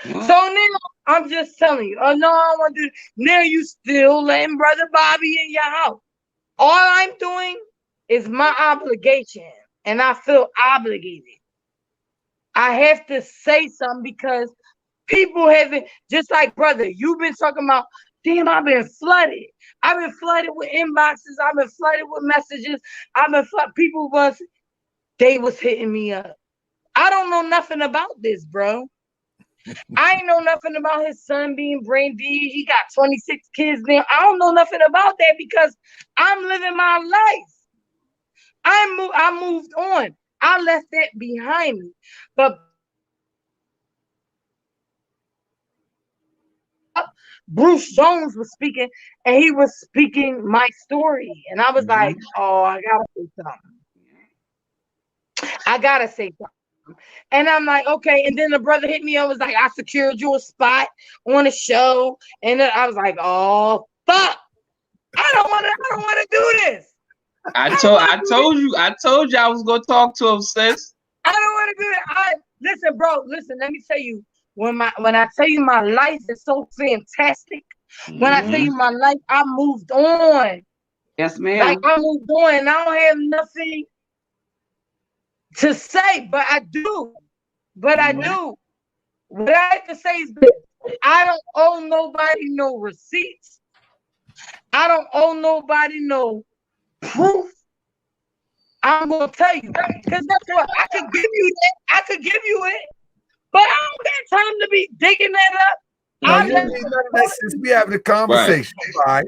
So now I'm just telling you. Oh no, I want to do. Now you still letting brother Bobby in your house. All I'm doing is my obligation, and I feel obligated. I have to say something because people haven't, just like brother, you've been talking about, damn, I've been flooded. I've been flooded with inboxes. I've been flooded with messages. I've been flooded. People they was hitting me up. I don't know nothing about this, bro. I ain't know nothing about his son being brain dead. He got 26 kids now. I don't know nothing about that because I'm living my life. I moved on. I left that behind me. But Bruce Jones was speaking, and he was speaking my story. And I was like, oh, I gotta say something. I gotta say something. And I'm like, okay. And then the brother hit me up, was like, I secured you a spot on the show. And then I was like, oh fuck. I don't wanna do this. I told you I was gonna talk to him, sis. I don't want to do it. Listen, bro. Listen, let me tell you. When I tell you my life is so fantastic. When I tell you my life, I moved on. Yes, ma'am. Like I moved on, and I don't have nothing to say, but I do. I do. What I have to say is this: I don't owe nobody no receipts. I don't owe nobody no proof. I'm gonna tell you, because that's what I could give you that. I could give you it, but I don't got time to be digging that up. No, you don't need none of that since we having a conversation. Right.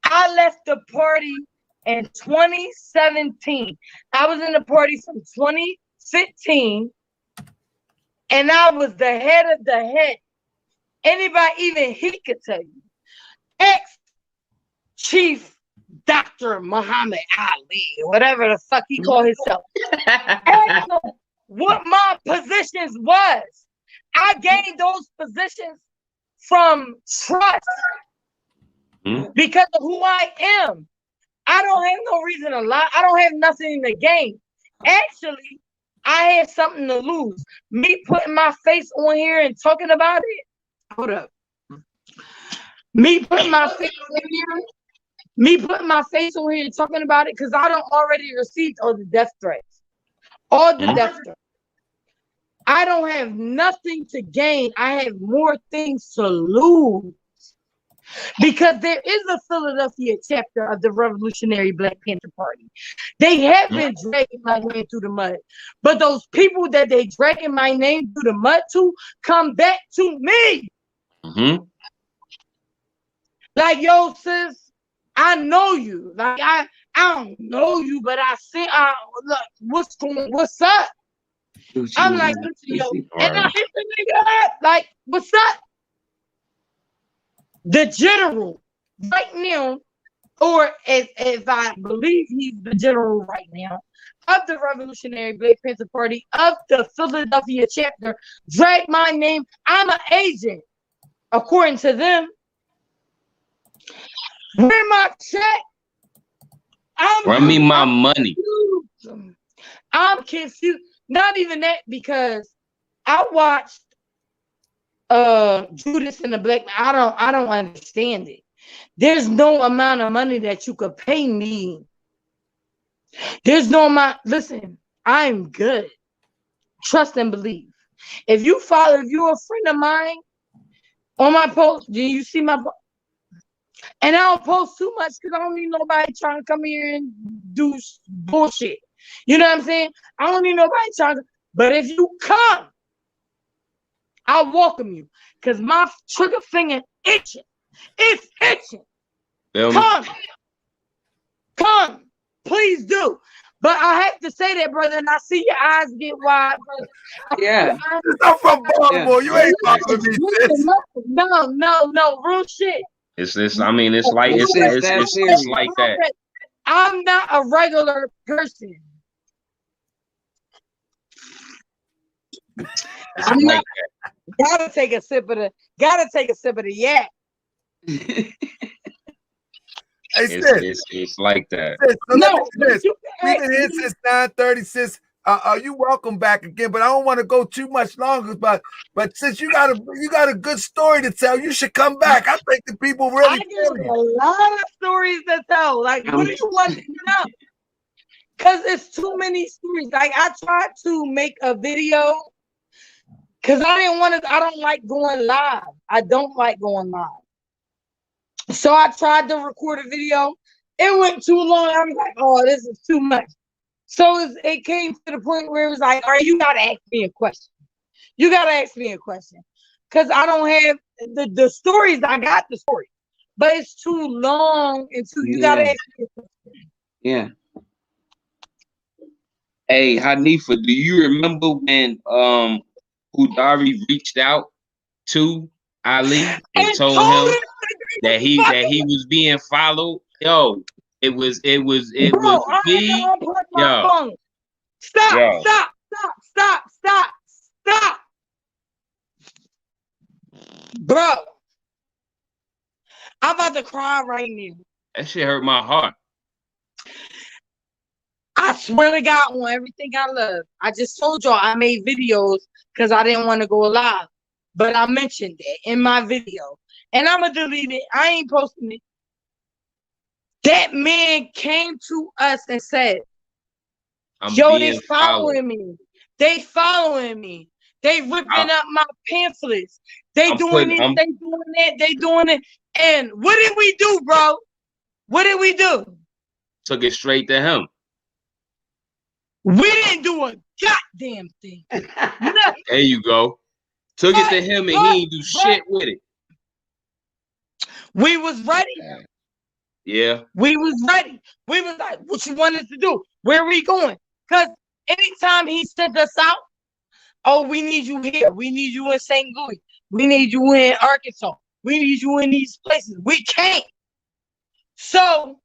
I left the party in 2017. I was in the party from 2015, and I was the head of the head. Anybody, even he could tell you. Ex-Chief Dr. Muhammad Ali, whatever the fuck he called himself. Ask him what my positions was. I gained those positions from trust because of who I am. I don't have no reason to lie. I don't have nothing to gain. Actually, I had something to lose. Me putting my face on here and talking about it. Hold up. Me putting my face on here and talking about it because I don't already received all the death threats. All the death threats. I don't have nothing to gain. I have more things to lose. Because there is a Philadelphia chapter of the Revolutionary Black Panther Party. They have been dragging my name through the mud. But those people that they dragging my name through the mud to come back to me. Like, yo, sis, I know you. Like, I don't know you, but I see, look, what's up? I'm like, listen, yo, and I hit the nigga up, like, what's up? The general right now, or if I believe he's the general right now, of the Revolutionary Black Panther Party, of the Philadelphia chapter, drag my name. I'm an agent, according to them. Where my check? Run me my money. I'm confused. Not even that, because I watched Judas and the Black. I don't understand it. There's no amount of money that you could pay me. There's no amount. Listen, I'm good. Trust and believe. If you're a friend of mine on my post, do you see my post? And I don't post too much because I don't need nobody trying to come here and do bullshit. You know what I'm saying? I don't need nobody trying to. But if you come, I'll welcome you because my trigger finger itching. It's itching. Come, please do. But I have to say that, brother, and I see your eyes get wide, brother. Yeah. I'm from Baltimore. You ain't talking to me, sis. No, real shit. It's this. I mean, it's like it's like that. I'm not a regular person. I'm not. Gotta take a sip of the yak. It's like that. Sis, so we've been here since 9:30. Sis, you welcome back again, but I don't want to go too much longer. But since you got a good story to tell, you should come back. I think the people really. I got a lot of stories to tell. Like, what do you want to know? Because it's too many stories. Like, I tried to make a video because I don't like going live. I don't like going live. So I tried to record a video. It went too long. I was like, oh, this is too much. So it came to the point where it was like, all right, you got to ask me a question. You got to ask me a question. Because I don't have the stories. I got the story. But it's too long. You got to ask me a question. Yeah. Hey, Hanifa, do you remember when Udari reached out to Ali and told him that he was being followed? Yo, it was me. Yo, Stop, Yo. stop, stop, stop, stop, stop. Bro, I'm about to cry right now. That shit hurt my heart. I swear to God on everything I love. I just told y'all I made videos because I didn't want to go live. But I mentioned it in my video. And I'm going to delete it. I ain't posting it. That man came to us and said, yo, they following me. They following me. They ripping up my pamphlets. They doing this, they doing that, they doing it. And what did we do, bro? What did we do? Took it straight to him. We didn't do a goddamn thing. There you go. Took it to him and he didn't do shit with it. We was ready. Yeah. We was ready. We was like, what you want us to do? Where are we going? Because anytime he sent us out, oh, we need you here. We need you in St. Louis. We need you in Arkansas. We need you in these places. We can't. So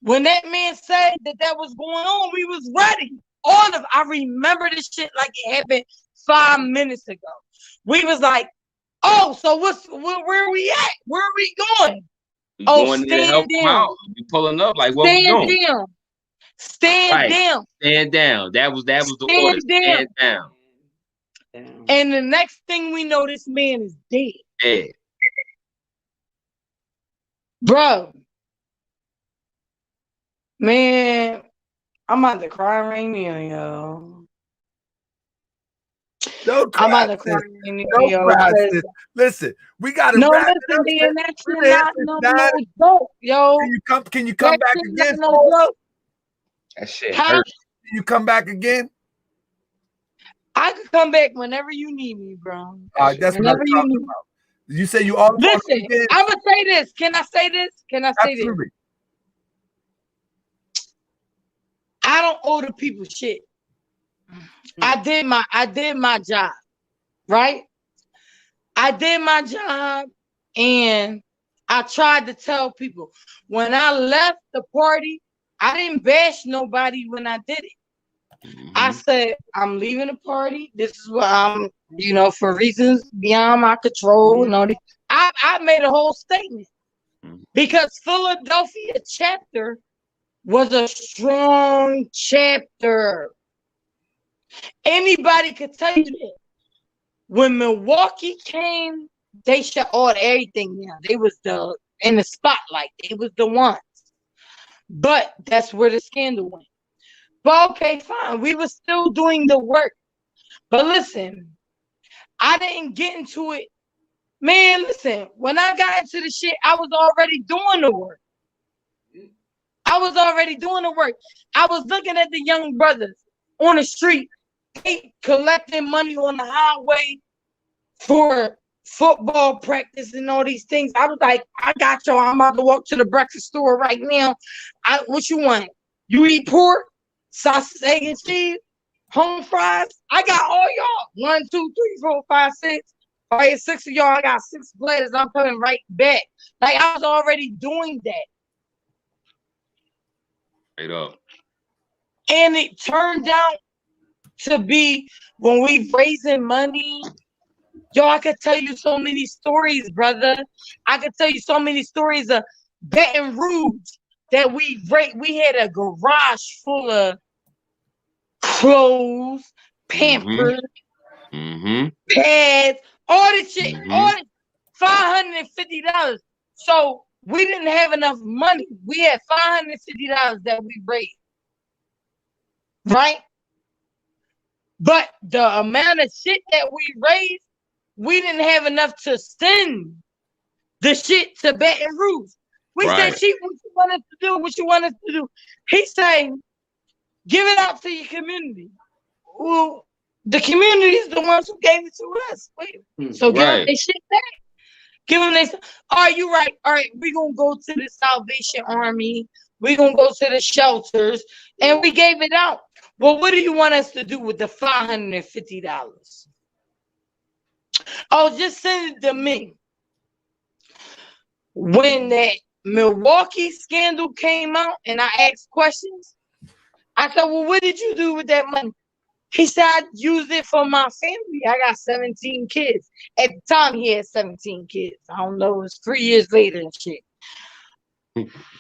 when that man said that was going on, we was ready. I remember this shit like it happened 5 minutes ago. We was like, oh, so where are we at? Where are we going? We going to help him out. We pulling up like what we doing? Down. Stand down. Stand down. That was the order. Stand down. And the next thing we know, this man is dead. Dead. Bro. Man, I'm about to cry right now, yo. Don't cry. I'm about to cry right now, Don't cry, sis. Listen, we gotta wrap it up. Man, that's not no joke, yo. Can you come back again? That shit hurts. Can you come back again? I can come back whenever you need me, bro. All right, that's what I'm talking about. You say you all listen. I'm gonna say this. Can I say this? Can I say Absolutely. this? I don't owe the people shit. I did my job, right? I did my job, and I tried to tell people when I left the party, I didn't bash nobody when I did it. I said, I'm leaving the party. This is what I'm, for reasons beyond my control and all this. I made a whole statement because Philadelphia chapter was a strong chapter. Anybody could tell you that. When Milwaukee came, they shut all everything down. They was in the spotlight. They was the ones. But that's where the scandal went. But okay, fine. We were still doing the work. But listen, I didn't get into it. Man, listen, when I got into the shit, I was already doing the work. I was looking at the young brothers on the street, they collecting money on the highway for football practice and all these things. I was like, I got y'all. I'm about to walk to the breakfast store right now. What you want? You eat pork, sausage, egg, and cheese, home fries? I got all y'all. 1, 2, 3, 4, 5, 6. All right, 6 of y'all. I got 6 platters. I'm coming right back. Like I was already doing that. Straight up. And it turned out to be when we raising money. Yo, I could tell you so many stories, brother. I could tell you so many stories of Baton Rouge that we had a garage full of clothes, Pampers, pads, all this shit, all this $550. So we didn't have enough money. We had $550 that we raised. Right? But the amount of shit that we raised, we didn't have enough to send the shit to Baton Rouge. We said, Chief, what you want us to do? What you want us to do? He said, give it out to your community. Well, the community is the ones who gave it to us. So give them their shit back. Give them their, all right, you right. All right, we're going to go to the Salvation Army. We're going to go to the shelters. And we gave it out. Well, what do you want us to do with the $550? Oh, just send it to me. When that Milwaukee scandal came out and I asked questions, I said, well, what did you do with that money? He said, I used it for my family. I got 17 kids. At the time, he had 17 kids. I don't know, it was 3 years later and shit.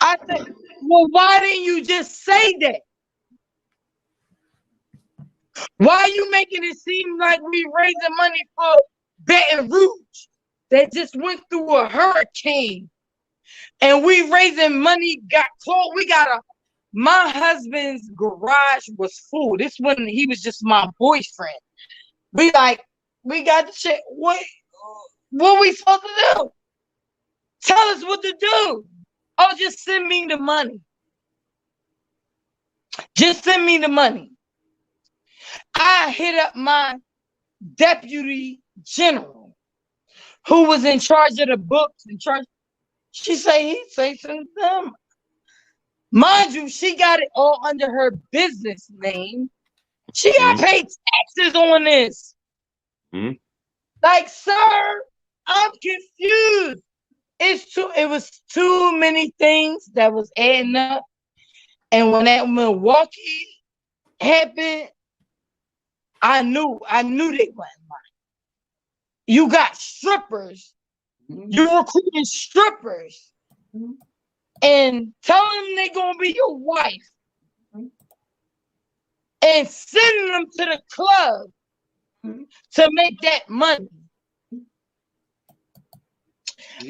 I said, well, why didn't you just say that? Why are you making it seem like we raising money for Baton Rouge that just went through a hurricane? And we raising money, got close. My husband's garage was full. This when he was just my boyfriend. We got the shit. What we supposed to do? Tell us what to do. Oh, just send me the money. Just send me the money. I hit up my deputy general who was in charge of the books, in charge. She say send them. Mind you, she got it all under her business name. She got to pay taxes on this. Like, sir, I'm confused. It was too many things that was adding up. And when that Milwaukee happened, I knew they wasn't right. You got strippers. You're recruiting strippers. And tell them they're going to be your wife. And send them to the club to make that money.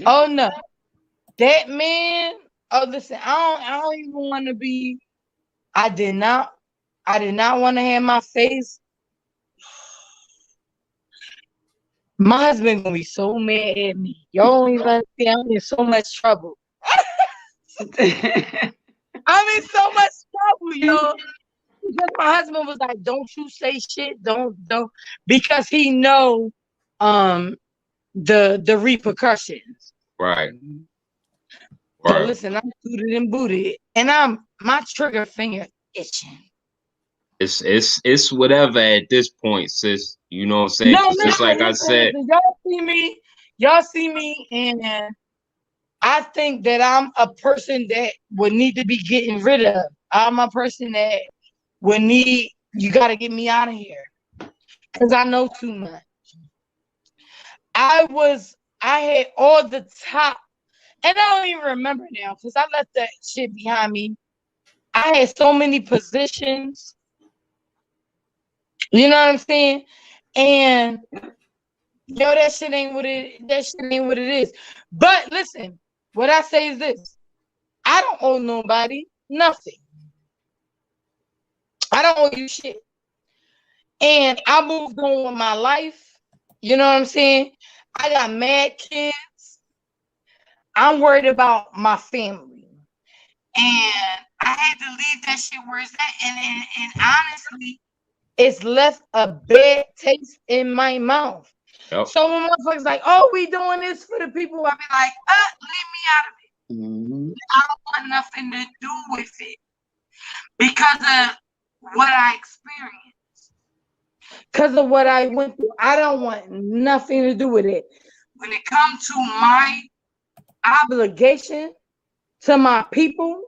Oh, no. That man, oh, listen, I don't even want to be, I did not want to have my face. My husband going to be so mad at me. Y'all don't even understand. I'm in so much trouble. I'm in so much trouble, yo. Because my husband was like, don't you say shit. Don't. Because he know the repercussions. Right. So listen, I'm suited and booted. And my trigger finger itching. It's whatever at this point, sis. You know what I'm saying? No, just like I said. Y'all see me, and I think that I'm a person that would need to be getting rid of. I'm a person that would need, you got to get me out of here. Because I know too much. I had all the top, and I don't even remember now because I left that shit behind me. I had so many positions. You know what I'm saying? And yo, that shit ain't what it is. But listen, what I say is this. I don't owe nobody nothing. I don't owe you shit. And I moved on with my life. You know what I'm saying? I got mad kids. I'm worried about my family. And I had to leave that shit where it's at. And honestly, it's left a bad taste in my mouth. Yep. So when motherfuckers like, oh, we doing this for the people, I be like, leave me out of it. I don't want nothing to do with it because of what I experienced, because of what I went through. I don't want nothing to do with it. When it comes to my obligation to my people,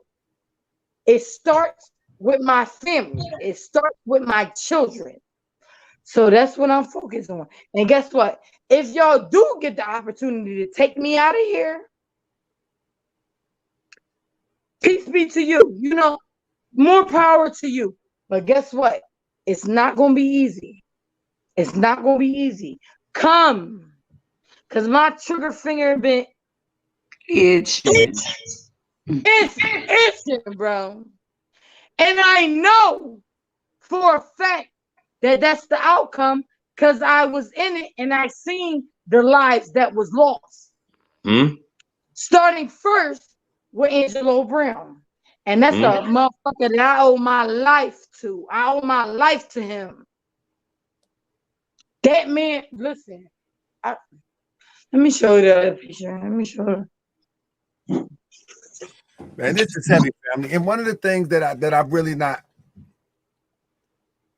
it starts with my family. It starts with my children. So that's what I'm focused on. And guess what? If y'all do get the opportunity to take me out of here, peace be to you. You know, more power to you. But guess what? It's not going to be easy. It's not going to be easy. Come. Because my trigger finger been itching. It's itching, bro. And I know for a fact that that's the outcome because I was in it and I seen the lives that was lost. Starting first with Angelo Brown. And that's a motherfucker that I owe my life to. I owe my life to him. That man, listen. Let me show you the other picture. Let me show you. Man, this is heavy, family. And one of the things that I've really not,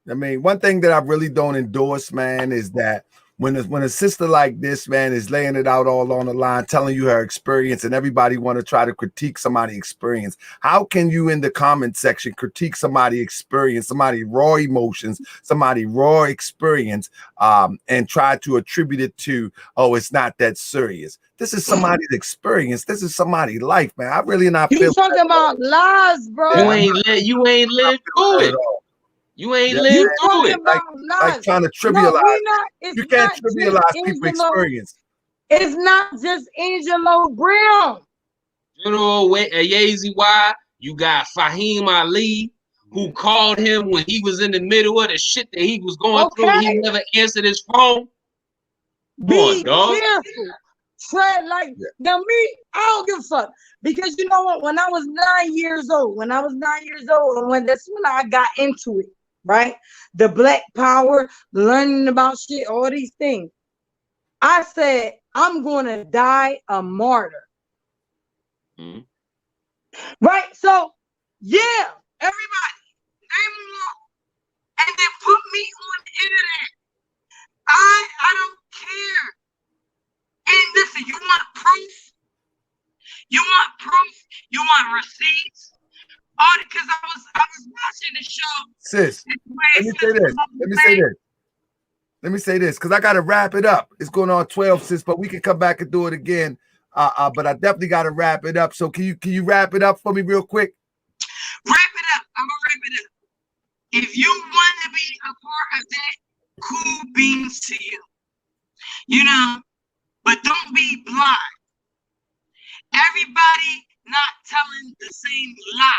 one thing that I really don't endorse, man, is that when a sister like this, man, is laying it out all on the line, telling you her experience, and everybody want to try to critique somebody's experience, how can you in the comment section critique somebody's experience, somebody raw emotions, somebody raw experience, and try to attribute it to, oh, it's not that serious? This is somebody's experience. This is somebody's life, man. I really not feel. You talking about lies, bro? You ain't lived through it. You ain't lived through it. Like trying to trivialize. You can't trivialize people's experience. It's not just Angelo Brown. You know, Yazy Y, you got Fahim Ali, who called him when he was in the middle of the shit that he was going through. And he never answered his phone. Be careful. Tread like now me, I don't give a fuck. Because you know what? When I was 9 years old, and that's when I got into it. Right? The Black Power, learning about shit, all these things. I said, I'm going to die a martyr. Mm-hmm. Right? So, yeah, everybody, name them all. And then put me on the internet. I don't care. And listen, you want proof? You want proof? You want receipts? Oh, because I was watching the show. Sis, let me say this, because I gotta wrap it up. It's going on 12, sis, but we can come back and do it again. But I definitely gotta wrap it up. So can you wrap it up for me real quick? Wrap it up. I'm gonna wrap it up. If you want to be a part of that, cool beans to you. You know, but don't be blind. Everybody not telling the same lie.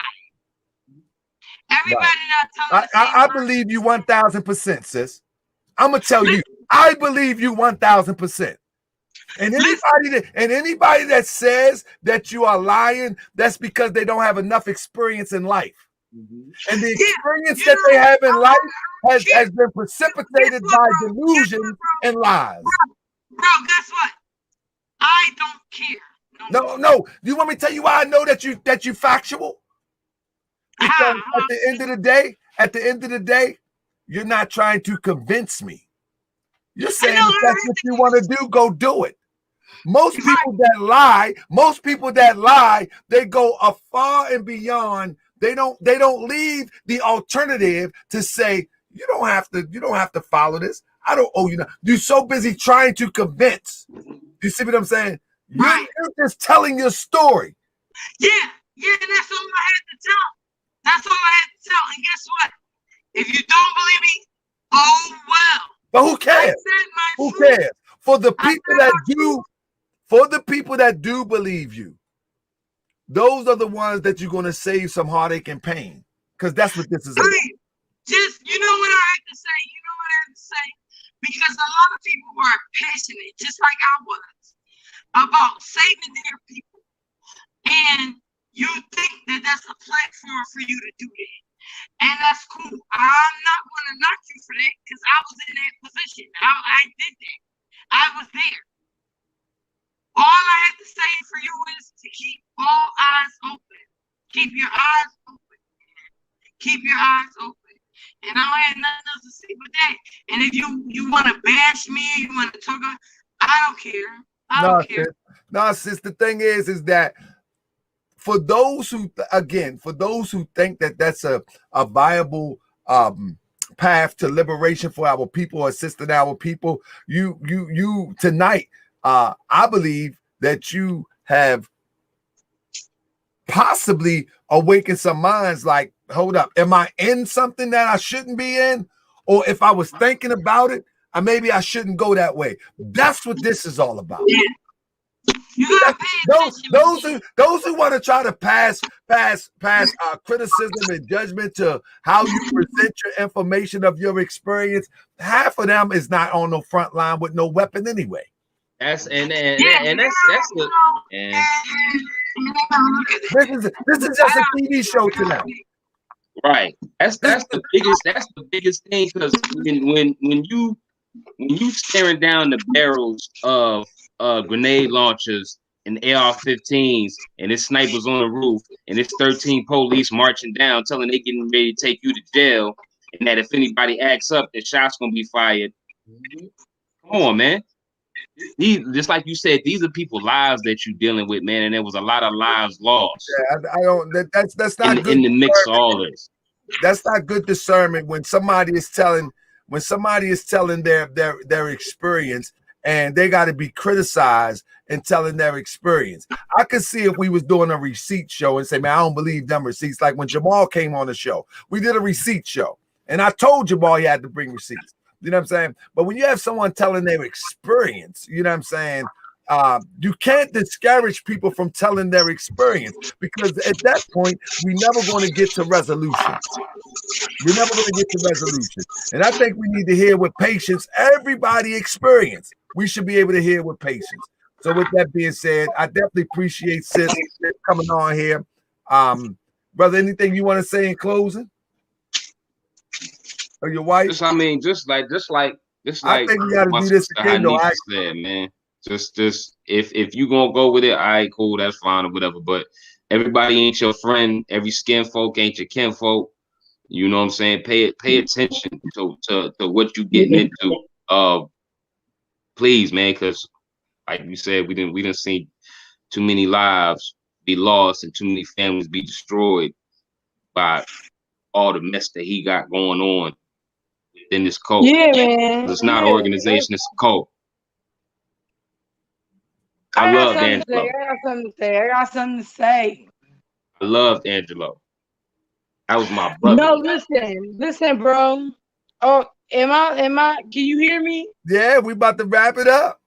Everybody not telling the same lie. I believe you 1,000%, sis. I'm gonna tell you, I believe you 1,000%. And anybody that says that you are lying, that's because they don't have enough experience in life. Mm-hmm. And the experience that they have in life has been precipitated by delusions and lies. Bro, guess what? I don't care. No. You want me to tell you why I know that you factual? Because at the end of the day, you're not trying to convince me. You're saying if that's what you want to do, go do it. Most people that lie, they go afar and beyond. They don't leave the alternative to say, you don't have to follow this. I don't owe you nothing. You're so busy trying to convince. You see what I'm saying? You're just telling your story. Yeah, that's all I had to tell. And guess what? If you don't believe me, oh well. But who cares? Who cares? For the people that do believe you, those are the ones that you're gonna save some heartache and pain. Because that's what this is about. Just you know what I have to say? Because a lot of people are passionate, just like I was, about saving their people. And you think that that's a platform for you to do that. And that's cool. I'm not going to knock you for that because I was in that position. I did that. I was there. All I have to say for you is to keep all eyes open. Keep your eyes open. Keep your eyes open. And I don't have nothing else to say but that. And if you want to bash me, you want to talk about, I don't care. I don't care. No, sis, the thing is that for those who think that that's a viable path to liberation for our people, assisting our people, you tonight, I believe that you have possibly awakened some minds like, hold up, am I in something that I shouldn't be in? Or if I was thinking about it, maybe I shouldn't go that way. That's what this is all about. Yeah. Those who want to try to pass criticism and judgment to how you present your information of your experience, half of them is not on the front line with no weapon anyway. This is just a TV show to them. Right. That's the biggest thing, because when you staring down the barrels of grenade launchers and AR-15s and it's snipers on the roof and it's 13 police marching down telling they getting ready to take you to jail, and that if anybody acts up, the shots gonna be fired. Come Come on, man. These, just like you said, these are people's lives that you're dealing with, man, and there was a lot of lives lost. Yeah, I don't. That's not good in the mix of all this. That's not good discernment when somebody is telling their experience, and they got to be criticized and telling their experience. I could see if we was doing a receipt show and say, man, I don't believe them receipts. Like when Jamal came on the show, we did a receipt show, and I told Jamal he had to bring receipts. You know what I'm saying? But when you have someone telling their experience, you know what I'm saying? You can't discourage people from telling their experience, because at that point, we're never going to get to resolution. We're never going to get to resolution. And I think we need to hear with patience everybody experience. We should be able to hear with patience. So with that being said, I definitely appreciate Sis coming on here. Brother, anything you want to say in closing? Or your wife? Just like I think we got to do this again, though. Said, man. Just if you gonna go with it, all right, cool, that's fine or whatever. But everybody ain't your friend. Every skin folk ain't your kinfolk. You know what I'm saying? Pay attention to what you getting into. Please, man, because like you said, we didn't see too many lives be lost and too many families be destroyed by all the mess that he got going on within this cult. Yeah, man. It's not an organization, it's a cult. I love Angelo. I got something to say. I loved Angelo. That was my brother. No, listen, bro. Oh, am I? Can you hear me? Yeah, we about to wrap it up.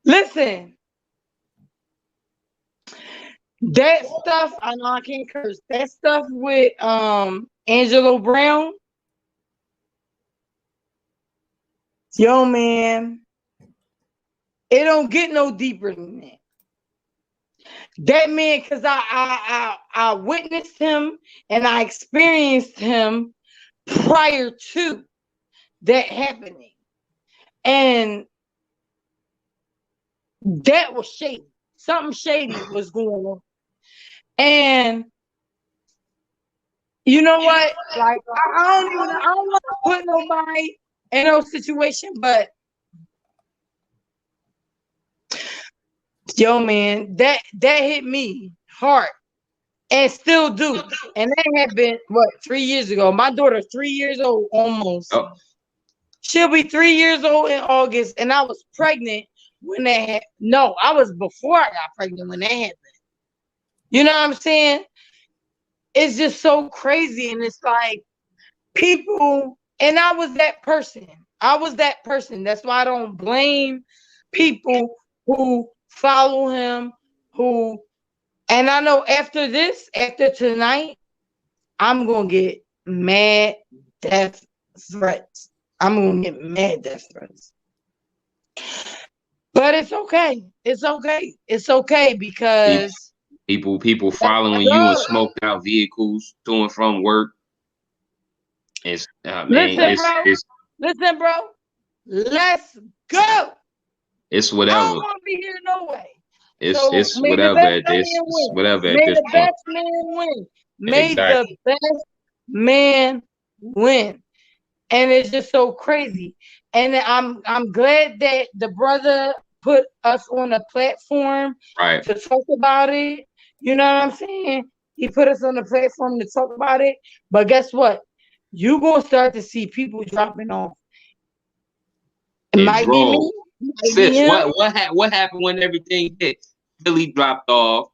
Listen, that stuff. I know I can't curse. That stuff with Angelo Brown. Yo, man, it don't get no deeper than that. That man, because I witnessed him and I experienced him prior to that happening. And that was shady. Something shady was going on. And you know what? Like, I don't want to put nobody in no situation, but yo, man, that hit me hard and still do. And that had been, 3 years ago. My daughter's 3 years old almost. Oh. She'll be 3 years old in August, and I was pregnant when that happened. No, I was before I got pregnant when that happened. You know what I'm saying? It's just so crazy, and it's like people, and I was that person. That's why I don't blame people who follow him, and I know after tonight, I'm gonna get mad death threats. But it's okay. It's okay because people following you in smoked out vehicles to and from work. It's listen, bro. Let's go. It's whatever. I don't want to be here no way. It's whatever at this. May the best man win. May the best man win. And it's just so crazy. And I'm glad that the brother put us on a platform to talk about it. You know what I'm saying? He put us on the platform to talk about it. But guess what? You're gonna start to see people dropping off. It might be me. Sis, what happened when everything hit? Philly dropped off.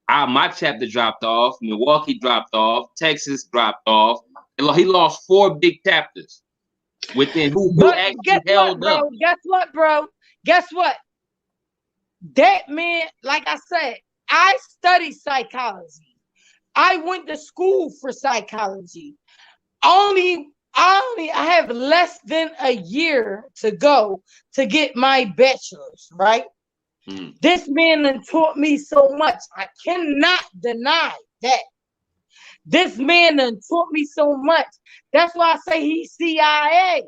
My chapter dropped off. Milwaukee dropped off. Texas dropped off. He lost 4 big chapters within who actually held up. Guess what, bro? Guess what? That man, like I said, I studied psychology. I went to school for psychology. I have less than a year to go to get my bachelor's, right? This man done taught me so much. I cannot deny that. This man done taught me so much. That's why I say he's CIA.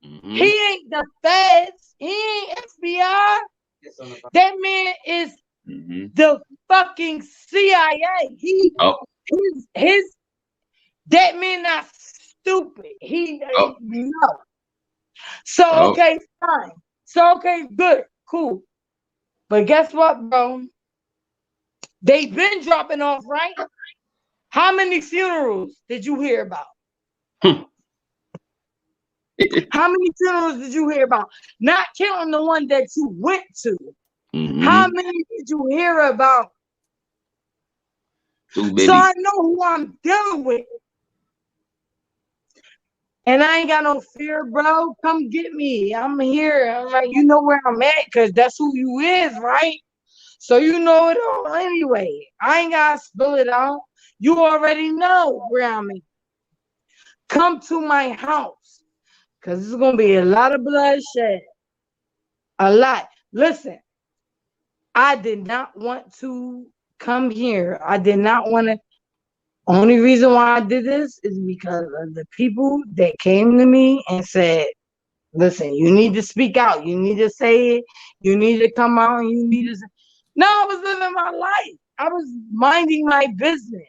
He ain't the feds. He ain't FBI. That man is the fucking CIA. That man not stupid. No. So okay, fine. So, okay, good, cool. But guess what, bro? They've been dropping off, right? How many funerals did you hear about? How many funerals did you hear about? Not counting the one that you went to. How many did you hear about? Too So many. I know who I'm dealing with. And I ain't got no fear, bro. Come get me. I'm here. I'm like, you know where I'm at, because that's who you is, right? So you know it all anyway. I ain't got to spill it out. You already know where I'm at. Come to my house, because there's going to be a lot of bloodshed. A lot. Listen, I did not want to come here. I did not want to. Only reason why I did this is because of the people that came to me and said, listen, you need to speak out. You need to say it. You need to come out and you need to say. No, I was living my life. I was minding my business.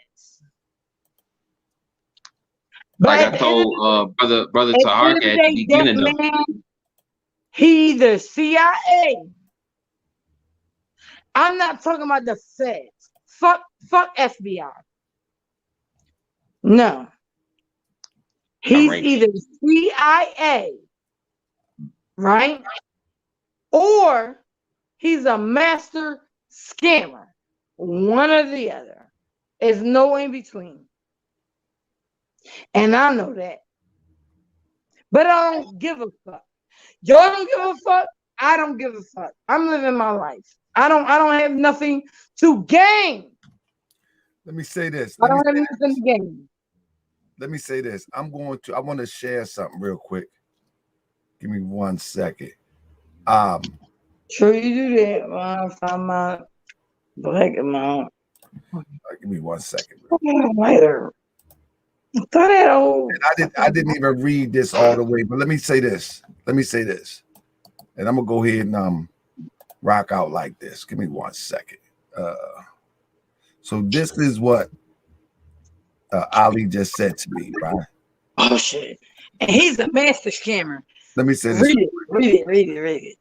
Like But I told brother at the Taharka end of at the the day, beginning that of man, he the CIA. I'm not talking about the feds. Fuck FBI. No. He's either CIA, right? Or he's a master scammer. One or the other. There's no in between. And I know that. But I don't give a fuck. Y'all don't give a fuck. I don't give a fuck. I'm living my life. I don't have nothing to gain. Let me say this. I don't have nothing to gain. Let me say this. I want to share something real quick. Give me 1 second. Sure you do that. Well, I find my black amount. Give me 1 second. Later. I didn't even read this all the way, but let me say this. And I'm gonna go ahead and rock out like this. Give me 1 second. So this is what Alli just said to me, right? Oh shit. And he's a master scammer. Let me say this. Read it.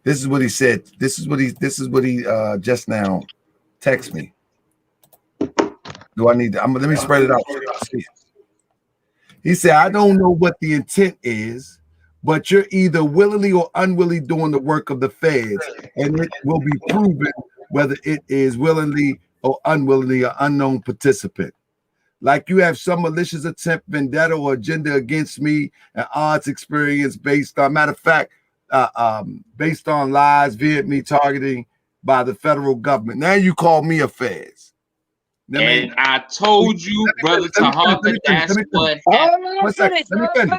This is what he said. This is what he just now text me. Do I need to? Let me spread it out. He said, I don't know what the intent is, but you're either willingly or unwillingly doing the work of the feds, and it will be proven whether it is willingly or unwillingly an unknown participant. Like you have some malicious attempt, vendetta, or agenda against me, and odds experience based on, matter of fact, based on lies via me targeting by the federal government. Now you call me a feds. And I told you, brother Taharka, that's what happened. Let me finish.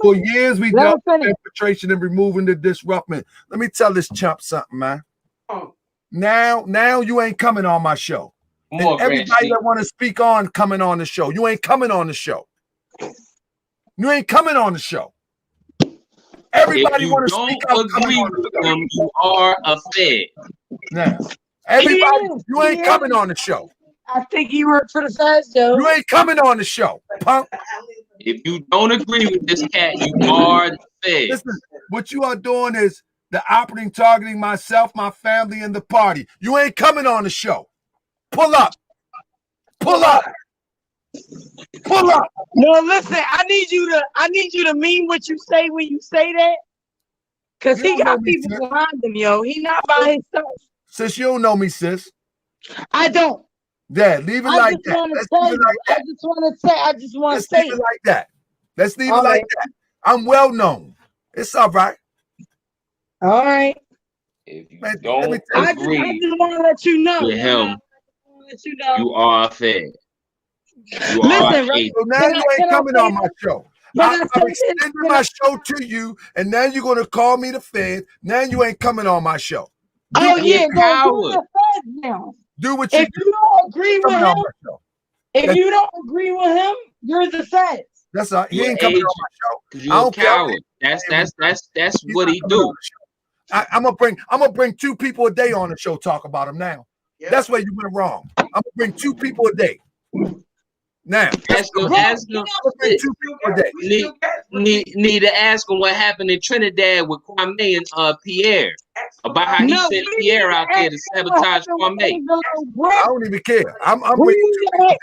For years, we dealt with infiltration and removing the disruption. Let me tell this chump something, man. Now you ain't coming on my show. And everybody that want to speak on coming on the show. You ain't coming on the show. You ain't coming on the show. Everybody want to speak up. Agree with them, you are a fed. Now, everybody, you ain't coming on the show. I think he worked for the feds, though. You ain't coming on the show, punk. If you don't agree with this cat, you are the fed. Listen, what you are doing is the operating targeting myself, my family, and the party. You ain't coming on the show. Pull up. Pull up. Pull up. No, listen, I need you to mean what you say when you say that. Cause he got people behind him, yo. He not by himself. Sis, you don't know me, sis. I don't. Yeah, leave it like that. I just want to say it like that. Let's leave it like that. I'm well known. It's all right. All right. If you don't agree I just want to let you know. with him, you are a fed. You Listen, right? So now you ain't coming on my show. I'm extending my show to you, and now you're going to call me the fed. Now you ain't coming on my show. Oh, yeah. Well, now. Do what you do. If you don't agree with him, you don't agree with him, you're the feds. That's all. He ain't coming on my show. You're a coward. That's what he do. I'm gonna bring 2 people a day on the show. Talk about him now. Yeah. That's where you went wrong. I'm gonna bring 2 people a day. Now, ask him. Bring 2 people a day. need to ask him what happened in Trinidad with Kwame and Pierre. About how he sent Pierre out there to sabotage Kwame. I don't even care. I'm bringing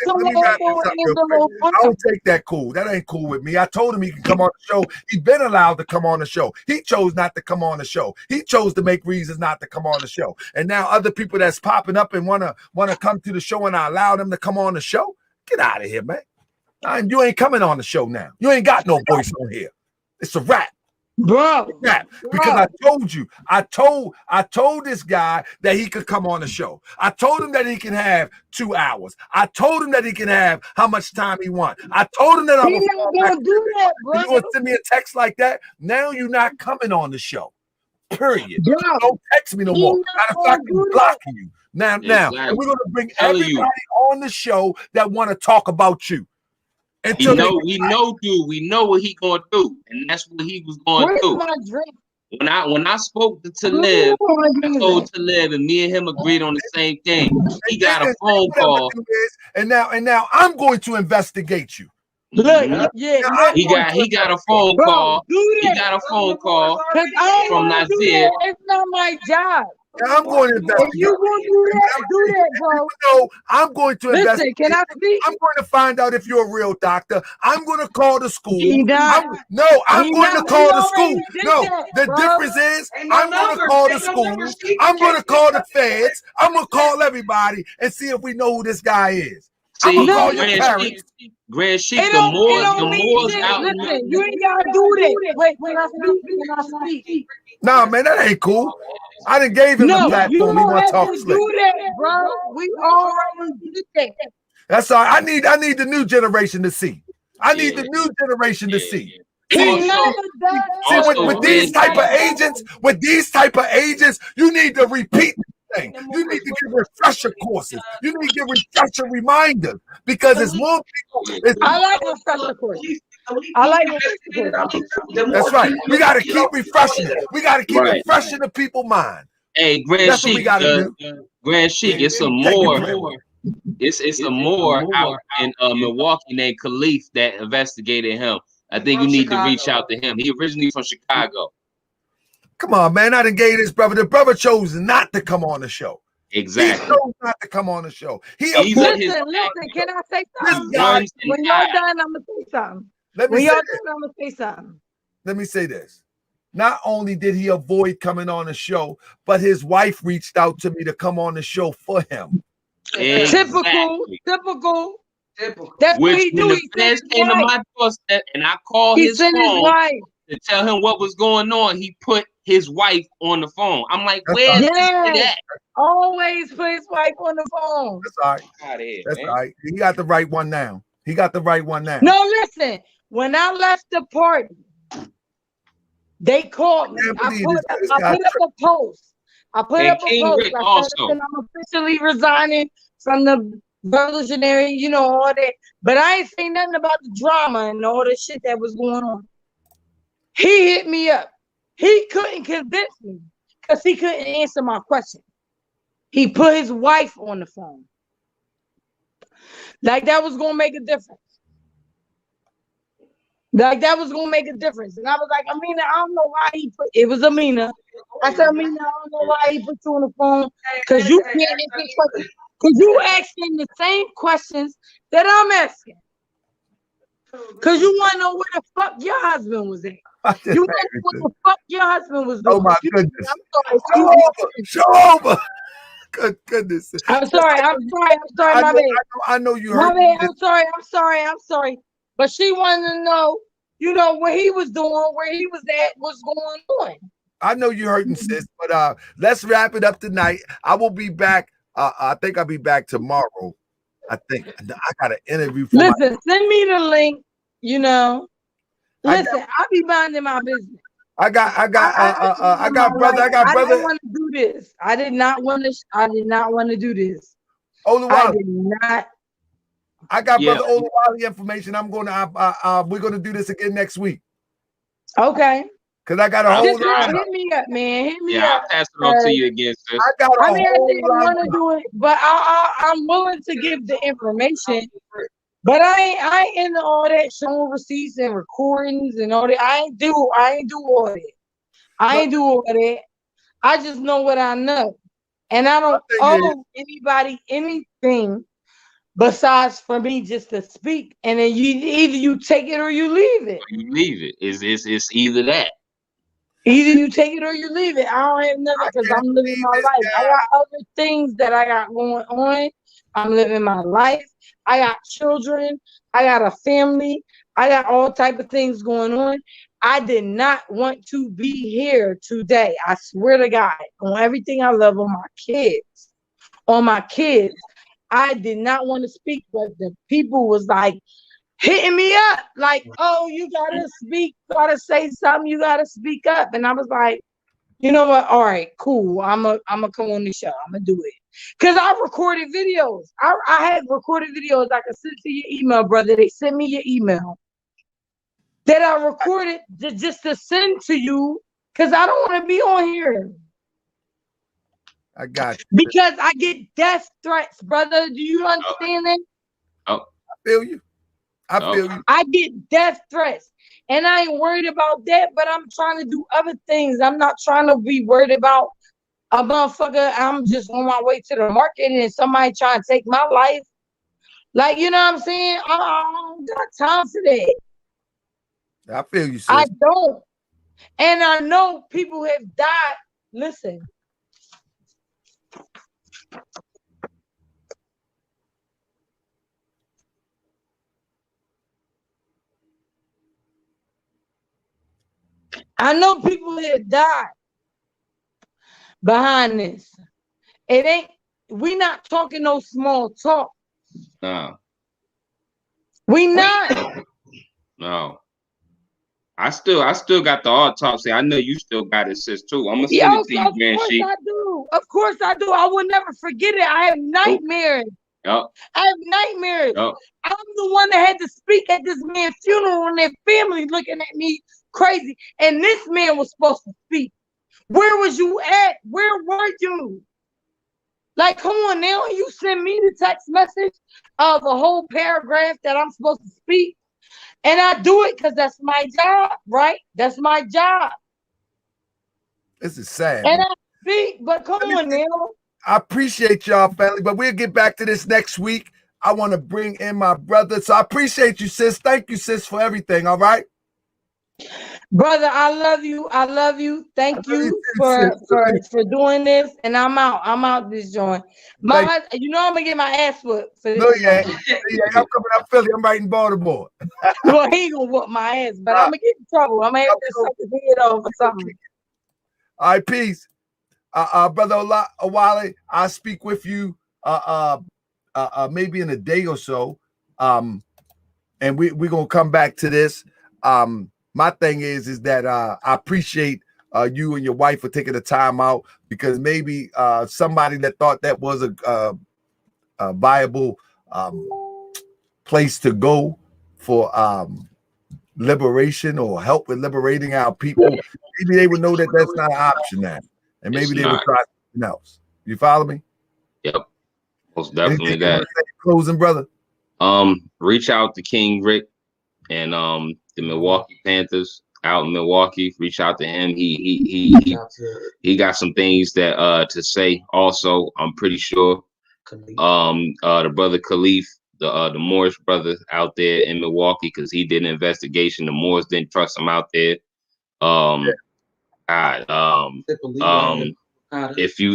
let me wrap this up real quick. I don't take that cool. That ain't cool with me. I told him he can come on the show. He's been allowed to come on the show. He chose not to come on the show. He chose to make reasons not to come on the show. And now other people that's popping up and wanna come to the show, and I allow them to come on the show. Get out of here, man. You ain't coming on the show now. You ain't got no voice on here. It's a wrap. Bro, because I told you, I told this guy that he could come on the show. I told him that he can have 2 hours. I told him that he can have how much time he wants. I told him that I'm gonna do that, bro. You gonna send me a text like that? Now you're not coming on the show. Period. Bro, don't text me no more. Matter of fact, I'm blocking you. Now, and we're gonna bring everybody on the show that want to talk about you. We know what he gonna do, and that's what he was going to do. When I spoke to Talib, I told Talib, and me and him agreed on the same thing. He got a phone call, and now I'm going to investigate you. Look, he got a phone call. He got a phone call from Nazir. It's not my job. I'm going to investigate. If you want to do that, bro. No, I'm going to investigate. Can I speak? I'm going to find out if you're a real doctor. I'm going to call the school. I'm going to call the school. No, the difference is I'm going to call the school. I'm going to call the feds. I'm going to call everybody and see if we know who this guy is. I'm going to call your parents. Grand Sheik, the more out. Listen, you ain't gotta do that. Wait, when I speak. Nah, man, that ain't cool. I done gave him the platform. He want to talk slick. Do that, bro. We already did that. That's all right. I need the new generation to see. I need the new generation to see. See, with these type of agents, you need to repeat the thing. You need to give refresher courses. You need to give refresher reminders because it's more people. I like refresher courses. That's right. We got to keep refreshing it. We got to keep refreshing the people's mind. Hey, Grand Sheik, Grand Sheik, it's a more. It's a more out in Milwaukee named Khalif that investigated him. I think you need to reach out to him. He originally from Chicago. Come on, man. I done gave this brother. The brother chose not to come on the show. Exactly. He chose not to come on the show. Listen, can I say something? When y'all done, I'm going to say something. I'm going to say something. Let me say this. Not only did he avoid coming on the show, but his wife reached out to me to come on the show for him. Exactly. Typical. That's what he do. When the fans came to my doorstep and I called his phone to tell him what was going on, he put his wife on the phone. I'm like, where's that? Always put his wife on the phone. That's all right. That's all right. He got the right one now. No, listen. When I left the party, they called me. I put up a post. I said, I'm officially resigning from the Revolutionary, all that. But I ain't seen nothing about the drama and all the shit that was going on. He hit me up. He couldn't convince me because he couldn't answer my question. He put his wife on the phone. Like that was gonna make a difference. And I was like, Amina, I don't know why he put it was Amina. I said, Amina, I don't know why he put you on the phone. Because you can't answer questions. Because you asking the same questions that I'm asking. Because you want to know where the fuck your husband was at. You want to know what the fuck your husband was doing. Oh my goodness. Show over. Good goodness. I'm sorry, my bad. I know you heard. My bad. I'm sorry. But she wanted to know, what he was doing, where he was at, what's going on. I know you hurting, sis, but let's wrap it up tonight. I will be back. I think I'll be back tomorrow. I think I got an interview. Send me the link. Listen, I'll be minding my business. I got brother. I didn't want to do this. I did not want to do this. Oluwale. I did not. I got brother Oluwale information. We're gonna do this again next week. Okay. Cause I got a whole lot. Hit me up, man. I'll pass it on to you again, sis. I didn't want to do it, but I'm willing to give the information. But I ain't into all that showing receipts and recordings and all that. I ain't do all that. I ain't do all that. I just know what I know. And I don't owe anybody anything besides for me just to speak. And then either you take it or you leave it. You leave it. It's either that. Either you take it or you leave it. I don't have nothing because I'm living my life. I got other things that I got going on. I'm living my life. I got children. I got a family. I got all type of things going on. I did not want to be here today. I swear to God, on everything I love, on my kids, I did not want to speak, but the people was like hitting me up, like, oh, you gotta speak, gotta say something, you gotta speak up. And I was like, you know what? All right, cool. I'm a come on the show. I'm gonna do it. Cause I recorded videos. I had recorded videos I could send to your email, brother. They sent me your email that I recorded just to send to you. Cause I don't want to be on here. I got you. Because I get death threats, brother. Do you understand that? Oh, I feel you. I feel you. I get death threats. And I ain't worried about that, but I'm trying to do other things. I'm not trying to be worried about a motherfucker. I'm just on my way to the market and somebody trying to take my life. Like, you know what I'm saying? I don't got time for that. I feel you, sis. I don't. And I know people have died. Listen. I know people have died behind this. It ain't, we not talking no small talk. no. We not. No. I still got the autopsy. I know you still got it, sis, too. I'm gonna send it to you, man. Of course I do. Of course I do. I will never forget it. I have nightmares. Yep. I have nightmares. Yep. I'm the one that had to speak at this man's funeral and their family looking at me crazy. And this man was supposed to speak. Where was you at? Where were you? Like, come on now. You send me the text message of a whole paragraph that I'm supposed to speak. And I do it because that's my job, right? That's my job. This is sad. And I speak, but come on now. I appreciate y'all, family, but we'll get back to this next week. I want to bring in my brother. So I appreciate you, sis. Thank you, sis, for everything. All right. Brother, I love you. I love you. Thank you for doing this. And I'm out. I'm out this joint. You know I'm gonna get my ass whooped for this. No, yeah. I'm coming up Philly. I'm right in Baltimore. Well, he ain't gonna whoop my ass, but I'm gonna get in trouble. I'm gonna have to suck his head off or something. All right, peace. Brother Oluwale, I'll speak with you maybe in a day or so. And we're gonna come back to this. My thing is that I appreciate you and your wife for taking the time out, because maybe somebody that thought that was a viable place to go for liberation or help with liberating our people, maybe they would know that that's not an option now, and maybe they would try something else. You follow me? Yep, most definitely. That closing, brother. Reach out to King Rick and the Milwaukee Panthers out in Milwaukee. Reach out to him. He got some things that to say. Also, I'm pretty sure the brother Khalif, the Moorish brother out there in Milwaukee, because he did an investigation. The Moors didn't trust him out there. If you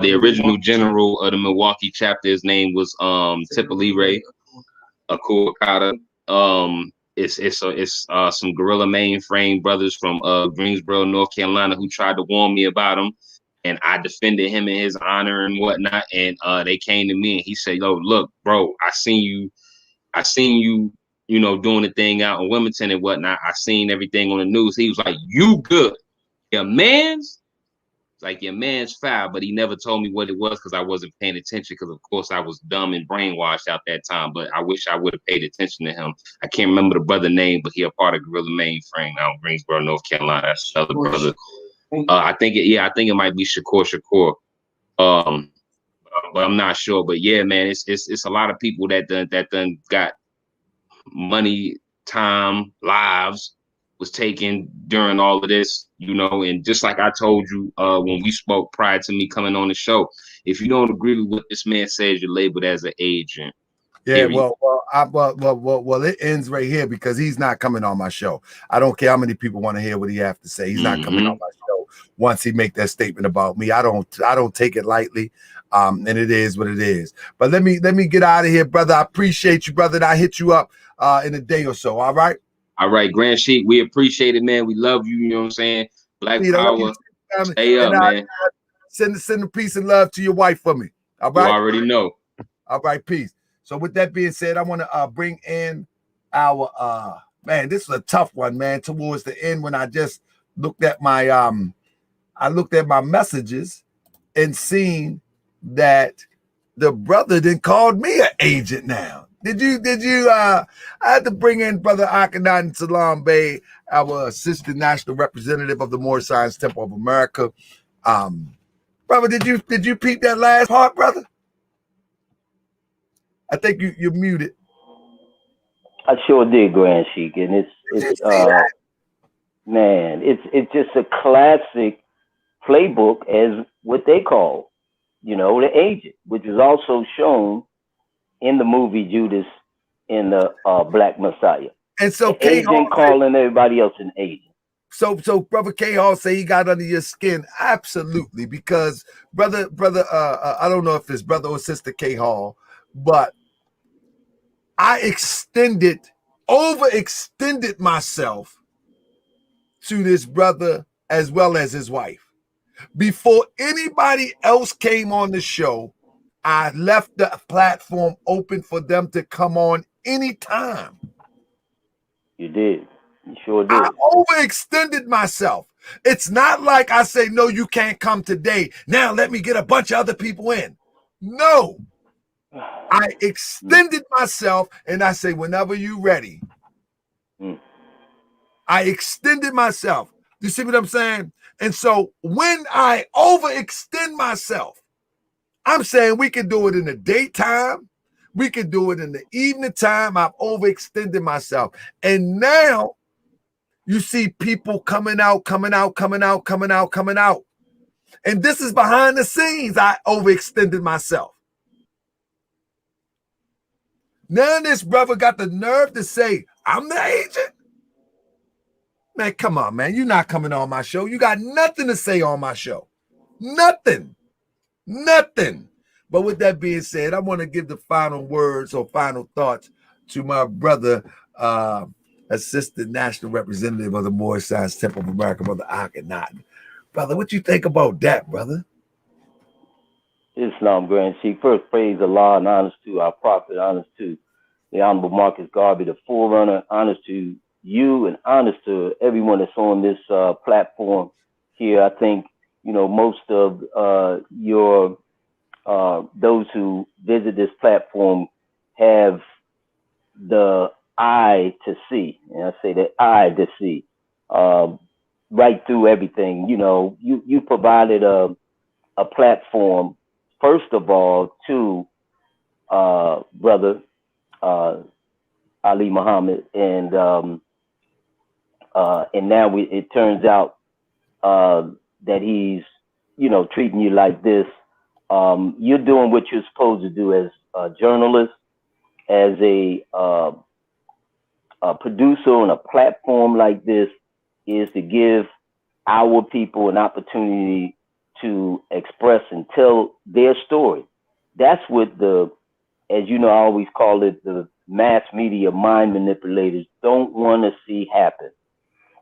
the original general of the Milwaukee chapter, his name was Tipalire Akuakata. It's some guerrilla mainframe brothers from Greensboro, North Carolina, who tried to warn me about him, and I defended him in his honor and whatnot. And they came to me and he said, "Yo, look, bro, I seen you, you know, doing the thing out in Wilmington and whatnot. I seen everything on the news." He was like, "You good? Your man's." Like, your man's foul, but he never told me what it was because I wasn't paying attention, because of course I was dumb and brainwashed out that time. But I wish I would have paid attention to him. I can't remember the brother name, but he a part of Guerrilla Mainframe out in Greensboro, North Carolina. That's another brother. I think it might be Shakur. But but I'm not sure. But yeah, man, it's a lot of people that done got money, time, lives was taken during all of this, you know. And just like I told you when we spoke prior to me coming on the show, if you don't agree with what this man says, you're labeled as an agent. Yeah, Period. well, it ends right here because he's not coming on my show. I don't care how many people want to hear what he have to say. He's not coming on my show once he make that statement about me. I don't take it lightly. And it is what it is. But let me get out of here, brother. I appreciate you, brother. I hit you up in a day or so. All right. All right, Grand Sheik, we appreciate it, man. We love you. You know what I'm saying? Black Pete, I love Power. you, Stay up, man. Send a peace and love to your wife for me. All right. You already know. All right, peace. So with that being said, I want to bring in our man. This was a tough one, man. Towards the end, when I just looked at my messages and seen that the brother then called me an agent now. Did you I had to bring in Brother Akhenaten Salam Bey, our assistant national representative of the Moorish Temple of America. Brother, did you peep that last part, brother? I think you're muted. I sure did, Grand Sheik, and it's man, it's just a classic playbook as what they call, the agent, which is also shown in the movie Judas in the Black Messiah. And so the agent calling everybody else an agent. So brother K Hall say he got under your skin. Absolutely, because brother, I don't know if it's brother or sister K Hall, but I overextended myself to this brother as well as his wife. Before anybody else came on the show, I left the platform open for them to come on anytime. You did. You sure did. I overextended myself. It's not like I say, no, you can't come today. Now let me get a bunch of other people in. No. I extended myself and I say, whenever you're ready. I extended myself. You see what I'm saying? And so when I overextend myself, I'm saying we can do it in the daytime. We can do it in the evening time. I've overextended myself. And now you see people coming out. And this is behind the scenes. I overextended myself. Now this brother got the nerve to say, I'm the agent. Man, come on, man. You're not coming on my show. You got nothing to say on my show. Nothing. But with that being said, I want to give the final words or final thoughts to my brother, assistant national representative of the Moorish Temple of America, Brother Akhenaten. Brother, what you think about that, brother? Islam, Grand Sheik. First, praise Allah and honors to our prophet, honors to the Honorable Marcus Garvey, the forerunner, honors to you, and honors to everyone that's on this platform here. I think, most of your those who visit this platform have the eye to see, and I say the eye to see right through everything. You provided a platform, first of all, to brother Ali Muhammad, and now it turns out that he's treating you like this. You're doing what you're supposed to do as a journalist, as a producer on a platform like this, is to give our people an opportunity to express and tell their story. That's what as you know, I always call it the mass media mind manipulators don't want to see happen.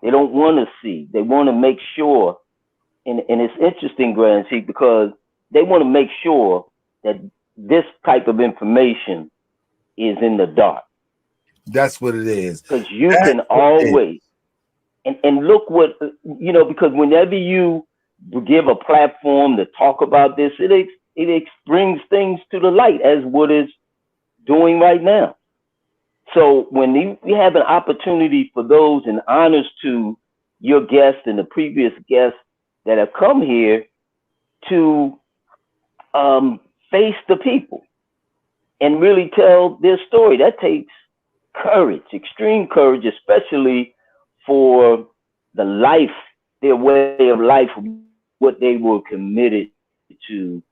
They don't want to see. They want to make sure, and it's interesting, Grand Sheik, because they want to make sure that this type of information is in the dark. That's what it is. Because you can always, and look what, because whenever you give a platform to talk about this, it brings things to the light, as what is doing right now. So when we have an opportunity for those, and honors to your guests and the previous guests that have come here, to face the people and really tell their story. That takes courage, extreme courage, especially for the life, their way of life, what they were committed to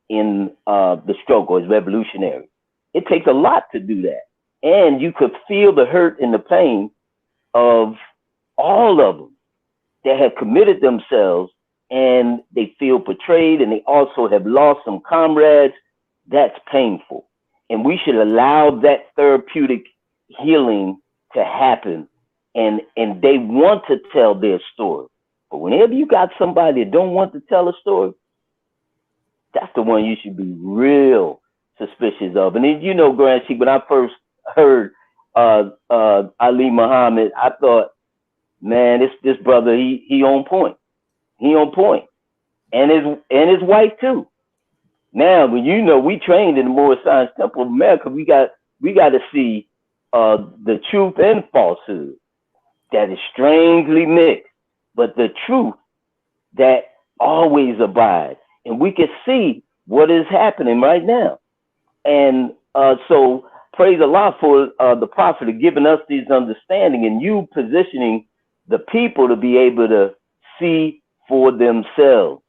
in the struggle as revolutionary. It takes a lot to do that. And you could feel the hurt and the pain of all of them that have committed themselves, and they feel betrayed, and they also have lost some comrades. That's painful. And we should allow that therapeutic healing to happen. And they want to tell their story. But whenever you got somebody that don't want to tell a story, that's the one you should be real suspicious of. And then, you know, Grand Chief, when I first heard Ali Muhammad, I thought, man, this brother, he on point. He on point. And his wife too. Now, when you know we trained in the Moorish Science Temple of America, we got to see the truth and falsehood that is strangely mixed, but the truth that always abides. And we can see what is happening right now. And so praise Allah for the Prophet of giving us this understanding and you positioning the people to be able to see for themselves.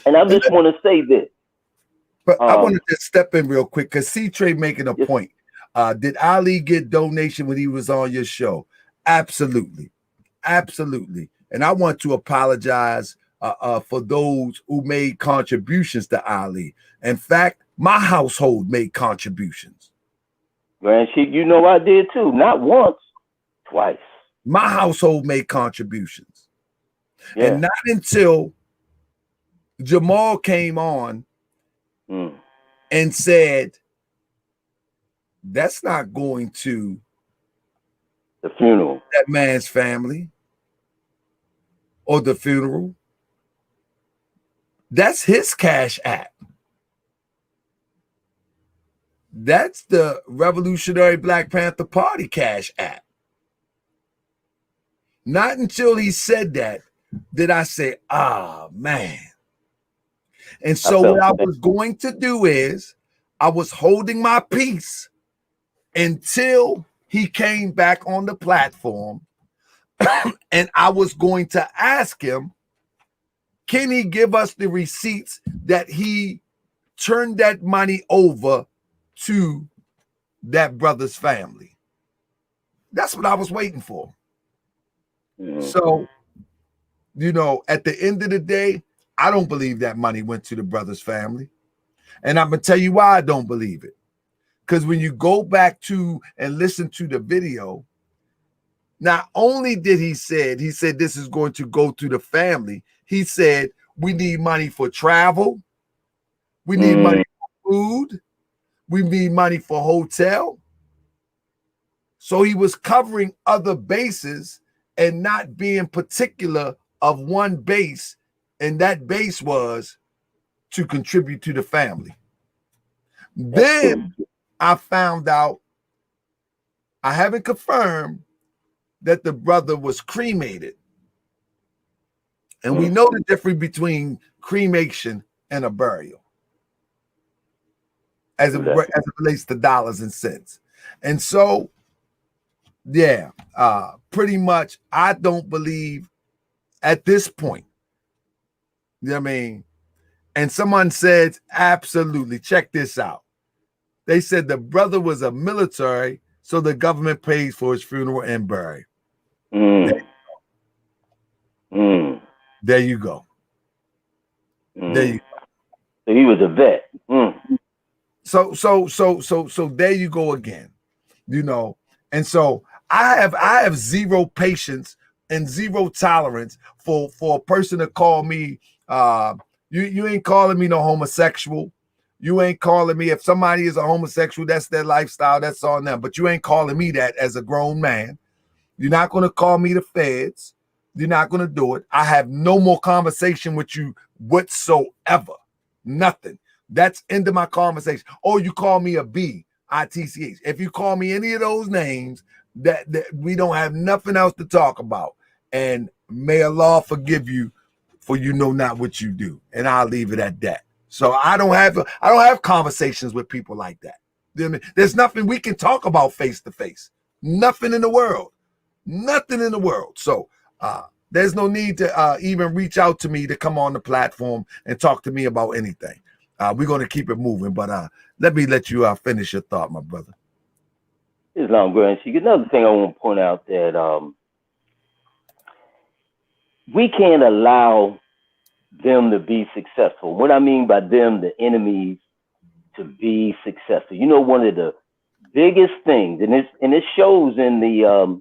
And I just want to say this. But I want to just step in real quick because C-Trey making a point. Did Ali get donation when he was on your show? Absolutely. Absolutely. And I want to apologize for those who made contributions to Ali. In fact, my household made contributions. Grand Chief, you know I did too. Not once, twice. My household made contributions. Yeah. And not until Jamal came on and said, that's not going to the funeral, that man's family or the funeral. That's his Cash App. That's the Revolutionary Black Panther Party Cash App. Not until he said that did I say, man. And so what I was going to do is I was holding my peace until he came back on the platform. And I was going to ask him, can he give us the receipts that he turned that money over to that brother's family? That's what I was waiting for. So, you know, at the end of the day, I don't believe that money went to the brother's family. And I'm going to tell you why I don't believe it. Because when you go back to and listen to the video, not only did he said this is going to go to the family, he said, we need money for travel. We need money for food. We need money for hotel. So he was covering other bases and not being particular of one base. And that base was to contribute to the family. Then I found out, I haven't confirmed, that the brother was cremated. And we know the difference between cremation and a burial as it relates to dollars and cents. And so, yeah, pretty much I don't believe at this point, you know what I mean? And someone said, absolutely, check this out. They said the brother was a military, so the government pays for his funeral and burial. There you go. There you go. So he was a vet. So there you go again. You know, and so I have zero patience and zero tolerance for a person to call me you ain't calling me no homosexual. You ain't calling me, if somebody is a homosexual, that's their lifestyle, that's on them. But you ain't calling me that as a grown man. You're not going to call me the feds. You're not going to do it. I have no more conversation with you whatsoever. Nothing. That's end of my conversation. Or you call me a B, ITCH. If you call me any of those names, that we don't have nothing else to talk about. And may Allah forgive you for you know not what you do. And I'll leave it at that. So I don't have conversations with people like that. You know what I mean? There's nothing we can talk about face to face. Nothing in the world. Nothing in the world. So there's no need to even reach out to me to come on the platform and talk to me about anything. We're going to keep it moving, but let me let you finish your thought, my brother. Islam Grand Sheik. Another thing I want to point out that we can't allow them to be successful. What I mean by them, the enemies, to be successful. You know, one of the biggest things, and it shows in the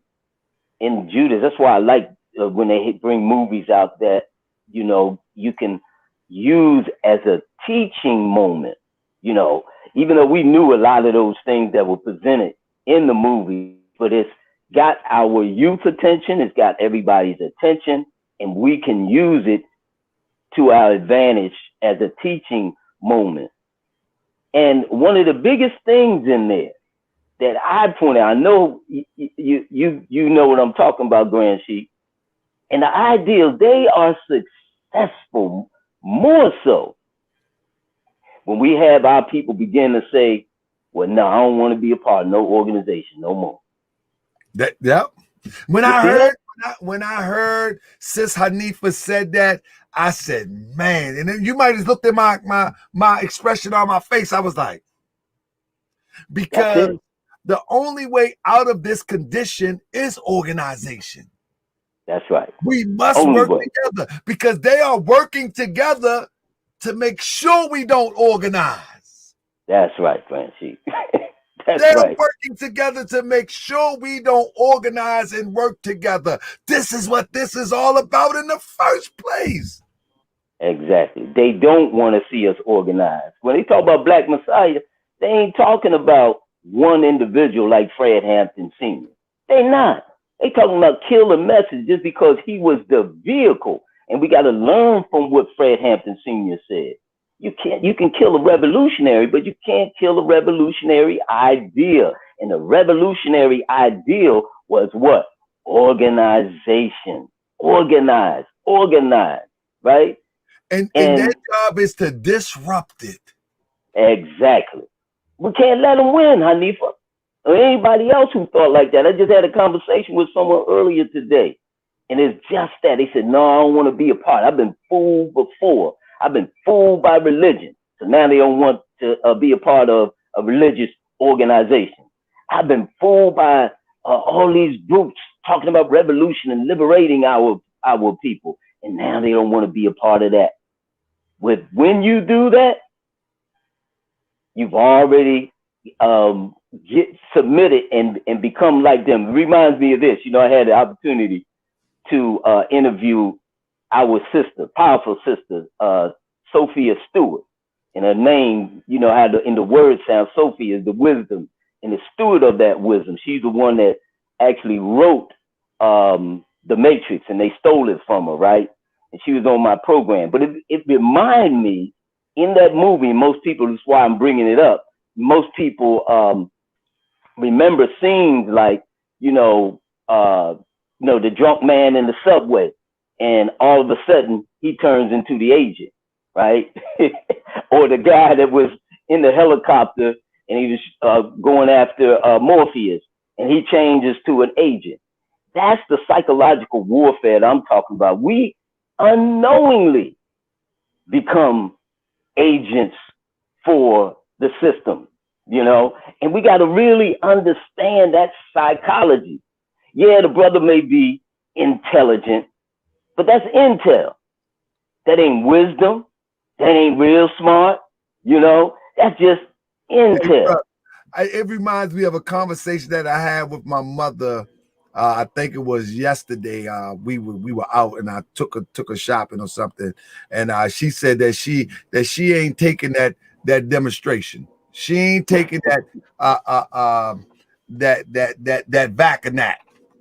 in Judas. That's why I like when they bring movies out that, you know, you can use as a teaching moment. You know, even though we knew a lot of those things that were presented in the movie, but it's got our youth attention, it's got everybody's attention, and we can use it to our advantage as a teaching moment. And one of the biggest things in there that I point out, I know you know what I'm talking about, Grand Sheik, and the ideal, they are successful more so when we have our people begin to say, well, no, I don't want to be a part of no organization no more. Yep. When I heard Sis Hanifa said that, I said, man, and then you might have looked at my expression on my face. I was like, because the only way out of this condition is organization. That's right. We must work together, because they are working together to make sure we don't organize. That's right, Francis. They're working together to make sure we don't organize and work together. This is what this is all about in the first place. Exactly. They don't want to see us organized. When they talk about Black Messiah, they ain't talking about one individual like Fred Hampton Sr. They not. They talking about kill the message just because he was the vehicle. And we got to learn from what Fred Hampton Sr. said. You can kill a revolutionary, but you can't kill a revolutionary idea. And the revolutionary ideal was what? Organization. Organize, right? And their job is to disrupt it. Exactly. We can't let them win, Hanifa, or anybody else who thought like that. I just had a conversation with someone earlier today, and it's just that. They said, no, I don't want to be a part. I've been fooled before. I've been fooled by religion. So now they don't want to be a part of a religious organization. I've been fooled by all these groups talking about revolution and liberating our people. And now they don't want to be a part of that. When you do that, you've already get submitted and become like them. It reminds me of this. You know, I had the opportunity to interview our sister, powerful sister, Sophia Stewart. And her name, you know, how in the word sound, Sophia is the wisdom and the steward of that wisdom. She's the one that actually wrote The Matrix, and they stole it from her, right? And she was on my program. But it reminded me, in that movie, most people, that's why I'm bringing it up, most people remember scenes like, the drunk man in the subway, and all of a sudden he turns into the agent, right? Or the guy that was in the helicopter and he was going after Morpheus, and he changes to an agent. That's the psychological warfare that I'm talking about. We unknowingly become agents for the system, and we got to really understand that psychology. Yeah, the brother may be intelligent, but that's intel. That ain't wisdom. That ain't real smart. That's just intel. It reminds me of a conversation that I had with my mother. I think it was yesterday. We were out, and I took her shopping or something, and she said that she ain't taking that demonstration. She ain't taking that that Vacanat.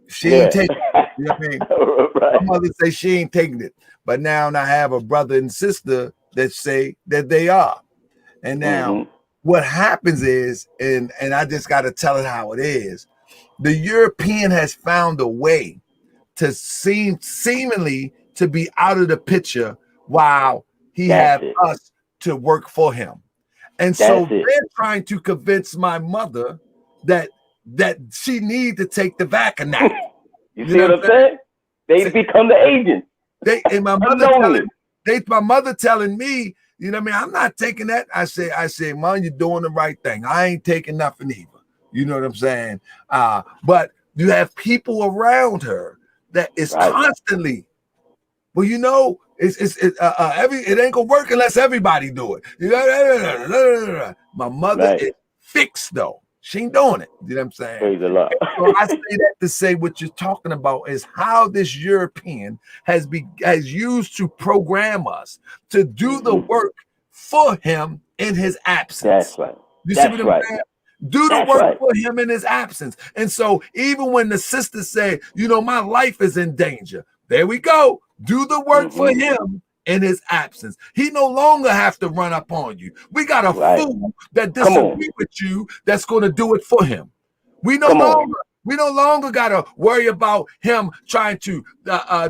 She ain't taking it. You know what I mean? Right. My mother say she ain't taking it, but now I have a brother and sister that say that they are. And now what happens is, and I just got to tell it how it is. The European has found a way to seemingly to be out of the picture while he has us to work for him. And so they're trying to convince my mother that she need to take the Vacanac. You see what I'm saying? They become the agent. My mother telling me, you know what I mean? I'm not taking that. I say, Mom, you're doing the right thing. I ain't taking nothing either. You know what I'm saying? But you have people around her that is constantly, well, you know, it ain't gonna work unless everybody do it. My mother is fixed though. She ain't doing it. You know what I'm saying? Praise the Lord. So I say that to say what you're talking about is how this European has used to program us to do the work for him in his absence. That's right. You see what I'm saying? Do the work for him in his absence. And so even when the sister said, you know, my life is in danger, there we go. Do the work for him in his absence. He no longer have to run up on you. We got a fool that disagree with you that's going to do it for him. We no longer got to worry about him trying to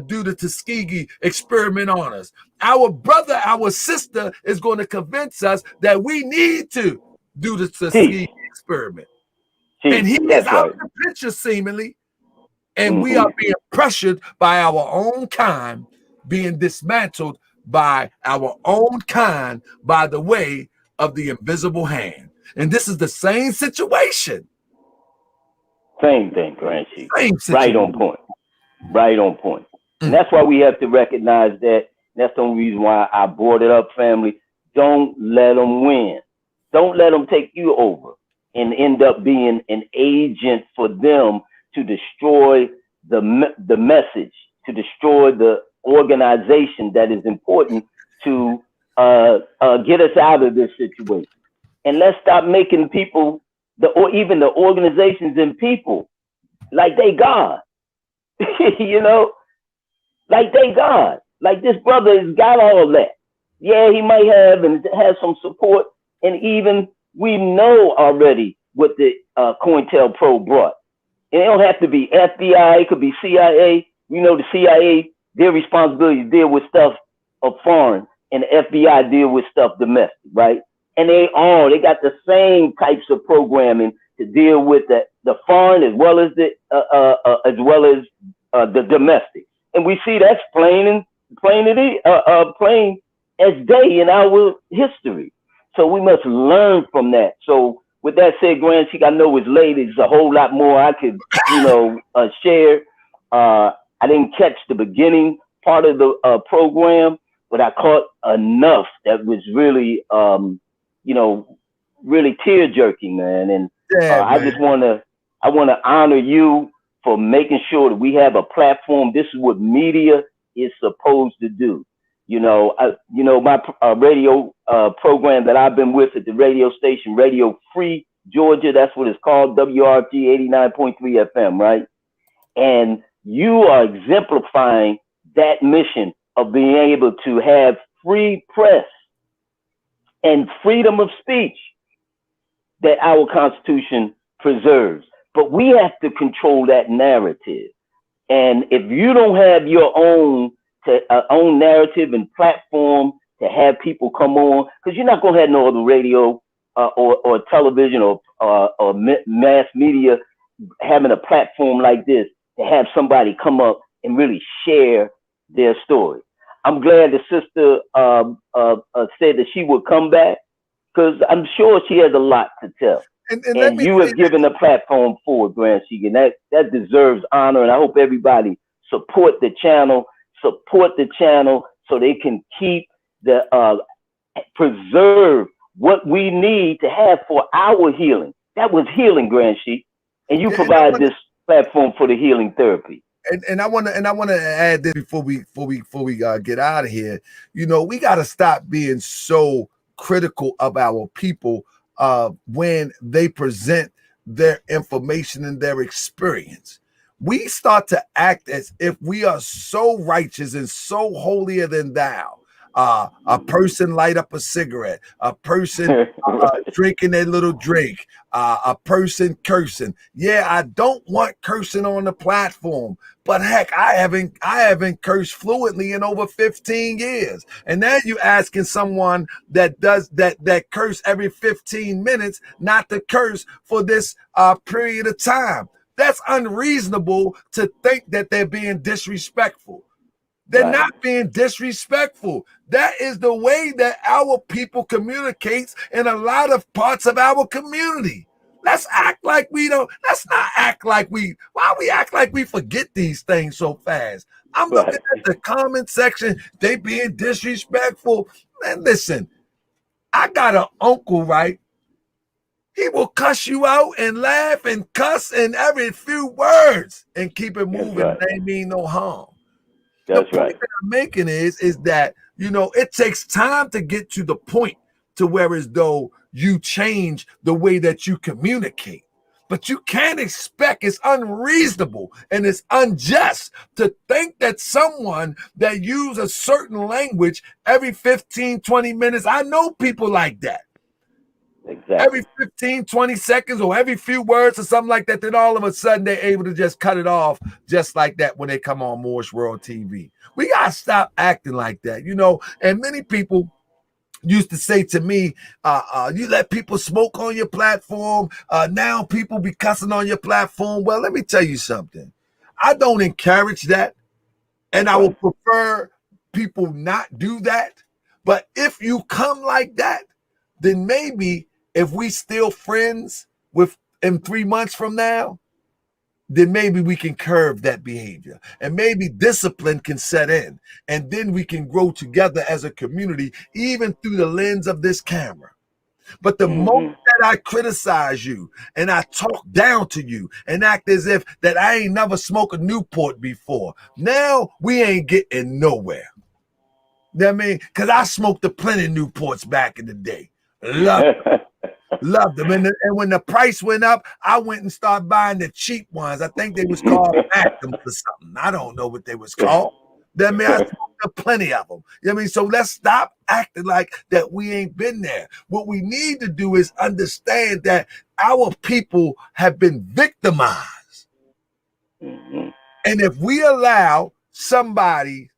do the Tuskegee experiment on us. Our brother, our sister is going to convince us that we need to do the Tuskegee experiment. And he is out of the picture seemingly. And we are being pressured by our own kind, being dismantled by our own kind by the way of the invisible hand. And this is the same situation. Same thing, Grand Chief. Right on point. Right on point. And that's why we have to recognize that. That's the only reason why I brought it up, family. Don't let them win. Don't let them take you over and end up being an agent for them to destroy the message, to destroy the organization that is important to get us out of this situation. And let's stop making people, or even the organizations and people, like they God. You know, like they God. Like this brother has got all that. Yeah, he might have and has some support. And even we know already what the COINTELPRO brought. And it don't have to be FBI, it could be CIA. We know the CIA, their responsibility is deal with stuff of foreign, and the FBI deal with stuff domestic, right? And they got the same types of programming to deal with the foreign as well as the domestic. And we see that's plain as day in our history. So we must learn from that. So with that said, Grand Chief, I know it's late. There's a whole lot more I could, share. I didn't catch the beginning part of the program, but I caught enough that was really, really tear jerking, man. And I just want to honor you for making sure that we have a platform. This is what media is supposed to do. My radio program that I've been with at the radio station, Radio Free Georgia, that's what it's called, WRG 89.3 FM, right? And you are exemplifying that mission of being able to have free press and freedom of speech that our Constitution preserves. But we have to control that narrative. And if you don't have your own narrative and platform to have people come on, because you're not going to have no other radio or television or mass media having a platform like this to have somebody come up and really share their story. I'm glad the sister said that she would come back, because I'm sure she has a lot to tell. And you have given a platform for it, Grand Chief, and that deserves honor. And I hope everybody support the channel so they can keep preserve what we need to have for our healing. That was healing, Grand Chief, and you provide this platform for the healing therapy. And I want to add this before we get out of here. We got to stop being so critical of our people when they present their information and their experience. We start to act as if we are so righteous and so holier than thou. A person light up a cigarette, a person drinking their little drink, a person cursing. Yeah, I don't want cursing on the platform, but heck, I haven't cursed fluently in over 15 years. And now you asking someone that does that curse every 15 minutes not to curse for this period of time. That's unreasonable to think that they're being disrespectful. They're not being disrespectful. That is the way that our people communicates in a lot of parts of our community. Let's act like we don't. Let's not act like we. Why we act like we forget these things so fast? I'm looking at the comment section. They being disrespectful. Man, listen, I got an uncle, right? He will cuss you out and laugh and cuss in every few words and keep it moving. And they mean no harm. The point that I'm making is that, you know, it takes time to get to the point to where as though you change the way that you communicate. But you can't expect, it's unreasonable and it's unjust to think that someone that use a certain language every 15, 20 minutes, I know people like that. Exactly. Every 15, 20 seconds or every few words or something like that, then all of a sudden they're able to just cut it off just like that when they come on Moorish Workd TV. We got to stop acting like that, you know. And many people used to say to me, you let people smoke on your platform. Now people be cussing on your platform. Well, let me tell you something. I don't encourage that. And I would prefer people not do that. But if you come like that, then maybe if we still friends with in 3 months from now, then maybe we can curb that behavior and maybe discipline can set in and then we can grow together as a community, even through the lens of this camera. But the moment that I criticize you and I talk down to you and act as if that I ain't never smoked a Newport before, now we ain't getting nowhere. You know what I mean? Because I smoked a plenty of Newports back in the day. Loved them. And when the price went up, I went and started buying the cheap ones. I think they was called Magnums or something. I don't know what they was called. That mean I smoked plenty of them. You know what I mean? So let's stop acting like that we ain't been there. What we need to do is understand that our people have been victimized. And if we allow somebody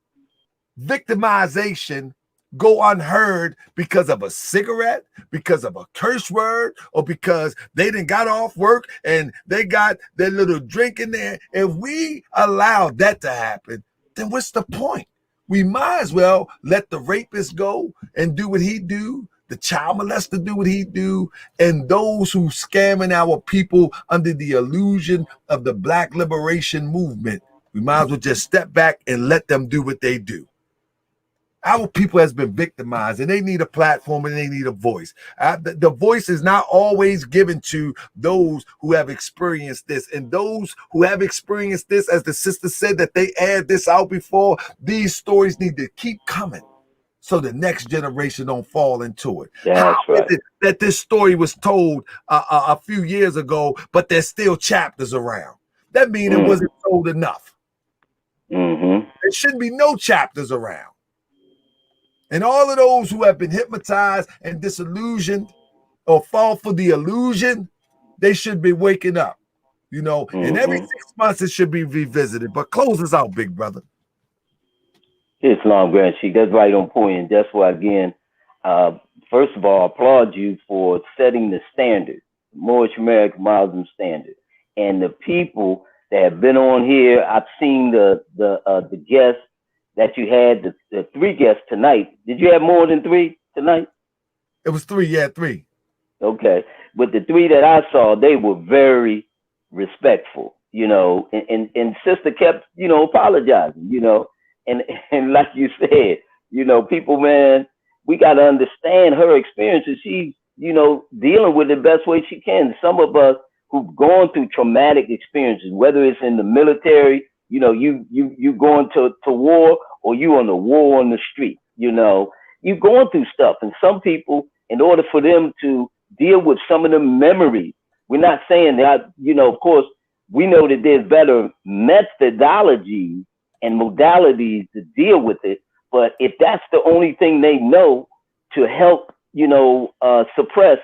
victimization go unheard because of a cigarette, because of a curse word, or because they done got off work and they got their little drink in there, if we allow that to happen, then what's the point? We might as well let the rapist go and do what he do, the child molester do what he do, and those who scamming our people under the illusion of the Black liberation movement, we might as well just step back and let them do what they do. Our people has been victimized and they need a platform and they need a voice. The voice is not always given to those who have experienced this, and those who have experienced this, as the sister said that they aired this out before, these stories need to keep coming so the next generation don't fall into it. How is it that this story was told a few years ago, but there's still chapters around? That means it wasn't told enough. There shouldn't be no chapters around. And all of those who have been hypnotized and disillusioned or fall for the illusion, they should be waking up, you know, and every 6 months it should be revisited. But close us out, big brother. Islam Grand Sheikh, that's right on point. And that's why, again, first of all, I applaud you for setting the standard, the Moorish American Muslim standard. And the people that have been on here, I've seen the guests that you had, the 3 guests tonight. Did you have more than 3 tonight? It was 3, yeah, 3. Okay. But the 3 that I saw, they were very respectful, you know, and sister kept, you know, apologizing, you know, and like you said, you know, people, man, we got to understand her experiences. She's, you know, dealing with it the best way she can. Some of us who've gone through traumatic experiences, whether it's in the military, you know, you going to war, or you on the war on the street, you know, you going through stuff. And some people, in order for them to deal with some of the memories, we're not saying that, you know, of course, we know that there's better methodologies and modalities to deal with it. But if that's the only thing they know to help, suppress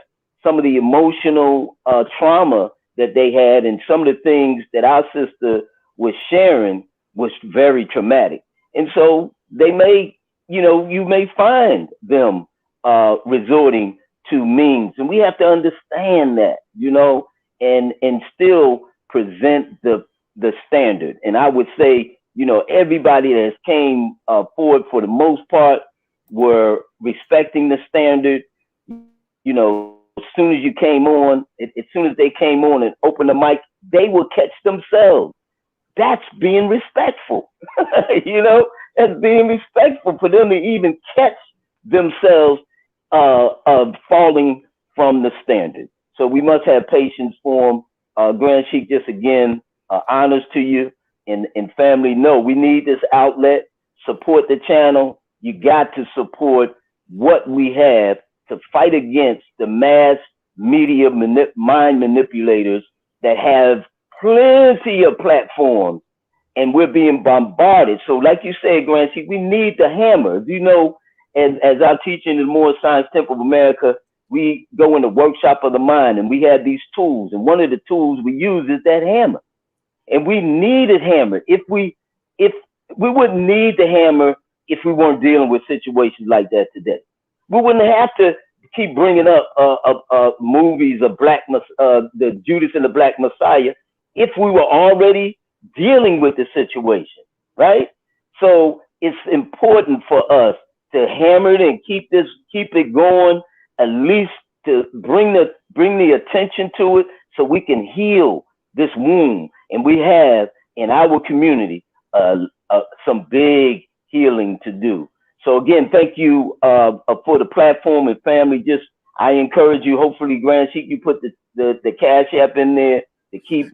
some of the emotional trauma that they had, and some of the things that our sister was sharing was very traumatic. And so they may, you may find them resorting to means, and we have to understand that, and still present the standard. And I would say, everybody that has came forward for the most part were respecting the standard. As soon as you came on, as soon as they came on and opened the mic, they will catch themselves. That's being respectful. That's being respectful for them to even catch themselves falling from the standard. So we must have patience for them. Grand Sheik, just again, honors to you and family. No, we need this outlet. Support the channel. You got to support what we have to fight against the mass media mind manipulators that have plenty of platforms, and we're being bombarded. So like you said, Grand Sheik, we need the hammer. As I teach in the Moorish Science Temple of America, we go in the workshop of the mind, and we have these tools, and one of the tools we use is that hammer. And we need it hammered. If we wouldn't need the hammer if we weren't dealing with situations like that today. We wouldn't have to keep bringing up movies of the Judas and the Black Messiah if we were already dealing with the situation, right? So it's important for us to hammer it and keep it going, at least to bring the attention to it, so we can heal this wound. And we have in our community some big healing to do. So again, thank you for the platform, and family. I encourage you. Hopefully, Grand Sheik, you put the Cash App in there to keep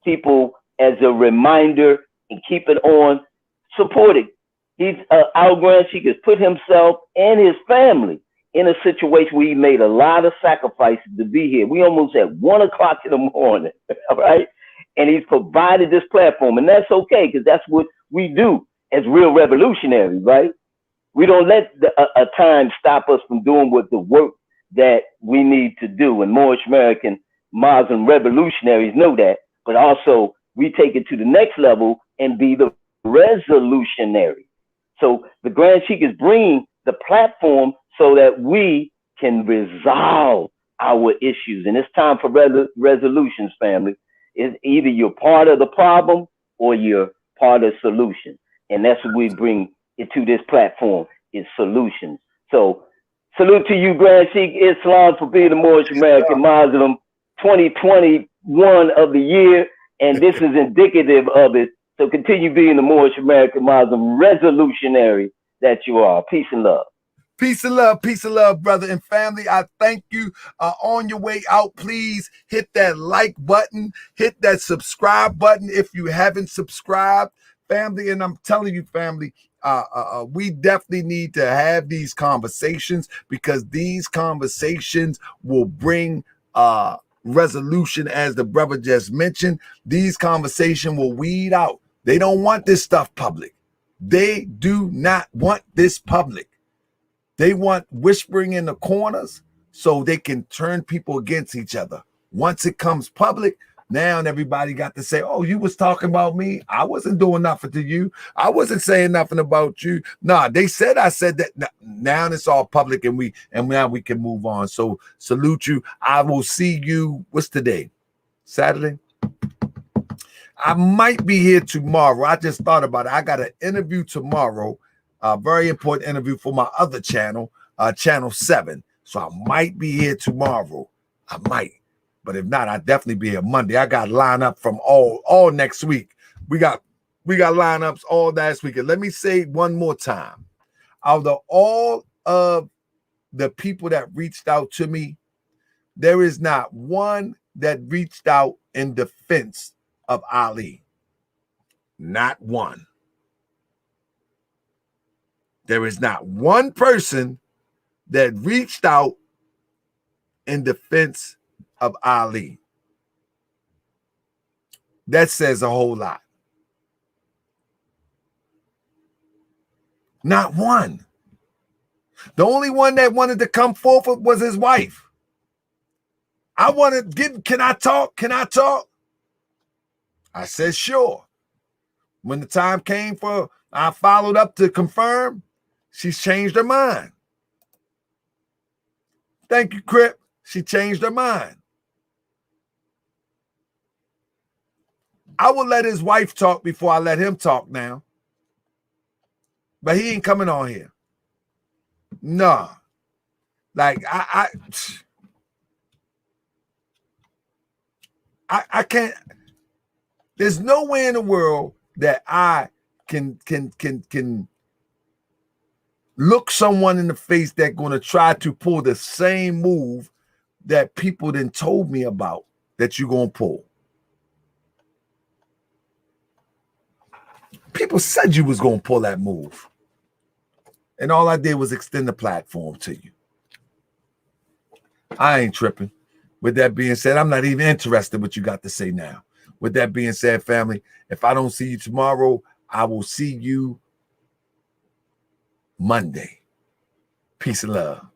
people as a reminder, and keep it on. Support it. Our Grand Sheik has put himself and his family in a situation where he made a lot of sacrifices to be here. We almost at 1 o'clock in the morning, all right? And he's provided this platform, and that's okay, because that's what we do as real revolutionaries, right? We don't let a time stop us from doing the work that we need to do. And Moorish American Muslim revolutionaries know that, but also we take it to the next level and be the resolutionary. So the Grand Sheik is bringing the platform so that we can resolve our issues. And it's time for resolutions, family. It's either you're part of the problem or you're part of the solution. And that's what we bring to this platform, is solutions. So salute to you, Grand Sheik Islam, for being the Moorish American Muslim 2021 of the year. And this is indicative of it. So continue being the Moorish American Muslim revolutionary that you are. Peace and love. Peace and love, brother and family. I thank you. On your way out, please hit that like button, hit that subscribe button if you haven't subscribed, family. And I'm telling you, family, we definitely need to have these conversations, because these conversations will bring resolution, as the brother just mentioned. These conversations will weed out. They don't want this stuff public. They do not want this public. They want whispering in the corners so they can turn people against each other. Once it comes public, now everybody got to say, oh, you was talking about me. I wasn't doing nothing to you. I wasn't saying nothing about you. Nah, they said I said that. Now it's all public, and now we can move on. So salute you. I will see you. What's today? Saturday? I might be here tomorrow. I just thought about it. I got an interview tomorrow. A very important interview for my other channel, Channel 7. So I might be here tomorrow. I might. But if not, I'll definitely be here Monday. I got lineup from all next week. We got lineups all last week. And let me say one more time. Out of all of the people that reached out to me, there is not one that reached out in defense of Ali. Not one. There is not one person that reached out in defense of Ali. That says a whole lot. Not one. The only one that wanted to come forward was his wife. I wanted to can I talk? Can I talk? I said, sure. When the time came I followed up to confirm, she's changed her mind. Thank you, Crip. She changed her mind. I will let his wife talk before I let him talk now. But he ain't coming on here. Nah. Like, I can't. There's no way in the world that I can look someone in the face that's going to try to pull the same move that people then told me about that you're going to pull. People said you was going to pull that move. And all I did was extend the platform to you. I ain't tripping. With that being said, I'm not even interested in what you got to say now. With that being said, family, if I don't see you tomorrow, I will see you Monday. Peace and love.